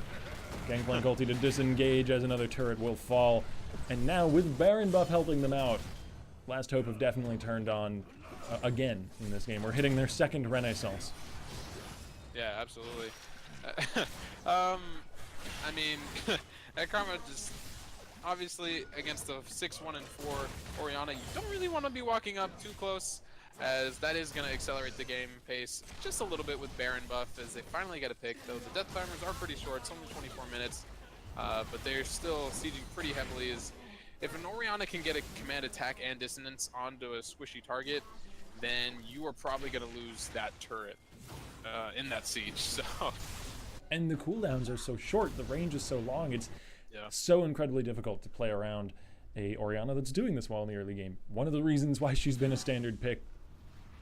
Gangplank ulti to disengage as another turret will fall. And now, with Baron buff helping them out, Last Hope have definitely turned on again in this game. We're hitting their second renaissance. Yeah, absolutely. I mean, that Karma just obviously against the 6-1 and 4 Orianna, you don't really want to be walking up too close. as that is going to accelerate the game pace just a little bit with Baron buff as they finally get a pick, though the death timers are pretty short. It's only 24 minutes, but they're still sieging pretty heavily. As if an Orianna can get a command attack and dissonance onto a squishy target, then you are probably going to lose that turret in that siege. So, And the cooldowns are so short, the range is so long, it's yeah. so incredibly difficult to play around a Orianna that's doing this well in the early game. One of the reasons why she's been a standard pick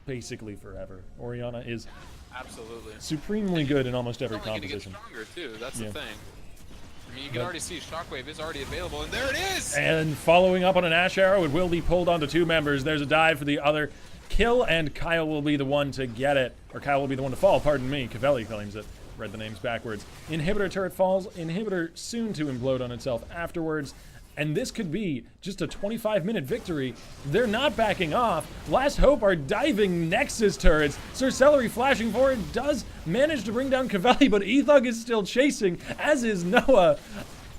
basically forever. Orianna is Absolutely. supremely good in almost every It's only gonna get composition. stronger too. That's Yeah. the thing. I mean, you can already see Shockwave is already available, and there it is. And following up on an Ash Arrow, it will be pulled onto two members. There's a dive for the other kill, and Kyle will be the one to get it. Or Kyle will be the one to fall, pardon me. Cavelli claims it. Read the names backwards. Inhibitor turret falls. Inhibitor soon to implode on itself afterwards. And this could be just a 25-minute victory. They're not backing off. Last Hope are diving Nexus turrets. Sir Celery flashing forward does manage to bring down Cavelli, but Ethug is still chasing, as is Noah.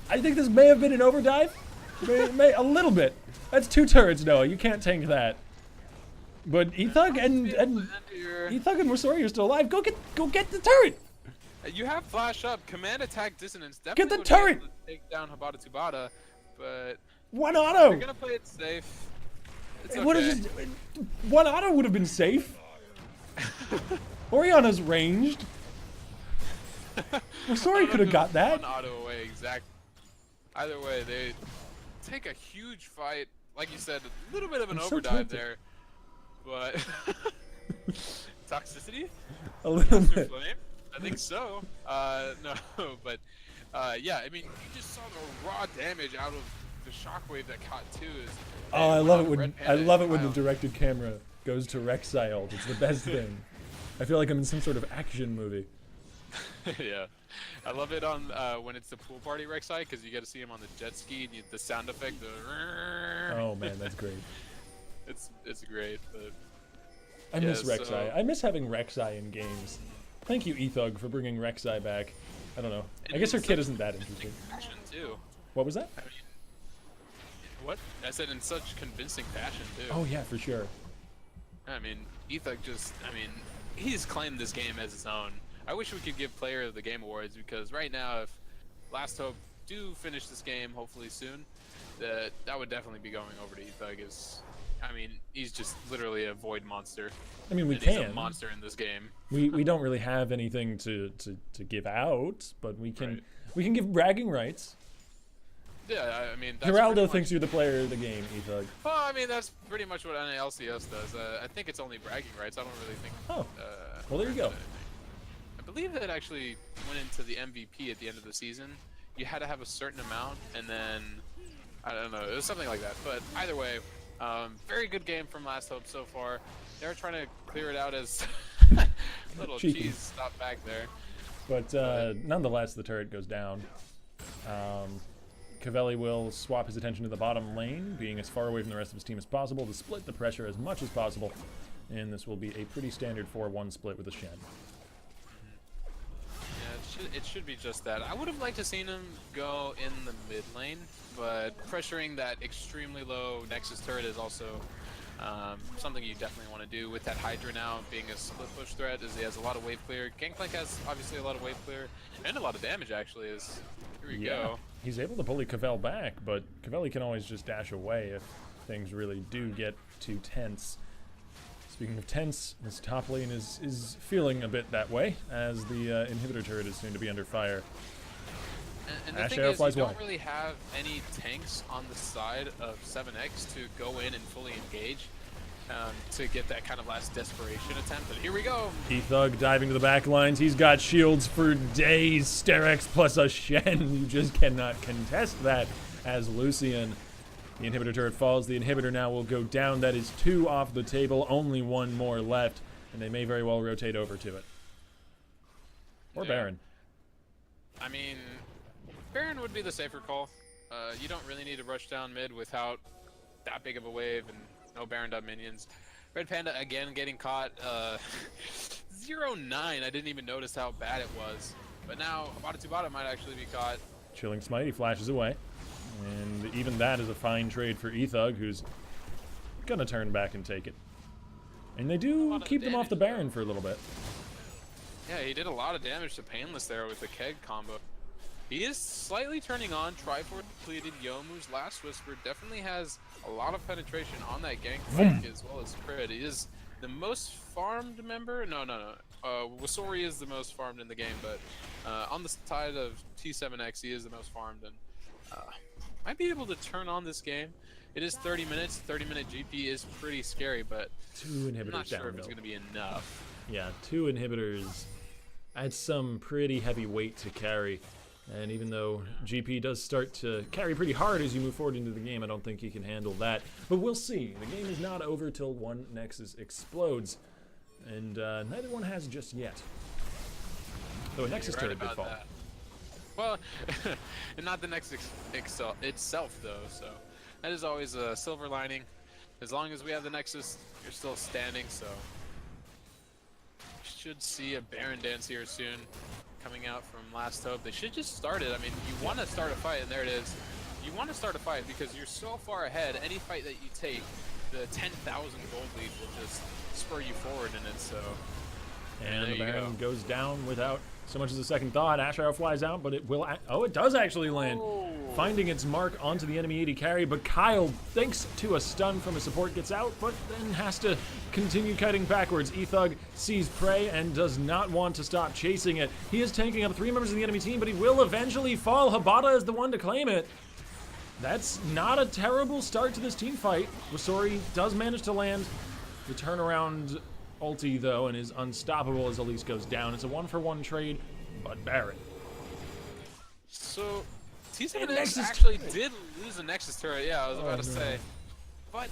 I think this may have been an overdrive. A little bit. That's two turrets, Noah. You can't tank that. But Ethug and Ethug and Mosori are still alive. Go get the turret. You have flash up, command attack dissonance. Get Definitely the would be able turret! to take down Habata Tubata, but One they're auto. gonna play it safe. It's What okay. is this? One auto would have been safe. Oriana's ranged. Mosori could have got that. One auto away, exactly. Either way, they take a huge fight. Like you said, a little bit of an I'm so overdive tempted. there, but toxicity. A little Master bit. Flame? I think so. No, but yeah, I mean, you just saw the raw damage out of the shockwave that caught too. Oh, I love it when the directed camera goes to Rek'Sai ult. It's the best thing. I feel like I'm in some sort of action movie. Yeah, I love it on when it's the pool party Rek'Sai because you get to see him on the jet ski and the sound effect. Oh man, that's great. It's great, but I miss Yeah, Rek'Sai. so- I miss having Rek'Sai in games. Thank you, Ethug, for bringing Rek'Sai back. I don't know. I And guess her in kid such isn't that interesting. fashion too. What was that? I mean, what? I said in such convincing fashion too. Oh yeah, for sure. I mean, Ethug he's claimed this game as his own. I wish we could give Player of the Game awards because right now, if Last Hope do finish this game, hopefully soon, that would definitely be going over to Ethug. I mean, he's just literally a void monster. I mean, we and He's can. a monster in this game. We don't really have anything to give out, but we can Right. we can give bragging rights. Yeah, I mean, that's Geraldo pretty thinks much, you're the player of the game, Ethug. well, I mean, that's pretty much what NALCS does. I think it's only bragging rights. I don't really think. Oh, well, there you go. I believe that actually went into the MVP at the end of the season. You had to have a certain amount, and then I don't know. It was something like that. But either way, very good game from Last Hope so far. They're trying to clear it out as little Cheeky. cheese stop back there. But nonetheless, the turret goes down. Cavelli will swap his attention to the bottom lane, being as far away from the rest of his team as possible to split the pressure as much as possible. And this will be a pretty standard 4-1 split with a Shen. Yeah, it should be just that. I would have liked to seen him go in the mid lane, but pressuring that extremely low Nexus turret is also something you definitely want to do with that Hydra now being a split push threat, as he has a lot of wave clear. Gangplank has obviously a lot of wave clear and a lot of damage actually. Here we go. He's able to bully Cavell back, but Cavelli can always just dash away if things really do get too tense. Speaking of tense, this top lane is feeling a bit that way, as the inhibitor turret is soon to be under fire. And the Ash thing Arrow is, flies you don't wide. really have any tanks on the side of 7X to go in and fully engage to get that kind of last desperation attempt. But here we go. Ethug diving to the back lines. He's got shields for days. Sterex plus a Shen. You just cannot contest that as Lucian. The inhibitor turret falls. The inhibitor now will go down. That is 2 off the table. Only 1 more left. And they may very well rotate over to it. Or Yeah. Baron. I mean, Baron would be the safer call. You don't really need to rush down mid without that big of a wave and no Baron dot minions. Red Panda again getting caught. 0-9. I didn't even notice how bad it was. But now Habata Tubata might actually be caught. Chilling Smite. He flashes away. And even that is a fine trade for Ethug, who's gonna turn back and take it. And they do keep them off the Baron for a little bit. Yeah, he did a lot of damage to Painless there with the Keg combo. He is slightly turning on. Triforce completed. Yomu's Last Whisper definitely has a lot of penetration on that gank flank as well as crit. He is the most farmed member. No. Wasori is the most farmed in the game, but on the side of T7X, he is the most farmed, and might be able to turn on this game. It is 30 minutes. 30-minute GP is pretty scary, but 2 inhibitors I'm not down. sure if it's going to be enough. Yeah, 2 inhibitors. That's some pretty heavy weight to carry. And even though GP does start to carry pretty hard as you move forward into the game, I don't think he can handle that. But we'll see. The game is not over till one Nexus explodes. And neither one has just yet. Though a Nexus turret did fall. That. Well, and not the Nexus itself, though, so that is always a silver lining. As long as we have the Nexus, you're still standing, so should see a Baron dance here soon. Coming out from Last Hope. They should just start it. I mean, you want to start a fight, and there it is. You want to start a fight because you're so far ahead. Any fight that you take, the 10,000 gold lead will just spur you forward in it, so... And the Baron goes down without so much as a second thought. Ash Arrow flies out, but it will... Oh, it does actually land. Oh. Finding its mark onto the enemy AD carry, but Kyle, thanks to a stun from a support, gets out, but then has to continue kiting backwards. Ethug sees prey and does not want to stop chasing it. He is tanking up 3 members of the enemy team, but he will eventually fall. Habata is the one to claim it. That's not a terrible start to this team fight. Wasori does manage to land the turnaround ulti, though, and is unstoppable as Elise goes down. It's a 1-for-1 trade, but Baron. So, T7X Nexus actually turret. did lose a Nexus turret, yeah, I was about to say. But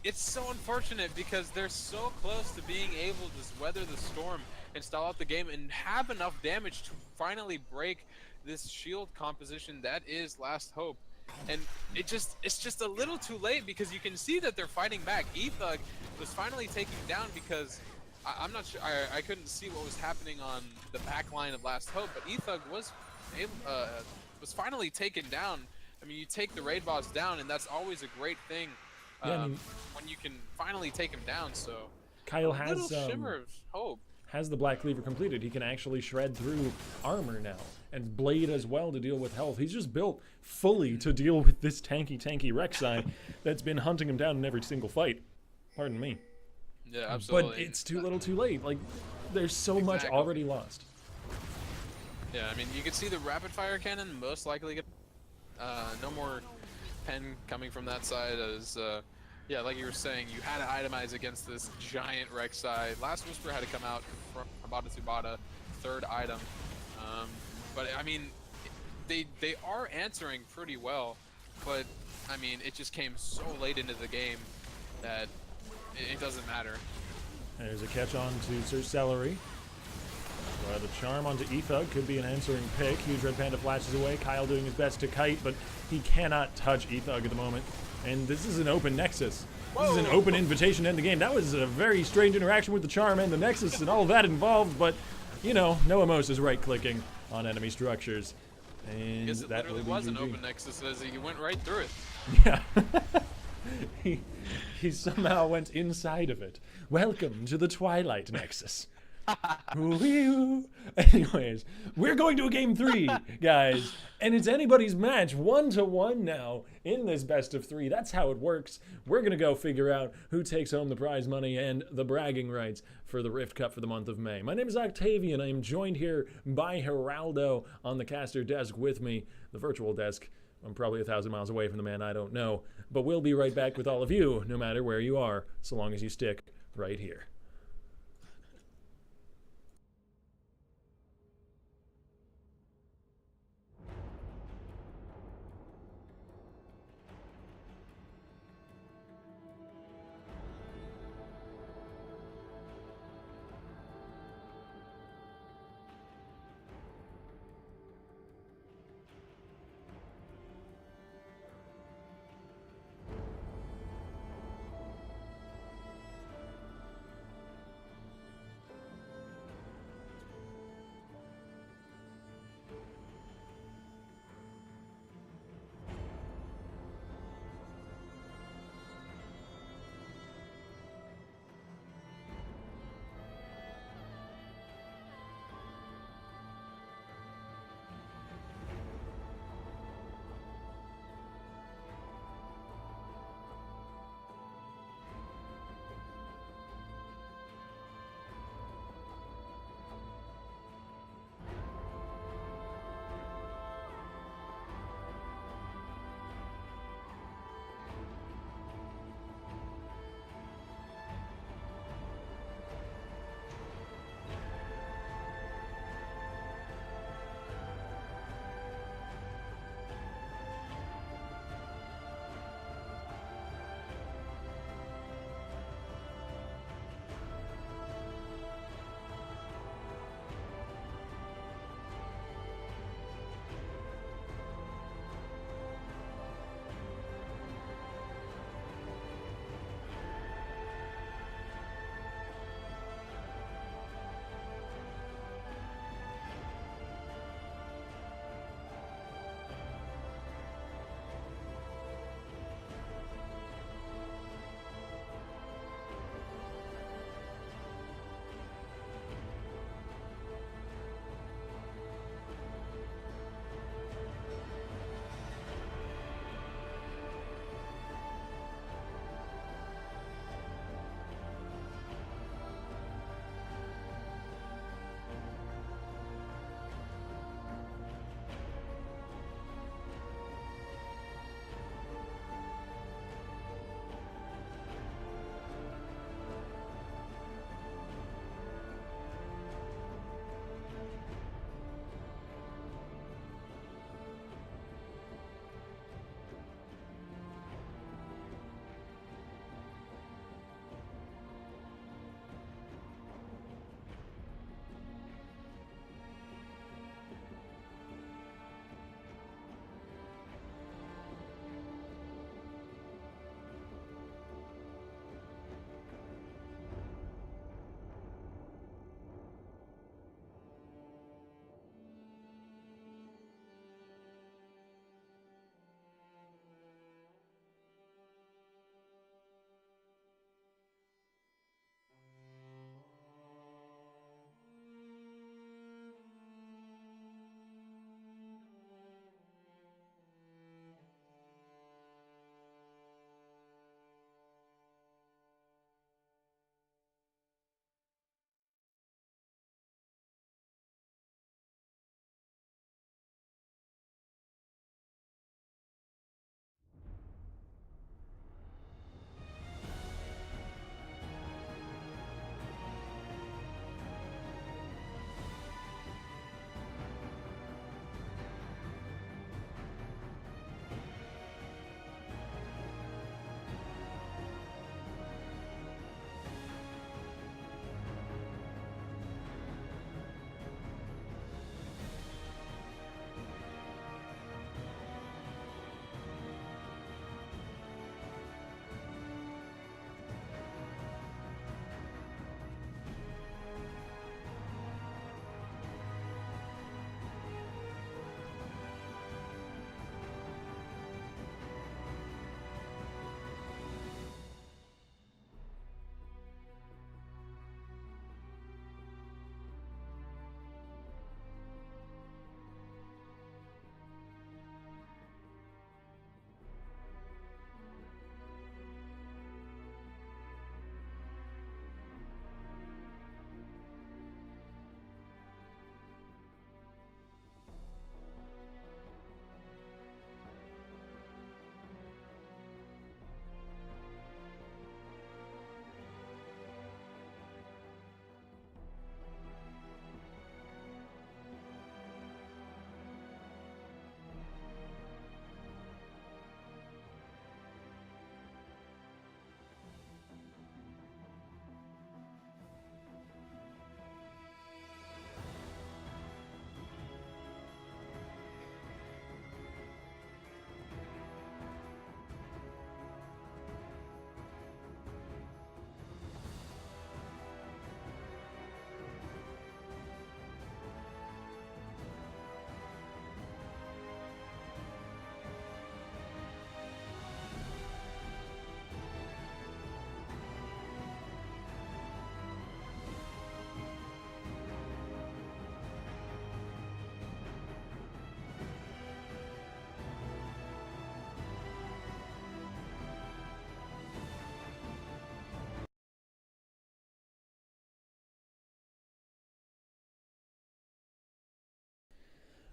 it's so unfortunate because they're so close to being able to weather the storm and stall out the game and have enough damage to finally break this shield composition that is Last Hope. And it's just a little too late because you can see that they're fighting back. Ethug was finally taken down because I'm not sure, I couldn't see what was happening on the back line of Last Hope, but Ethug was finally taken down. I mean, you take the raid boss down, and that's always a great thing when you can finally take him down. So Kyle a has little shimmer of hope. Has the Black Cleaver completed. He can actually shred through armor now, and Blade as well to deal with health. He's just built fully to deal with this tanky Rek'Sai that's been hunting him down in every single fight. Pardon me. Yeah, absolutely. But it's too little too late. Like, there's so much already lost. Yeah, I mean, you can see the rapid fire cannon most likely get no more pen coming from that side as yeah, like you were saying, you had to itemize against this giant Rek'Sai. Last Whisper had to come out from Habata Tsubata, third item. But I mean, they are answering pretty well, but I mean, it just came so late into the game that it doesn't matter. There's a catch on to Sir Celery. The charm onto Ethug could be an answering pick. Huge Red Panda flashes away. Kyle doing his best to kite, but he cannot touch Ethug at the moment. And this is an open Nexus. This is an open invitation to end the game. That was a very strange interaction with the charm and the Nexus and all of that involved, but, you know, Noamos is right-clicking on enemy structures. And Yes, it that literally will be was an GG. open Nexus as he went right through it. Yeah. he somehow went inside of it. Welcome to the Twilight Nexus. Anyways, we're going to a game 3, guys, and it's anybody's match, 1-1 now in this best of 3. That's how it works. We're gonna go figure out who takes home the prize money and the bragging rights for the Rift Cup for the month of May. My name is Octavian. I am joined here by Geraldo on the caster desk with me, the virtual desk. I'm probably 1,000 miles away from the man I don't know, but we'll be right back with all of you, no matter where you are, so long as you stick right here.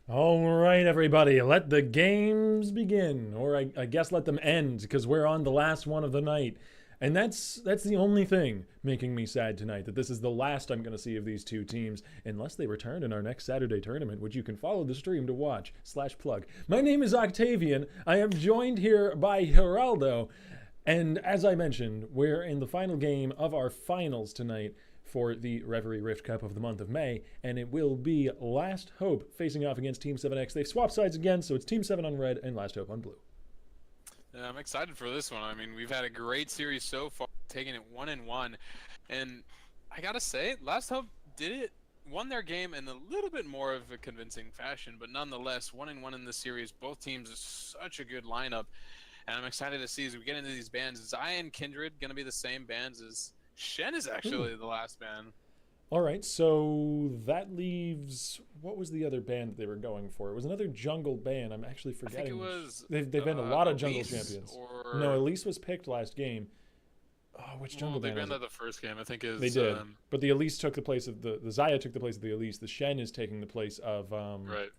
All right, everybody, let the games begin, or I guess let them end, because we're on the last one of the night. And that's the only thing making me sad tonight, that this is the last I'm going to see of these two teams, unless they return in our next Saturday tournament, which you can follow the stream to watch, /plug. My name is Octavian. I am joined here by Geraldo. And as I mentioned, we're in the final game of our finals tonight for the Reverie Rift Cup of the month of May, and it will be Last Hope facing off against Team 7X. They've swapped sides again, so it's Team 7 on red and Last Hope on blue. Yeah, I'm excited for this one. I mean, we've had a great series so far, taking it 1-1, and I gotta say, Last Hope won their game in a little bit more of a convincing fashion, but nonetheless, 1-1 in this series. Both teams are such a good lineup, and I'm excited to see as we get into these bands. Zaya and Kindred gonna be the same bands as Shen is actually the last band. All right, so that leaves, what was the other band that they were going for? It was another jungle band. I'm actually forgetting. I think it was. They've been a lot of jungle Elise champions. Or... No, Elise was picked last game. Oh, which jungle they band? banned out the first game. I think is. They did, but the Elise took the place of the Zaya took the place of the Elise. The Shen is taking the place of. Right.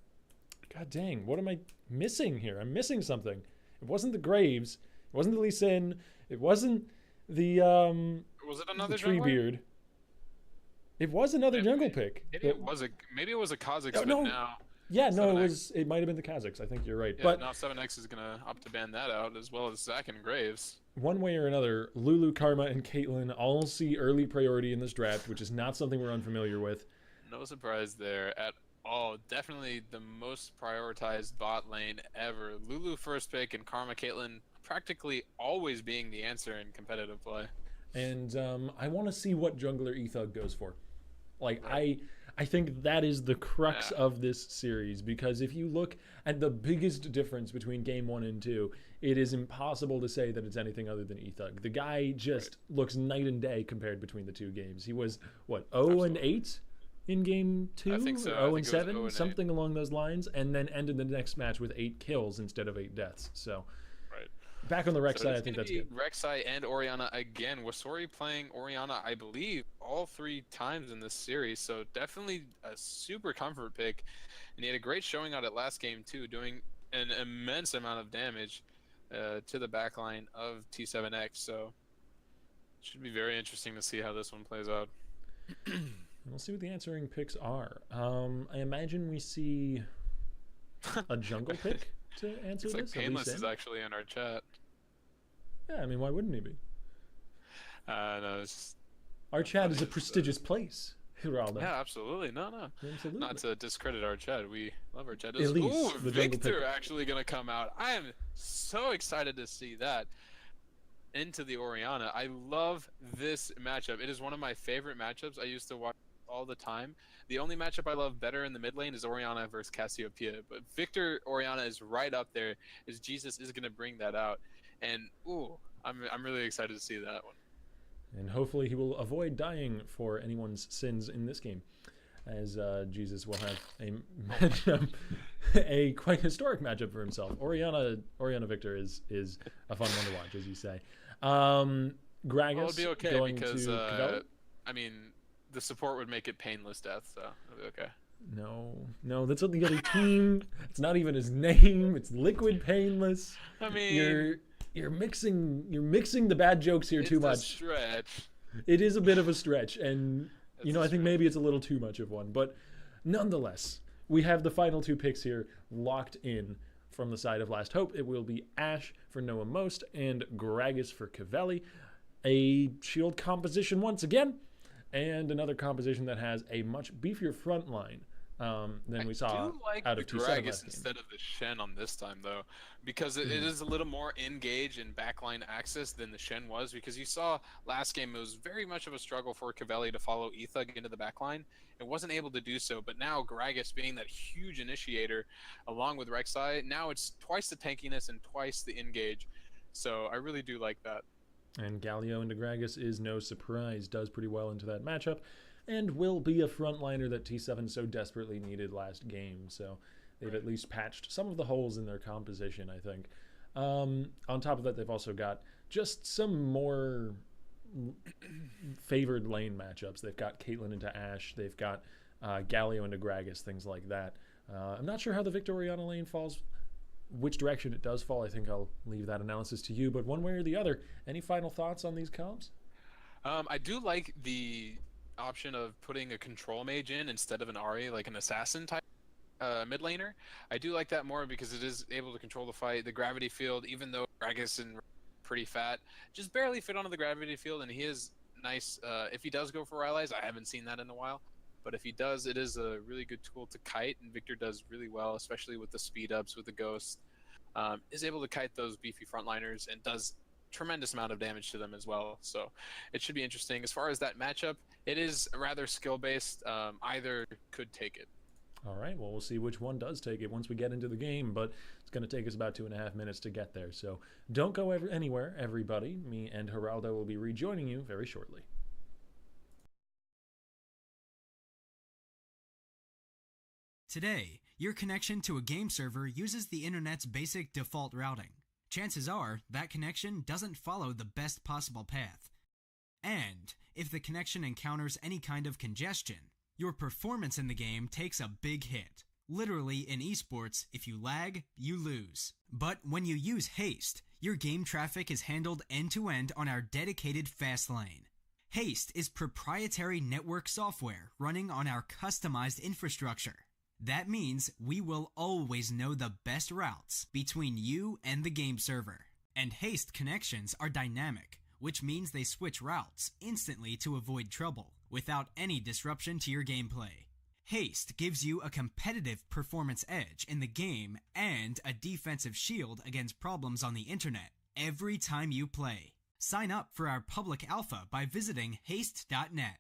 God dang, what am I missing here? I'm missing something. It wasn't the Graves. It wasn't the Lee Sin. It wasn't the Was it another the Treebeard. It was another jungle pick. Maybe it was a Kazakhs, but no. now. Yeah, no, 7X. it might have been the Kazakhs. I think you're right. Yeah, But now 7X is gonna opt to ban that out, as well as Zach and Graves. one way or another, Lulu, Karma, and Caitlyn all see early priority in this draft, which is not something we're unfamiliar with. No surprise there at all. Definitely the most prioritized bot lane ever. Lulu first pick and Karma Caitlyn practically always being the answer in competitive play. And I want to see what jungler Ethug goes for. Like, Right. I think that is the crux of this series, because if you look at the biggest difference between game 1 and 2, it is impossible to say that it's anything other than Ethug. The guy just looks night and day compared between the two games. He was, what, 0-8 in game 2? I think so. Or I think it was 0-7? 0-8. Something along those lines, and then ended the next match with 8 kills instead of 8 deaths. So, Right. back on the Rex So side, it's I think gonna that's be good. Rek'Sai and Orianna again. Wasori playing Orianna, I believe, all 3 times in this series. So definitely a super comfort pick. And he had a great showing out at last game too, doing an immense amount of damage to the backline of T7X. So it should be very interesting to see how this one plays out. We'll see what the answering picks are. I imagine we see a jungle pick to answer It's like this. Painless Elise is in? actually in our chat. Yeah, I mean, why wouldn't he be? No, it's just, Our chat is a funny. prestigious place, Geraldo. yeah, absolutely. No. Absolutely. Not to discredit our chat. We love our chat. Elise, Ooh, the jungle Victor pick. actually going to come out. I am so excited to see that into the Orianna. I love this matchup. It is one of my favorite matchups. I used to watch all the time. The only matchup I love better in the mid lane is Orianna versus Cassiopeia. But Victor Orianna is right up there, as Jesus is going to bring that out. And, ooh, I'm really excited to see that one. And hopefully he will avoid dying for anyone's sins in this game, as Jesus will have a matchup, a quite historic matchup for himself. Orianna Victor is a fun one to watch, as you say. Gragas Well, it'd be okay going because, to Cavelli? I mean, the support would make it painless death, so it'll be okay. No, that's what the other team. It's not even his name. It's Liquid Painless. I mean, you're mixing the bad jokes here too it's a much. stretch. It is a bit of a stretch, and It's I a think stretch. maybe it's a little too much of one. But nonetheless, we have the final 2 picks here locked in from the side of Last Hope. It will be Ashe for Noah Most and Gragas for Cavelli. A shield composition once again, and another composition that has a much beefier front line than we saw I do like out the of T7 Gragas last game. instead of the Shen on this time, though, because it is a little more engage in backline access than the Shen was. Because you saw last game, it was very much of a struggle for Cavelli to follow Ethug into the backline. It wasn't able to do so, but now Gragas being that huge initiator, along with Rek'Sai, now it's twice the tankiness and twice the engage. So I really do like that. And Galio into Gragas is no surprise, does pretty well into that matchup, and will be a frontliner that T7 so desperately needed last game. So they've at least patched some of the holes in their composition, I think. On top of that, they've also got just some more favored lane matchups. They've got Caitlyn into Ashe. They've got Galio into Gragas, things like that. I'm not sure how the Victoriana lane falls, which direction it does fall. I think I'll leave that analysis to you, but one way or the other, any final thoughts on these comps? I do like the option of putting a control mage in instead of an Ahri, like an assassin type mid laner. I do like that more because it is able to control the fight. The gravity field, even though Gragas and pretty fat, just barely fit onto the gravity field, and he is nice. If he does go for Rylai's, I haven't seen that in a while, but if he does, it is a really good tool to kite, and Victor does really well, especially with the speed ups with the Ghost. Is able to kite those beefy frontliners and does tremendous amount of damage to them as well. So it should be interesting. As far as that matchup, it is rather skill based. Either could take it. All right, well, we'll see which one does take it once we get into the game, but it's going to take us about 2.5 minutes to get there. So don't go anywhere, everybody. Me and Geraldo will be rejoining you very shortly. Today, your connection to a game server uses the internet's basic default routing. Chances are that connection doesn't follow the best possible path. And if the connection encounters any kind of congestion, your performance in the game takes a big hit. Literally, in esports, if you lag, you lose. But when you use Haste, your game traffic is handled end-to-end on our dedicated fast lane. Haste is proprietary network software running on our customized infrastructure. That means we will always know the best routes between you and the game server. And Haste connections are dynamic, which means they switch routes instantly to avoid trouble, without any disruption to your gameplay. Haste gives you a competitive performance edge in the game and a defensive shield against problems on the internet every time you play. Sign up for our public alpha by visiting haste.net.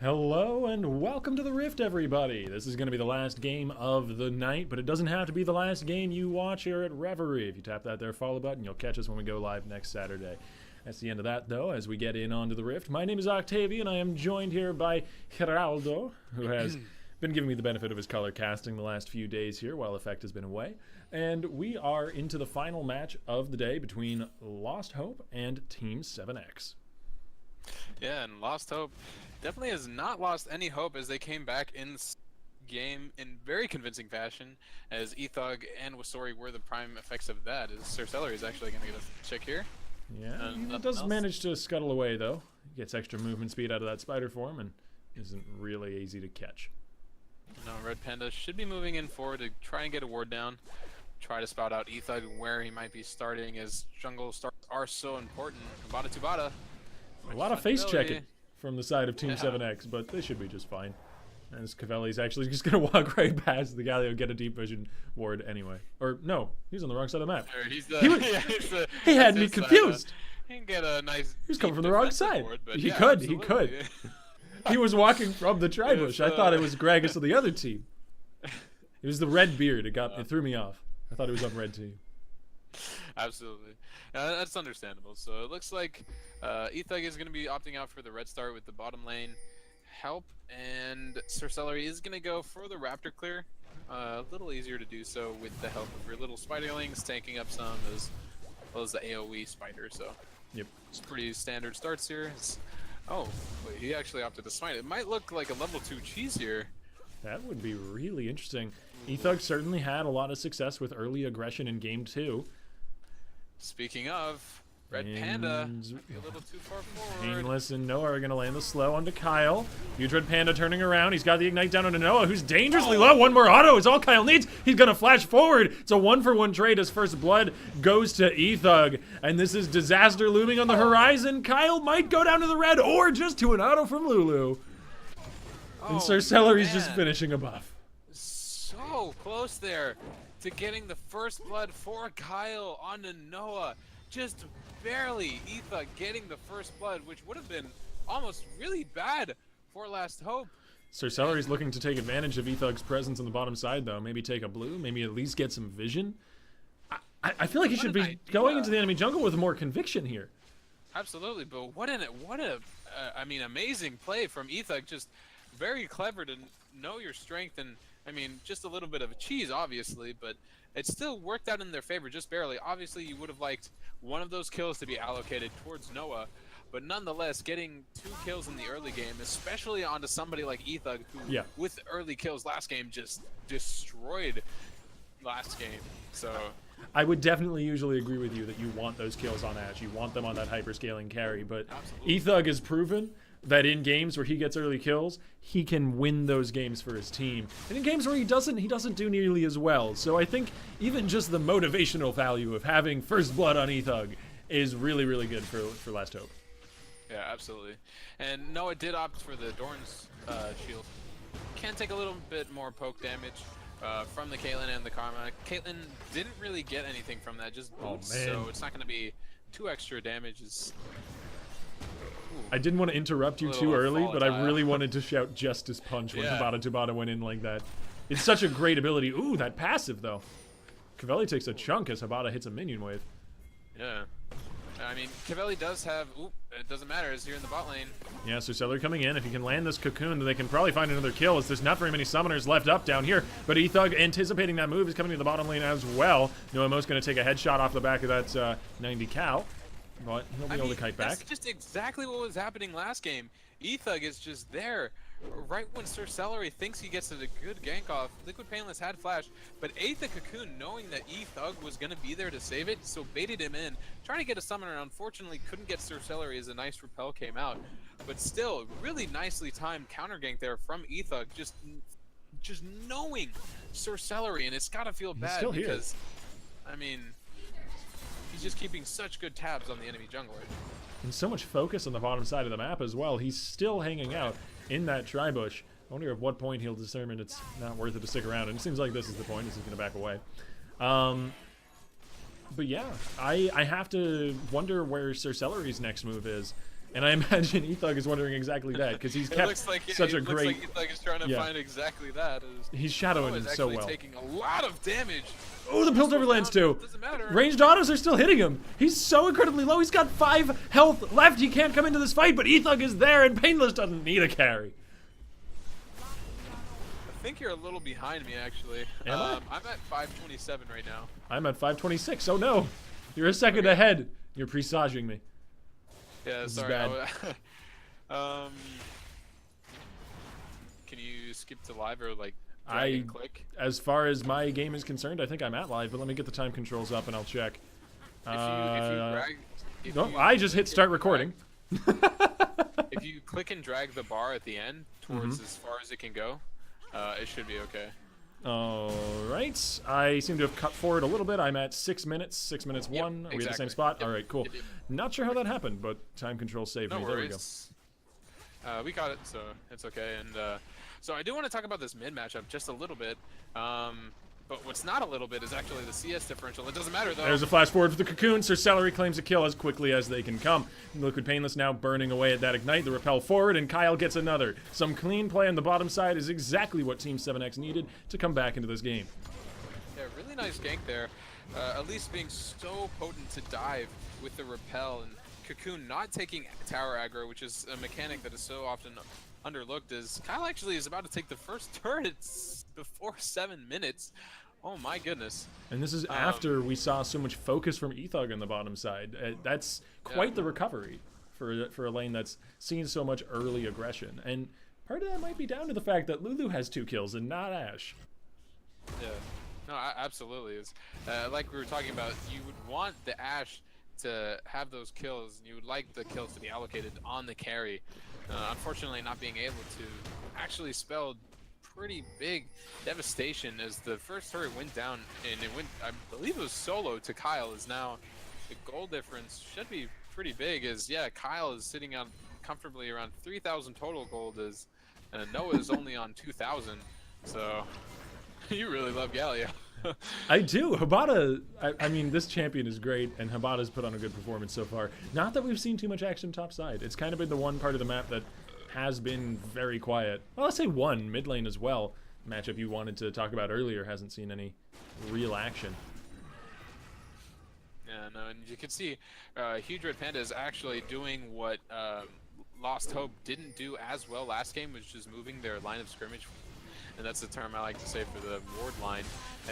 Hello and welcome to the Rift, everybody. This is going to be the last game of the night, but it doesn't have to be the last game you watch here at Reverie. If you tap that there follow button, you'll catch us when we go live next Saturday. That's the end of that, though, as we get in onto the Rift. My name is Octavian, and I am joined here by Geraldo, who has been giving me the benefit of his color casting the last few days here while Effect has been away. And we are into the final match of the day between Lost Hope and Team 7X. Yeah, and Lost Hope definitely has not lost any hope as they came back in this game in very convincing fashion, as Ethug and Wasori were the prime effects of that. As Sir Celery is actually going to get a check here. Yeah, he does manage to scuttle away, though. He gets extra movement speed out of that spider form and isn't really easy to catch. No, Red Panda should be moving in forward to try and get a ward down. Try to spout out Ethug where he might be starting, as jungle starts are so important. Bada to Bada. A lot of face checking from the side of Team 7X, but they should be just fine. As Cavelli's actually just going to walk right past the Galio, get a deep vision ward anyway. Or, no, he's on the wrong side of the map. He had me confused. He can get a nice. He was coming from the wrong side. Ward, He could. He was walking from the tribush. I thought it was Gragas of the other team. It was the red beard. It threw me off. I thought it was on red team. Absolutely. That's understandable. So it looks like Ethug is going to be opting out for the red star with the bottom lane help, and Sir Celery is going to go for the Raptor clear. A little easier to do so with the help of your little spiderlings, tanking up some as well as the AoE spider. So yep, it's pretty standard starts here. Oh, wait, he actually opted to smite. It might look like a level 2 cheese here. That would be really interesting. Ethug certainly had a lot of success with early aggression in Game 2. Speaking of, Red Panda might be a little too far forward. Painless and Noah are going to land the slow onto Kyle. Huge Red Panda turning around. He's got the Ignite down onto Noah, who's dangerously low. One more auto is all Kyle needs. He's going to flash forward. It's a 1-for-1 trade as first blood goes to Ethug. And this is disaster looming on the horizon. Kyle might go down to the red or just to an auto from Lulu. And Sir Celery's just finishing a buff. So close there to getting the first blood for Kyle onto Noah. Just barely. Ethug getting the first blood, which would have been almost really bad for Last Hope. Sir Celery's looking to take advantage of Ethug's presence on the bottom side, though. Maybe take a blue, maybe at least get some vision. I feel like he should be going into the enemy jungle with more conviction here. Absolutely, but what a I mean, amazing play from Ethug. Just very clever to know your strength, and I mean, just a little bit of a cheese, obviously, but it still worked out in their favor, just barely. Obviously, you would have liked one of those kills to be allocated towards Noah, but nonetheless, getting 2 kills in the early game, especially onto somebody like Ethug, who, with early kills last game, just destroyed last game. So I would definitely usually agree with you that you want those kills on Ashe. You want them on that hyperscaling carry, but Ethug has proven that in games where he gets early kills, he can win those games for his team. And in games where he doesn't do nearly as well. So I think even just the motivational value of having first blood on Ethug is really, really good for Last Hope. Yeah, absolutely. And Noah did opt for the Dorn's shield. Can take a little bit more poke damage from the Caitlyn and the Karma. Caitlyn didn't really get anything from that, just boots, so it's not going to be 2 extra damages. I didn't want to interrupt you too early, but I really wanted to shout Justice Punch when Tabata went in like that. It's such a great ability. Ooh, that passive, though. Cavelli takes a chunk as Habata hits a minion wave. Yeah. I mean, Cavelli does have... Oop, it doesn't matter. It's here in the bot lane. Yeah, so Celery coming in. If he can land this cocoon, then they can probably find another kill, as there's not very many summoners left up down here. But Ethug, anticipating that move, is coming to the bottom lane as well. Noah Mo's going to take a headshot off the back of that 90 cow. But he'll be able to kite back. That's just exactly what was happening last game. Ethug is just there. Right when Sir Celery thinks he gets a good gank off, Liquid Painless had flash, but ate the cocoon knowing that Ethug was going to be there to save it, so baited him in. Trying to get a summoner, unfortunately couldn't get Sir Celery as a nice repel came out. But still, really nicely timed counter gank there from Ethug, just knowing Sir Celery, and it's got to feel bad because, I mean, he's just keeping such good tabs on the enemy jungler. And so much focus on the bottom side of the map as well. He's still hanging out in that tribush. I wonder at what point he'll determine it's not worth it to stick around. And it seems like this is the point. He's going to back away. But yeah, I have to wonder where Sir Celery's next move is. And I imagine Ethug is wondering exactly that, because he's kept such a great... It looks like he's trying to find exactly that. He's shadowing him so well. Taking a lot of damage. Oh, the Piltover lands too. Doesn't matter. Ranged autos are still hitting him. He's so incredibly low. He's got 5 health left. He can't come into this fight, but Ethug is there, and Painless doesn't need a carry. I think you're a little behind me, actually. Am I? I'm at 527 right now. I'm at 526. Oh no, you're a second ahead. You're presaging me. Yeah, This is sorry. bad. Can you skip to live or like drag and click? As far as my game is concerned, I think I'm at live, but let me get the time controls up and I'll check. I just hit start recording. If you click and drag the bar at the end towards as far as it can go, it should be okay. Alright, I seem to have cut forward a little bit. I'm at 6 minutes, 6 minutes 1. Are we at the same spot? Yep. Alright, cool. Not sure how that happened, but time control saved me. No There we go. worries. We got it, so it's okay. And so I do want to talk about this mid matchup just a little bit. But what's not a little bit is actually the CS differential. It doesn't matter though. There's a flash forward for the Cocoon. Sir Celery claims a kill as quickly as they can come. Liquid Painless now burning away at that Ignite. The repel forward, and Kyle gets another. Some clean play on the bottom side is exactly what Team 7X needed to come back into this game. Yeah, really nice gank there. At least being so potent to dive with the repel, and Cocoon not taking tower aggro, which is a mechanic that is so often underlooked, as Kyle actually is about to take the first turrets before 7 minutes. Oh my goodness. And this is after we saw so much focus from Ethug on the bottom side. That's quite the recovery for a lane that's seen so much early aggression. And part of that might be down to the fact that Lulu has 2 kills and not Ashe. Yeah. No, absolutely. It's, like we were talking about, you would want the Ashe to have those kills, and you would like the kills to be allocated on the carry. Unfortunately, not being able to actually spelled pretty big devastation as the first turret went down, and it went, I believe it was solo to Kyle. Is now the goal difference should be pretty big, as Kyle is sitting on comfortably around 3,000 total gold, as Noah is only on 2,000. So you really love Galio. I do. Habata, I mean, this champion is great, and Habata's put on a good performance so far. Not that we've seen too much action top side. It's kind of been the one part of the map that has been very quiet. Well, let's say one, mid lane as well. Matchup you wanted to talk about earlier hasn't seen any real action. Yeah, no, and you can see Huge Red Panda is actually doing what Lost Hope didn't do as well last game, which is moving their line of scrimmage. And that's the term I like to say for the ward line.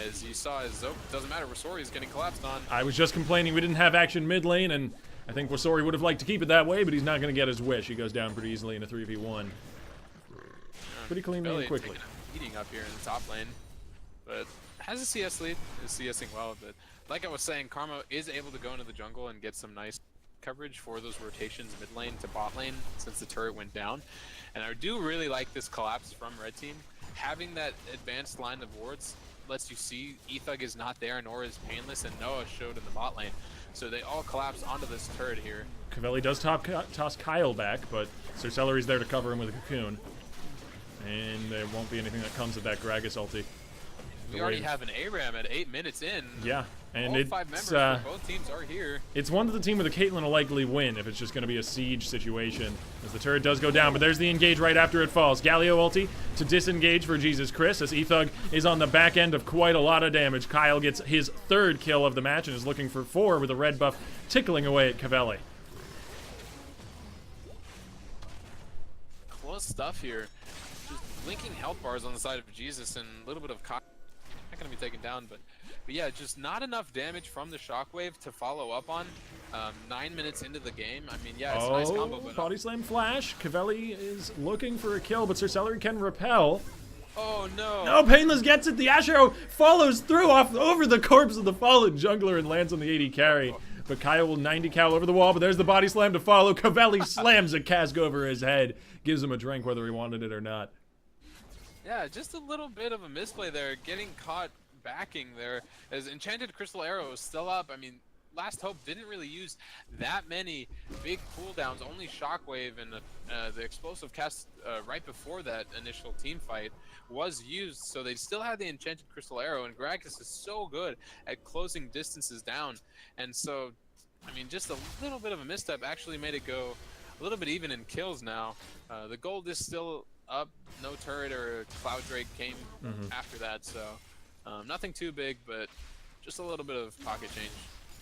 As you saw, as doesn't matter, Wasori is getting collapsed on. I was just complaining we didn't have action mid lane, and I think Wasori would have liked to keep it that way, but he's not going to get his wish. He goes down pretty easily in a 3v1. Pretty cleanly and quickly. Eating up here in the top lane, but has a CS lead, is CSing well. But like I was saying, Karma is able to go into the jungle and get some nice coverage for those rotations mid lane to bot lane since the turret went down. And I do really like this collapse from Red Team. Having that advanced line of wards lets you see Ethug is not there, nor is Painless, and Noah showed in the bot lane. So they all collapse onto this turret here. Cavelli does toss Kyle back, but Sir Celery's there to cover him with a Cocoon. And there won't be anything that comes with that Gragas ulti. We already have an ARAM at 8 minutes in. Yeah, and all 5 members for both teams are here. It's one that the team with a Caitlyn will likely win if it's just going to be a siege situation, as the turret does go down, but there's the engage right after it falls. Galio ulti to disengage for Jesus Chris, as Ethug is on the back end of quite a lot of damage. Kyle gets his 3rd kill of the match and is looking for 4 with a red buff tickling away at Cavelli. Close stuff here. Just blinking health bars on the side of Jesus, and a little bit of Kyle. Not gonna be taken down, but yeah, just not enough damage from the shockwave to follow up on. 9 minutes into the game. I mean, yeah, it's a nice combo, but body slam flash. Cavelli is looking for a kill, but Sir Celery can repel. Oh no! No, Painless gets it. The Ash Arrow follows through over the corpse of the fallen jungler and lands on the AD carry. But Kyle will 90 cal over the wall, but there's the body slam to follow. Cavelli slams a cask over his head, gives him a drink whether he wanted it or not. Yeah, just a little bit of a misplay there, getting caught backing there, as Enchanted Crystal Arrow is still up. I mean, Last Hope didn't really use that many big cooldowns, only Shockwave and the explosive cast right before that initial team fight was used, so they still had the Enchanted Crystal Arrow, and Gragas is so good at closing distances down, and so, I mean, just a little bit of a misstep actually made it go a little bit even in kills now. The gold is still up. No turret or Cloud Drake came after that, so nothing too big, but just a little bit of pocket change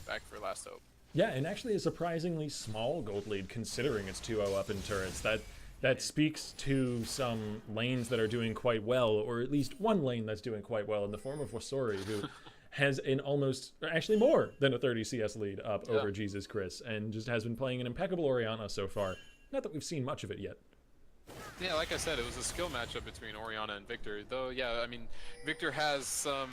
back for Last Hope. Yeah, and actually a surprisingly small gold lead considering it's 2-0 up in turrets. That speaks to some lanes that are doing quite well, or at least one lane that's doing quite well in the form of Wasori, who has an almost, actually more than a 30 CS lead up over Jesus Chris, and just has been playing an impeccable Orianna so far. Not that we've seen much of it yet. Yeah, like I said, it was a skill matchup between Orianna and Victor. Though, yeah, I mean, Victor has some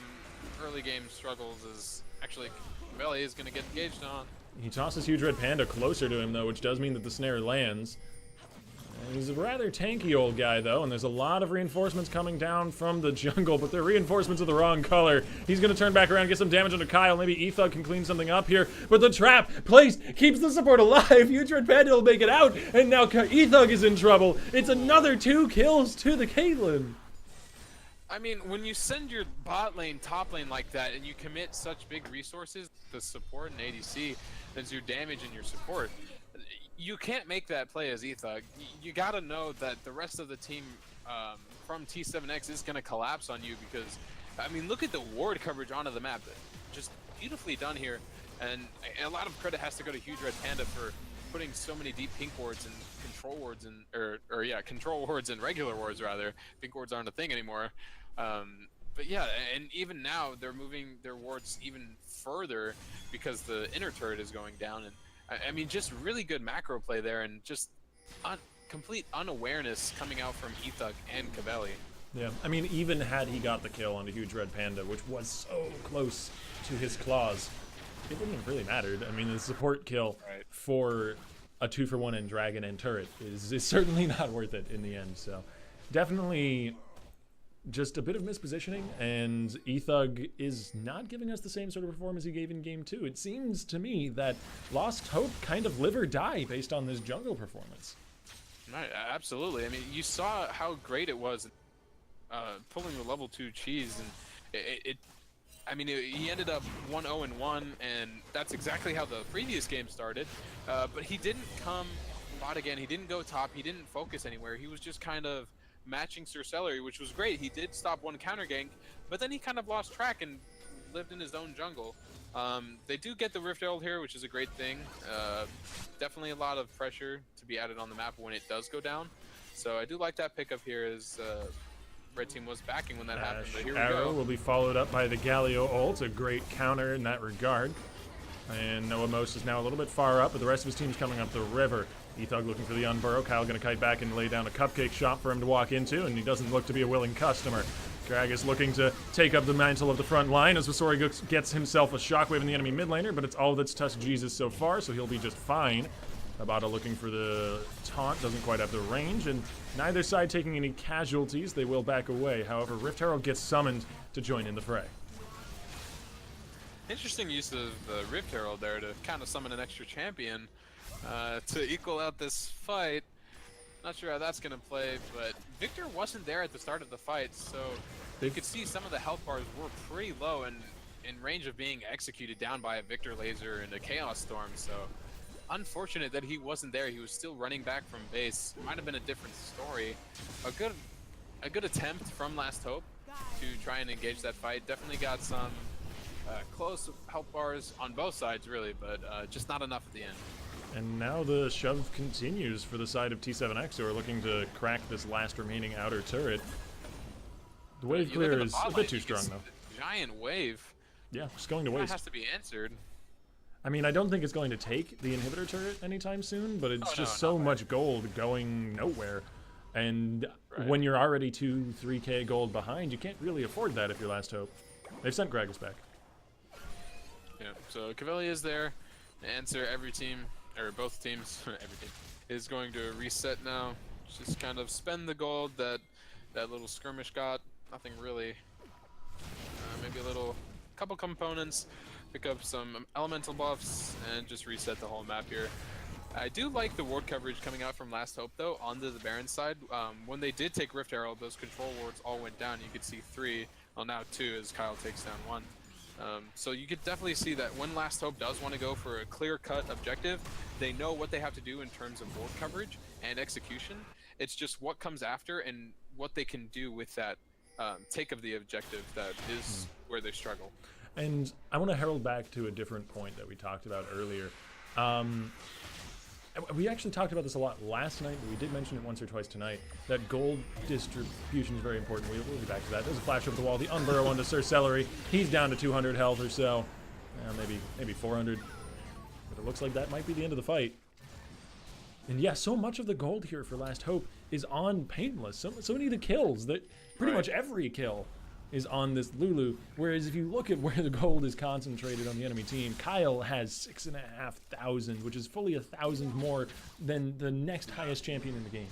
early game struggles as actually Cavelli is going to get engaged on. He tosses Huge Red Panda closer to him, though, which does mean that the snare lands. And he's a rather tanky old guy, though, and there's a lot of reinforcements coming down from the jungle, but they're reinforcements of the wrong color. He's going to turn back around, get some damage onto Kyle. Maybe Ethug can clean something up here, but the trap placed keeps the support alive. Huge Red Panda will make it out, and now Ethug is in trouble. It's another 2 kills to the Caitlyn. I mean, when you send your bot lane, top lane like that, and you commit such big resources, the support and ADC, as your damage and your support, you can't make that play as Ethug. You gotta know that the rest of the team from T7X is gonna collapse on you because, I mean, look at the ward coverage onto the map. Just beautifully done here, and a lot of credit has to go to Huge Red Panda for putting so many deep pink wards and control wards and, control wards and regular wards rather. Pink wards aren't a thing anymore. But yeah, and even now they're moving their wards even further because the inner turret is going down, and I mean, just really good macro play there, and just complete unawareness coming out from Ethug and Cavelli. Yeah, I mean, even had he got the kill on the Huge Red Panda, which was so close to his claws, it wouldn't have really mattered. I mean, the support kill for a 2-for-1 in Dragon and Turret is certainly not worth it in the end. So definitely just a bit of mispositioning, and Ethug is not giving us the same sort of performance he gave in Game 2. It seems to me that Lost Hope kind of live or die based on this jungle performance. Right, absolutely. I mean, you saw how great it was pulling the level 2 cheese, and he ended up 1-0-1, and that's exactly how the previous game started. But he didn't come bot again. He didn't go top. He didn't focus anywhere. He was just kind of matching Sir Celery, which was great. He did stop one counter gank, but then he kind of lost track and lived in his own jungle. They do get the Rift Herald here, which is a great thing. Definitely a lot of pressure to be added on the map when it does go down. So I do like that pickup here, as Red Team was backing when that happened. But here we Arrow go. will be followed up by the Galio ult, a great counter in that regard. And Noah Most is now a little bit far up, but the rest of his team's coming up the river. Ethug looking for the unburrow. Kyle going to kite back and lay down a cupcake shop for him to walk into, and he doesn't look to be a willing customer. Gragas looking to take up the mantle of the front line as Vasori gets himself a shockwave in the enemy mid laner, but it's all that's touched Jesus so far, so he'll be just fine. Abada looking for the taunt, doesn't quite have the range, and neither side taking any casualties. They will back away. However, Rift Herald gets summoned to join in the fray. Interesting use of the Rift Herald there to kind of summon an extra champion to equal out this fight. Not sure how that's going to play, but Victor wasn't there at the start of the fight, so you could see some of the health bars were pretty low and in range of being executed down by a Victor laser and a Chaos Storm, so unfortunate that he wasn't there. He was still running back from base. Might have been a different story. A good attempt from Last Hope to try and engage that fight. Definitely got some close health bars on both sides, really, but just not enough at the end. And now the shove continues for the side of T7X, who are looking to crack this last remaining outer turret. The wave clear is a bit too strong, though. Giant wave. Yeah, just going to waste. That has to be answered. I mean, I don't think it's going to take the inhibitor turret anytime soon, but it's just so much gold going nowhere. And when you're already 2-3k gold behind, you can't really afford that if you're Last Hope. They've sent Gragas back. Yeah, so Cavelli is there to answer every team, or both teams, every team, is going to reset now. Just kind of spend the gold that little skirmish got. Nothing really. Maybe a couple components, pick up some elemental buffs, and just reset the whole map here. I do like the ward coverage coming out from Last Hope, though, onto the Baron side. When they did take Rift Herald, those control wards all went down. You could see 3, well now 2, as Kyle takes down 1. So you could definitely see that when Last Hope does want to go for a clear-cut objective, they know what they have to do in terms of board coverage and execution. It's just what comes after and what they can do with that take of the objective that is where they struggle. And I want to herald back to a different point that we talked about earlier. We actually talked about this a lot last night, but we did mention it once or twice tonight, that gold distribution is very important. We'll be back to that. There's a flash over the wall. The Unburrow onto Sir Celery. He's down to 200 health or so. Maybe 400. But it looks like that might be the end of the fight. And yeah, so much of the gold here for Last Hope is on Painless. So many of the kills, that pretty much every kill is on this Lulu, whereas if you look at where the gold is concentrated on the enemy team, Kyle has 6,500, which is fully 1,000 more than the next highest champion in the game.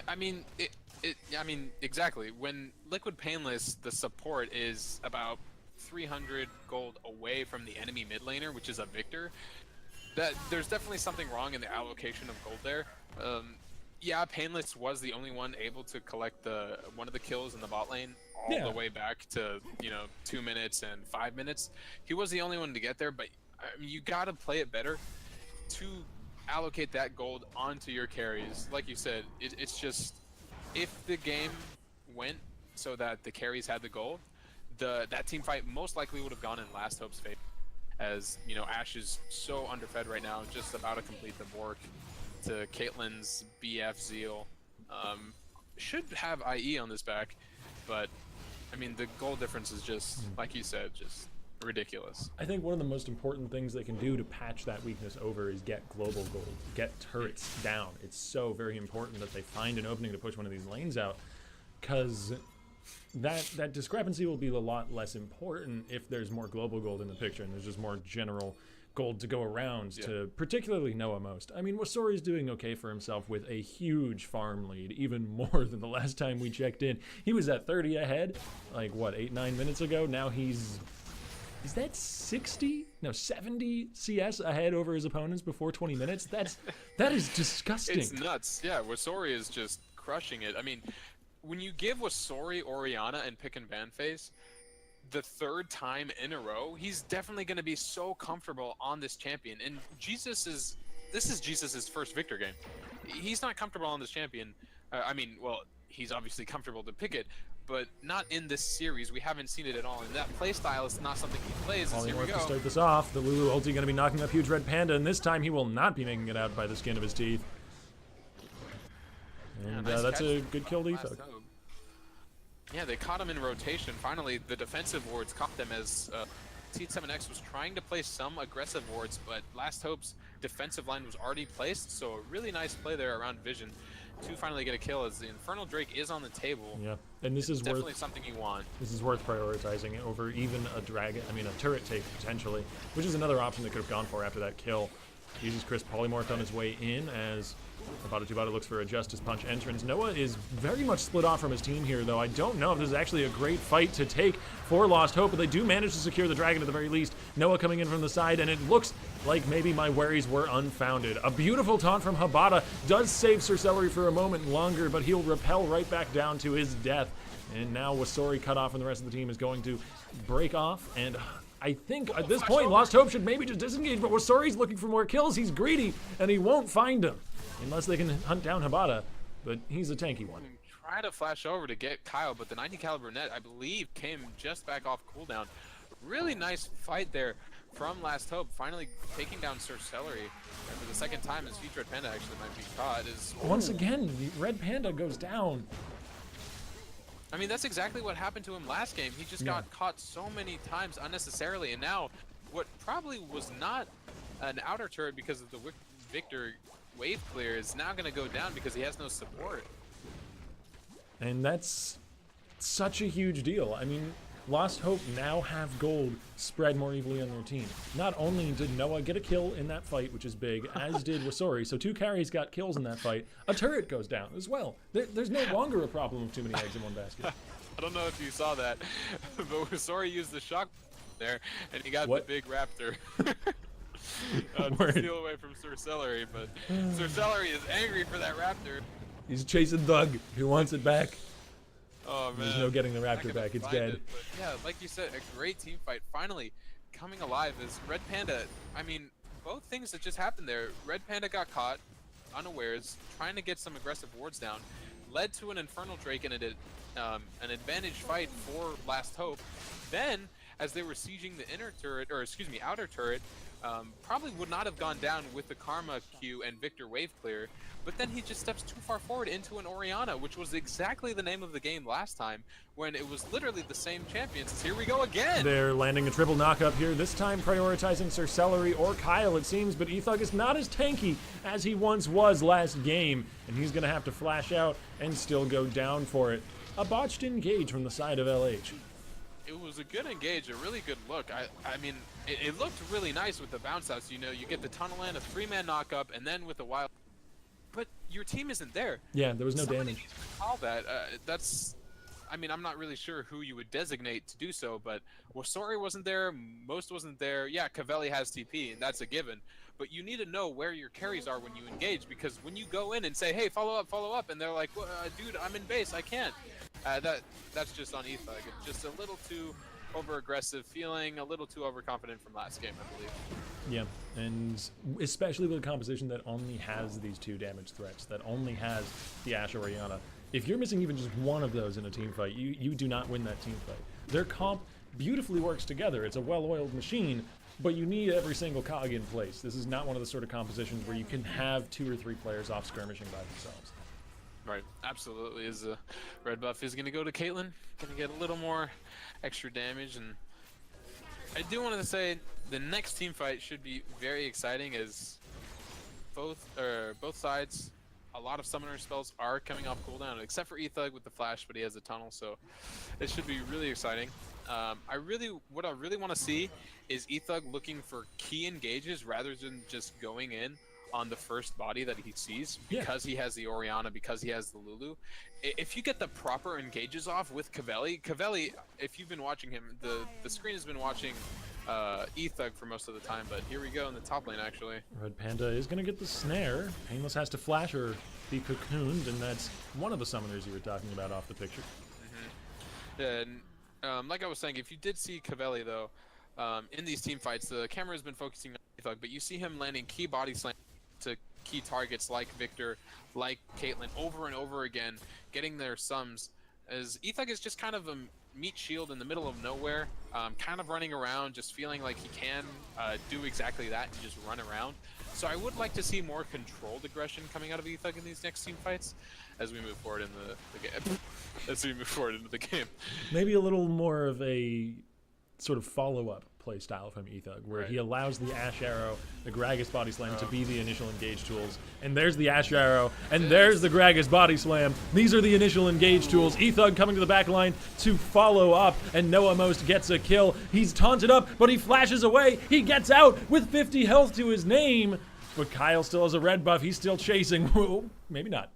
I mean, exactly. When Liquid Painless, the support is about 300 gold away from the enemy mid laner, which is a Victor, that there's definitely something wrong in the allocation of gold there. Yeah, Painless was the only one able to collect one of the kills in the bot lane all the way back to 2 minutes and 5 minutes. He was the only one to get there, but I mean, you gotta play it better to allocate that gold onto your carries. Like you said, it's just, if the game went so that the carries had the gold, that team fight most likely would have gone in Last Hope's favor. As Ashe is so underfed right now, just about to complete the Bork to Caitlyn's BF Zeal. Should have IE on this back, but I mean the goal difference is just, like you said, just ridiculous. I think one of the most important things they can do to patch that weakness over is get global gold, get turrets down. It's so very important that they find an opening to push one of these lanes out, because that discrepancy will be a lot less important if there's more global gold in the picture and there's just more general gold to go around to particularly Noah most. I mean, Wasori's doing okay for himself with a huge farm lead, even more than the last time we checked in. He was at 30 ahead, like what, 8-9 minutes ago? Now is that 70 CS ahead over his opponents before 20 minutes? That is disgusting. It's nuts. Yeah, Wasori is just crushing it. I mean, when you give Wasori, Orianna, and pick and ban phase the third time in a row, he's definitely going to be so comfortable on this champion. And this is Jesus's first Victor game. He's not comfortable on this champion. I mean, well, he's obviously comfortable to pick it, but not in this series. We haven't seen it at all. And that playstyle is not something he plays. Here we go. To start this off, the Lulu ulti going to be knocking up Huge Red Panda, and this time he will not be making it out by the skin of his teeth. And nice that's a good kill to Etho. Yeah, they caught him in rotation. Finally, the defensive wards caught them as T7X was trying to place some aggressive wards, but Last Hope's defensive line was already placed, so a really nice play there around Vision to finally get a kill as the Infernal Drake is on the table. Yeah, and this is definitely something you want. This is worth prioritizing over even a turret take potentially, which is another option they could have gone for after that kill. Uses Chris polymorphed on his way in as Tabata looks for a Justice Punch entrance. Noah is very much split off from his team here, though. I don't know if this is actually a great fight to take for Lost Hope, but they do manage to secure the dragon at the very least. Noah coming in from the side, and it looks like maybe my worries were unfounded. A beautiful taunt from Habata does save Sir Celery for a moment longer, but he'll repel right back down to his death. And now Wasori cut off, and the rest of the team is going to break off, and I think at this point, Lost Hope should maybe just disengage, but Wasori's looking for more kills. He's greedy, and he won't find him unless they can hunt down Habata, but he's a tanky one. Try to flash over to get Kyle, but the 90 caliber net, I believe, came just back off cooldown. Really nice fight there from Last Hope, finally taking down Sir Celery for the second time, as Huge Red Panda actually might be caught. Once again, Red Panda goes down. I mean, that's exactly what happened to him last game. He just got caught so many times unnecessarily, and now what probably was not an outer turret because of the Victor wave clear is now going to go down because he has no support. And that's such a huge deal. I mean, Lost Hope now have gold spread more evenly on their team. Not only did Noah get a kill in that fight, which is big, as did Wasori, so 2 carries got kills in that fight. A turret goes down as well. There's no longer a problem of too many eggs in one basket. I don't know if you saw that, but Wasori used the shock there, and he got the big raptor. To steal away from Sir Celery, but Sir Celery is angry for that raptor. He's chasing Thug. He wants it back. Oh man. There's no getting the Not Raptor gonna back. It's find dead. it, but yeah, like you said, a great team fight. Finally coming alive is Red Panda. I mean, both things that just happened there. Red Panda got caught unawares, trying to get some aggressive wards down, led to an Infernal Drake and an advantage fight for Last Hope. Then, as they were sieging the inner turret, or excuse me, outer turret, probably would not have gone down with the Karma Q and Victor wave clear, but then he just steps too far forward into an Orianna, which was exactly the name of the game last time, when it was literally the same champions. Here we go again! They're landing a triple knock-up here, this time prioritizing Sir Celery or Kyle, it seems, but Ethug is not as tanky as he once was last game, and he's going to have to flash out and still go down for it. A botched engage from the side of LH. It was a good engage, a really good look. I mean, it looked really nice with the bounce outs. You know, you get the tunnel land, a 3-man knock-up, and then with the wild. But your team isn't there. Yeah, there was no Somebody damage. needs to call that. That's. I mean, I'm not really sure who you would designate to do so, but Wasori wasn't there, Most wasn't there. Yeah, Cavelli has TP, and that's a given. But you need to know where your carries are when you engage, because when you go in and say, hey, follow up, and they're like, well, dude, I'm in base, I can't. That's just on Ethug. It's just a little too over-aggressive feeling, a little too overconfident from last game, I believe. Yeah, and especially with a composition that only has these 2 damage threats, that only has the Ashe Orianna. If you're missing even just one of those in a team fight, you do not win that team fight. Their comp beautifully works together. It's a well-oiled machine, but you need every single cog in place. This is not one of the sort of compositions where you can have 2 or 3 players off skirmishing by themselves. Right, absolutely. Is red buff is going to go to Caitlyn, going to get a little more extra damage, and I do want to say the next team fight should be very exciting, as both sides, a lot of summoner spells are coming off cooldown, except for Ethug with the flash, but he has a tunnel, so it should be really exciting. What I really want to see is Ethug looking for key engages rather than just going in on the first body that he sees, because he has the Orianna, because he has the Lulu. If you get the proper engages off with Cavelli, if you've been watching him, the screen has been watching Ethug for most of the time, but here we go in the top lane, actually. Red Panda is going to get the snare. Painless has to flash or be cocooned, and that's one of the summoners you were talking about off the picture. And like I was saying, if you did see Cavelli, though, in these team fights, the camera has been focusing on Ethug, but you see him landing key body slam to key targets like Victor, like Caitlyn, over and over again, getting their sums, as Ethug is just kind of a meat shield in the middle of nowhere, kind of running around, just feeling like he can do exactly that and just run around. So I would like to see more controlled aggression coming out of Ethug in these next team fights as we move forward in the game. As we move forward into the game. Maybe a little more of a sort of follow-up play style from Ethug, where he allows the Ashe Arrow, the Gragas Body Slam to be the initial engage tools. And there's the Ashe Arrow, and there's the Gragas Body Slam. These are the initial engage tools. Ethug coming to the back line to follow up, and Noah Most gets a kill. He's taunted up, but he flashes away. He gets out with 50 health to his name. But Kyle still has a red buff. He's still chasing. Maybe not.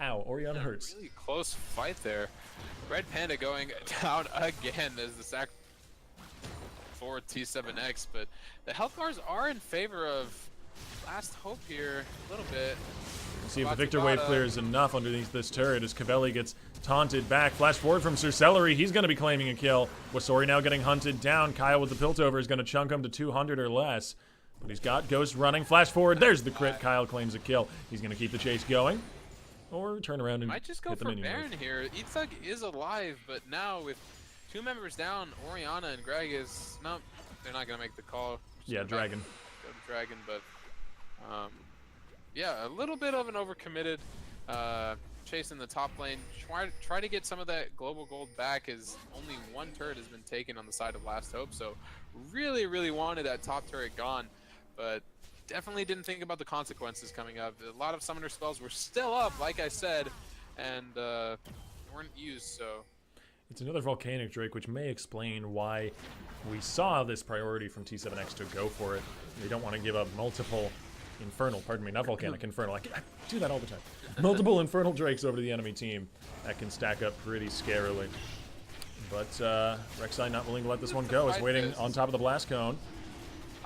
Ow, Orianna hurts. Really close fight there. Red Panda going down again as the sack for T7X, but the health bars are in favor of Last Hope here a little bit. See if the Victor wave clears enough underneath this turret as Cavelli gets taunted back. Flash forward from Sir Celery. He's going to be claiming a kill. Wasori now getting hunted down. Kyle with the Piltover is going to chunk him to 200 or less. But he's got Ghost running. Flash forward. There's the crit. Kyle claims a kill. He's going to keep the chase going. Or turn around and might just go hit the for minion Baron wave. here. Ethug is alive, but now with 2 members down, Orianna and Gragas, nope, they're not going to make the call. Yeah, Dragon. Go to Dragon, but yeah, a little bit of an overcommitted chase in the top lane. Try to get some of that global gold back, as only 1 turret has been taken on the side of Last Hope, so really wanted that top turret gone, but definitely didn't think about the consequences coming up. A lot of summoner spells were still up, like I said, and weren't used, so. It's another Volcanic Drake, which may explain why we saw this priority from T7X to go for it. They don't want to give up multiple Infernal, pardon me, not Volcanic, Infernal. I do that all the time. Multiple Infernal Drakes over to the enemy team. That can stack up pretty scarily. But Rek'Sai not willing to let this one go. Is waiting on top of the Blast Cone.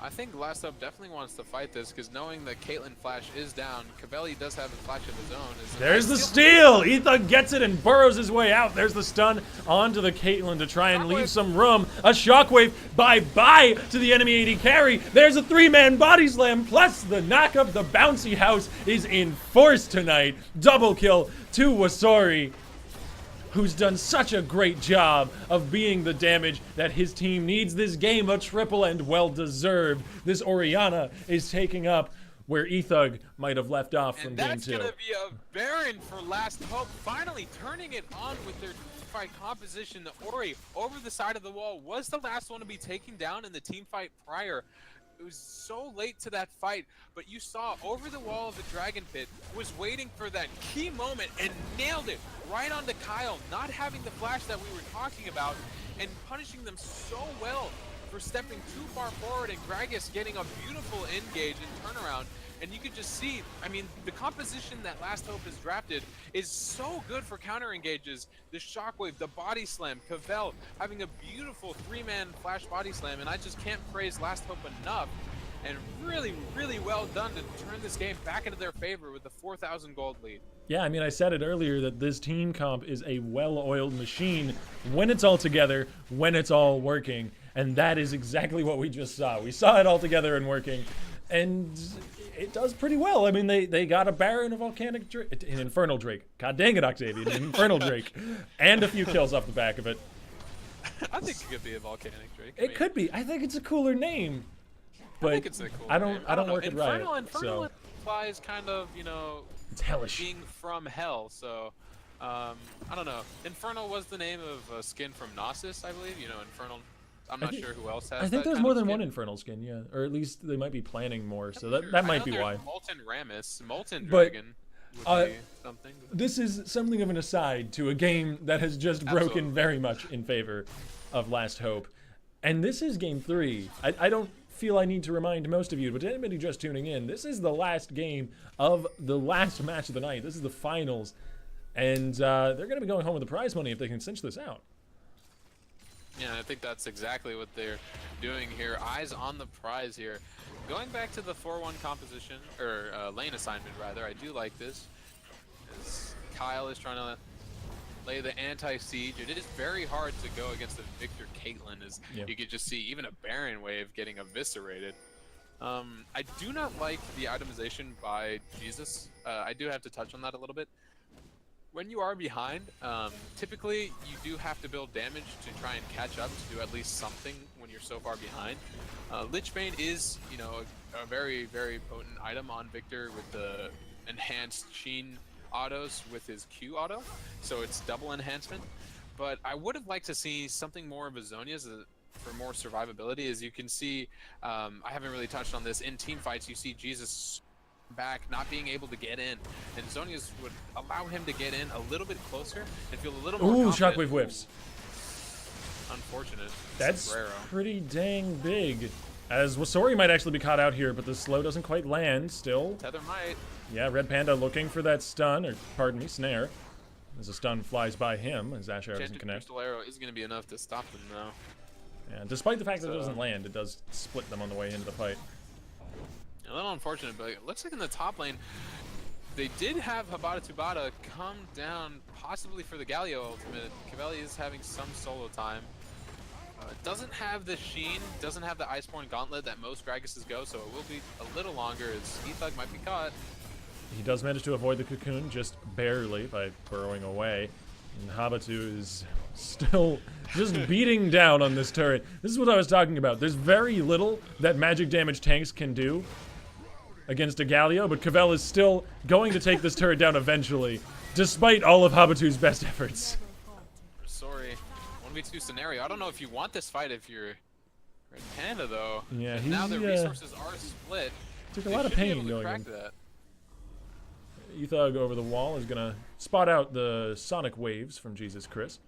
I think Last Hope definitely wants to fight this because knowing that Caitlyn Flash is down, Cavelli does have a flash of his own. There's the steal! Ethug gets it and burrows his way out. There's the stun onto the Caitlyn to try and leave some room. A shockwave, bye-bye to the enemy AD carry. There's a 3-man body slam, plus the knockup. The bouncy house is in force tonight. Double kill to Wasori, who's done such a great job of being the damage that his team needs this game. A triple and well-deserved. This Orianna is taking up where Ethug might have left off from game 2. That's gonna be a Baron for Last Hope, finally turning it on with their fight composition. The Ori over the side of the wall was the last one to be taken down in the team fight prior. It was so late to that fight, but you saw over the wall of the Dragon Pit was waiting for that key moment and nailed it right onto Kyle, not having the flash that we were talking about, and punishing them so well for stepping too far forward, and Gragas getting a beautiful engage and turnaround. And you could just see, I mean, the composition that Last Hope has drafted is so good for counter engages. The shockwave, the body slam, Cavell having a beautiful 3-man flash body slam, and I just can't praise Last Hope enough. And really, really well done to turn this game back into their favor with the 4,000 gold lead. Yeah, I mean, I said it earlier that this team comp is a well-oiled machine when it's all together, when it's all working. And that is exactly what we just saw. We saw it all together and working. And it does pretty well. I mean, they got a Baron, a Volcanic Drake, an Infernal Drake. God dang it, Octavian, an Infernal Drake. And a few kills off the back of it. I think it could be a Volcanic Drake. It could be. I think it's a cooler name. But I think it's a cool I name. don't work know. it right. Infernal So implies kind of, you know, it's hellish. being from hell, so I don't know. Infernal was the name of a skin from Gnosis, I believe. You know, Infernal. I'm not sure who else has. I think that there's kind more of than skin. one Infernal skin, yeah. Or at least they might be planning more, so that might be why. Molten Ramus, Molten But, Dragon would be something. This is something of an aside to a game that has just broken Absolutely. very much in favor of Last Hope. And this is game 3. I don't feel I need to remind most of you, but to anybody just tuning in, this is the last game of the last match of the night. This is the finals. And they're going to be going home with the prize money if they can cinch this out. Yeah, I think that's exactly what they're doing here. Eyes on the prize here. Going back to the 4-1 composition, or lane assignment rather, I do like this. As Kyle is trying to lay the anti-siege. It is very hard to go against a Victor Caitlyn, as you could just see even a Baron wave getting eviscerated. I do not like the itemization by Jesus. I do have to touch on that a little bit. When you are behind, typically you do have to build damage to try and catch up to do at least something when you're so far behind. Lichbane is, you know, a very, very potent item on Victor with the enhanced Sheen autos with his Q auto, so it's double enhancement. But I would have liked to see something more of a Zhonya's for more survivability. As you can see, I haven't really touched on this, in team fights you see Jesus back, not being able to get in, and Zhonya's would allow him to get in a little bit closer and feel a little more confident. Shockwave whips. Unfortunate. That's Sombrero. pretty dang big. As Wasori might actually be caught out here, but the slow doesn't quite land still. Tether might. Yeah, Red Panda looking for that stun, or pardon me, snare. As a stun flies by him, as Asher doesn't connect. Crystal Arrow is going to be enough to stop them though. Yeah, despite the fact that it doesn't land, it does split them on the way into the fight. A little unfortunate, but it looks like in the top lane, they did have Habata Tubata come down, possibly for the Galio ultimate. Cavelli is having some solo time. Doesn't have the Sheen, doesn't have the Iceborne Gauntlet that most Gragas's go, so it will be a little longer as Ethug might be caught. He does manage to avoid the cocoon just barely by burrowing away. And Habatu is still just beating down on this turret. This is what I was talking about. There's very little that magic damage tanks can do against a Galio, but Cavell is still going to take this turret down eventually, despite all of Habatu's best efforts. Sorry, 1v2 scenario. I don't know if you want this fight if you're Red Panda though. Yeah, And now the resources are split. Took a lot of pain going in. Ethug over the wall is gonna spot out the sonic waves from Jesus Chris.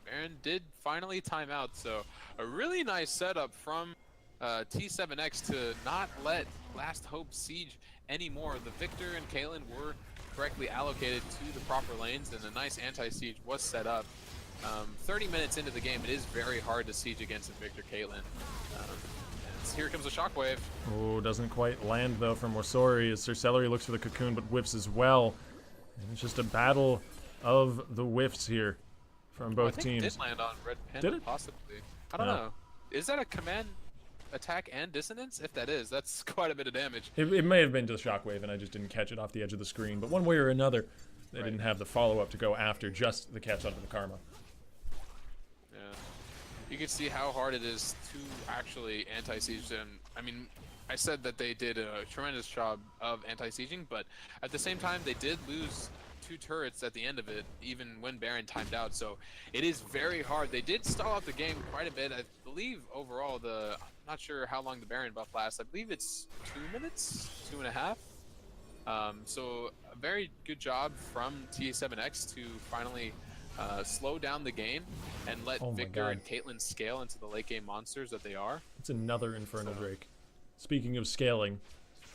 Baron did finally time out, so a really nice setup from T7X to not let Last Hope siege anymore. The Victor and Caitlyn were correctly allocated to the proper lanes, and a nice anti-siege was set up. 30 minutes into the game, it is very hard to siege against a Victor Caitlyn. as here comes a shockwave. Oh, doesn't quite land, though, from Wasori as Sir Celery looks for the cocoon, but whiffs as well. And it's just a battle of the whiffs here from both I think teams. it did land on Red Panda, Did it? possibly. I don't No. know. Is that a command attack and dissonance? If that is, that's quite a bit of damage. It may have been just Shockwave, and I just didn't catch it off the edge of the screen. But one way or another, they Right. didn't have the follow-up to go after, just the catch onto the Karma. Yeah. You can see how hard it is to actually anti-siege them. I mean, I said that they did a tremendous job of anti-sieging, but at the same time, they did lose 2 turrets at the end of it, even when Baron timed out. So it is very hard. They did stall out the game quite a bit. I believe overall, I'm not sure how long the Baron buff lasts. I believe it's 2 minutes, 2.5. So a very good job from TA7X to finally slow down the game and let Oh my Victor God. and Caitlyn scale into the late game monsters that they are. It's another Infernal Drake. Speaking of scaling,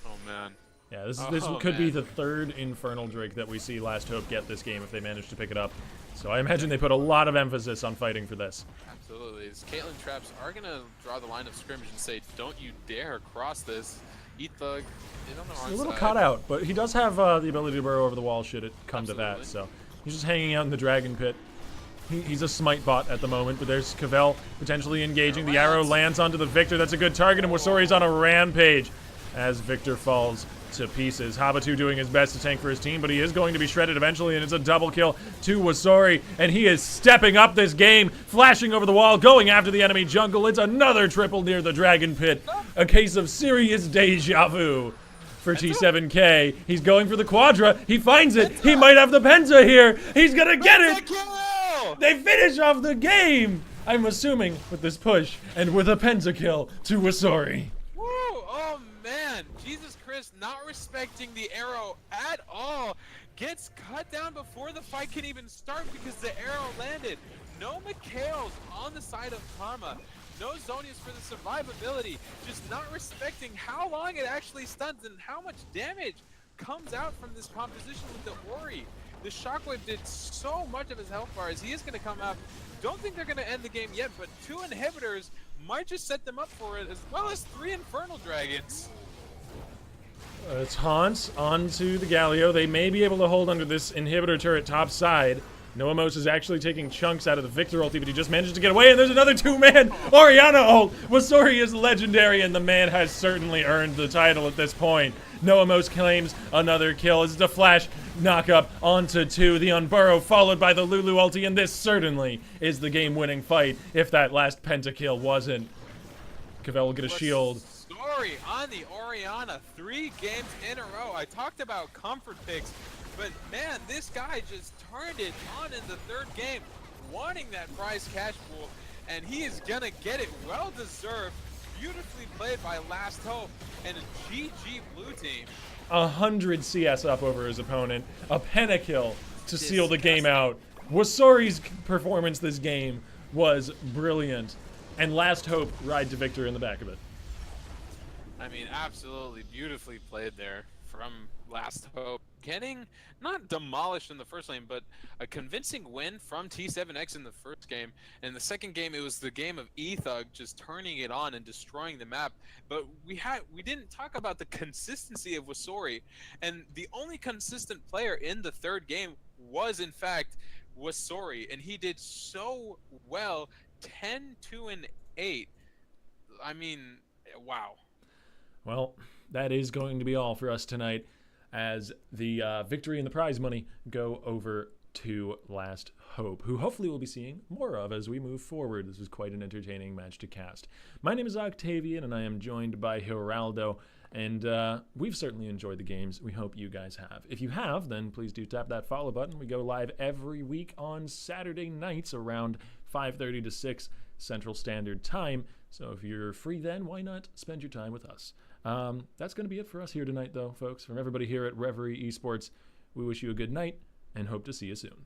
Oh man. yeah, this Oh, could be man. the 3rd Infernal Drake that we see Last Hope get this game if they manage to pick it up. So I imagine they put a lot of emphasis on fighting for this. Absolutely. These Caitlyn traps are gonna draw the line of scrimmage and say, "Don't you dare cross this." Eat Thug. Get on the He's wrong a little side. cut out, but he does have the ability to burrow over the wall should it come to Absolutely. that. So he's just hanging out in the Dragon Pit. He's a smite bot at the moment, but there's Cavell potentially engaging. The arrow lands onto the Victor. That's a good target, and Wasori's on a rampage as Victor falls to pieces. Habatu doing his best to tank for his team, but he is going to be shredded eventually, and it's a double kill to Wasori, and he is stepping up this game, flashing over the wall, going after the enemy jungle. It's another triple near the Dragon Pit. A case of serious deja vu for T7K. He's going for the Quadra. He finds it. He might have the Penta here. He's gonna get it. Kill! They finish off the game! I'm assuming with this push and with a pentakill to Wasori. Woo! Oh man, Jesus Christ, not respecting the arrow at all. Gets cut down before the fight can even start because the arrow landed. No Mikhails on the side of Karma. No Zonius for the survivability. Just not respecting how long it actually stuns and how much damage comes out from this composition with the Ori. The Shockwave did so much of his health bars. He is going to come out. Don't think they're going to end the game yet, but 2 inhibitors might just set them up for it, as well as 3 Infernal Dragons. It's Hans onto the Galio. They may be able to hold under this inhibitor turret top side. Noamos is actually taking chunks out of the Victor ulti, but he just managed to get away, and there's another 2-man Orianna ult. Wasori is legendary, and the man has certainly earned the title at this point. Noamos claims another kill. It's a flash knock-up onto 2. The Unburrow followed by the Lulu ulti, and this certainly is the game-winning fight if that last pentakill wasn't. Cavell will get a shield. Story on the Orianna, 3 games in a row. I talked about comfort picks, but man, this guy just turned it on in the 3rd game, wanting that prize cash pool, and he is gonna get it. Well deserved. Beautifully played by Last Hope and a GG blue team. 100 CS up over his opponent. A pentakill to seal the game out. Wasori's performance this game was brilliant. And Last Hope ride to victor in the back of it. I mean, absolutely beautifully played there from Last Hope. Getting not demolished in the first lane, but a convincing win from T7X in the first game. And in the second game, it was the game of E-Thug just turning it on and destroying the map. But we didn't talk about the consistency of Wasori. And the only consistent player in the 3rd game was, in fact, Wasori. And he did so well, 10-2-8. I mean, wow. Well, that is going to be all for us tonight as the victory and the prize money go over to Last Hope, who hopefully we'll be seeing more of as we move forward. This was quite an entertaining match to cast. My name is Octavian, and I am joined by Geraldo, and we've certainly enjoyed the games. We hope you guys have. If you have, then please do tap that follow button. We go live every week on Saturday nights around 5:30 to 6 Central Standard Time. So if you're free then, why not spend your time with us? That's going to be it for us here tonight, though, folks. From everybody here at Reverie Esports, we wish you a good night and hope to see you soon.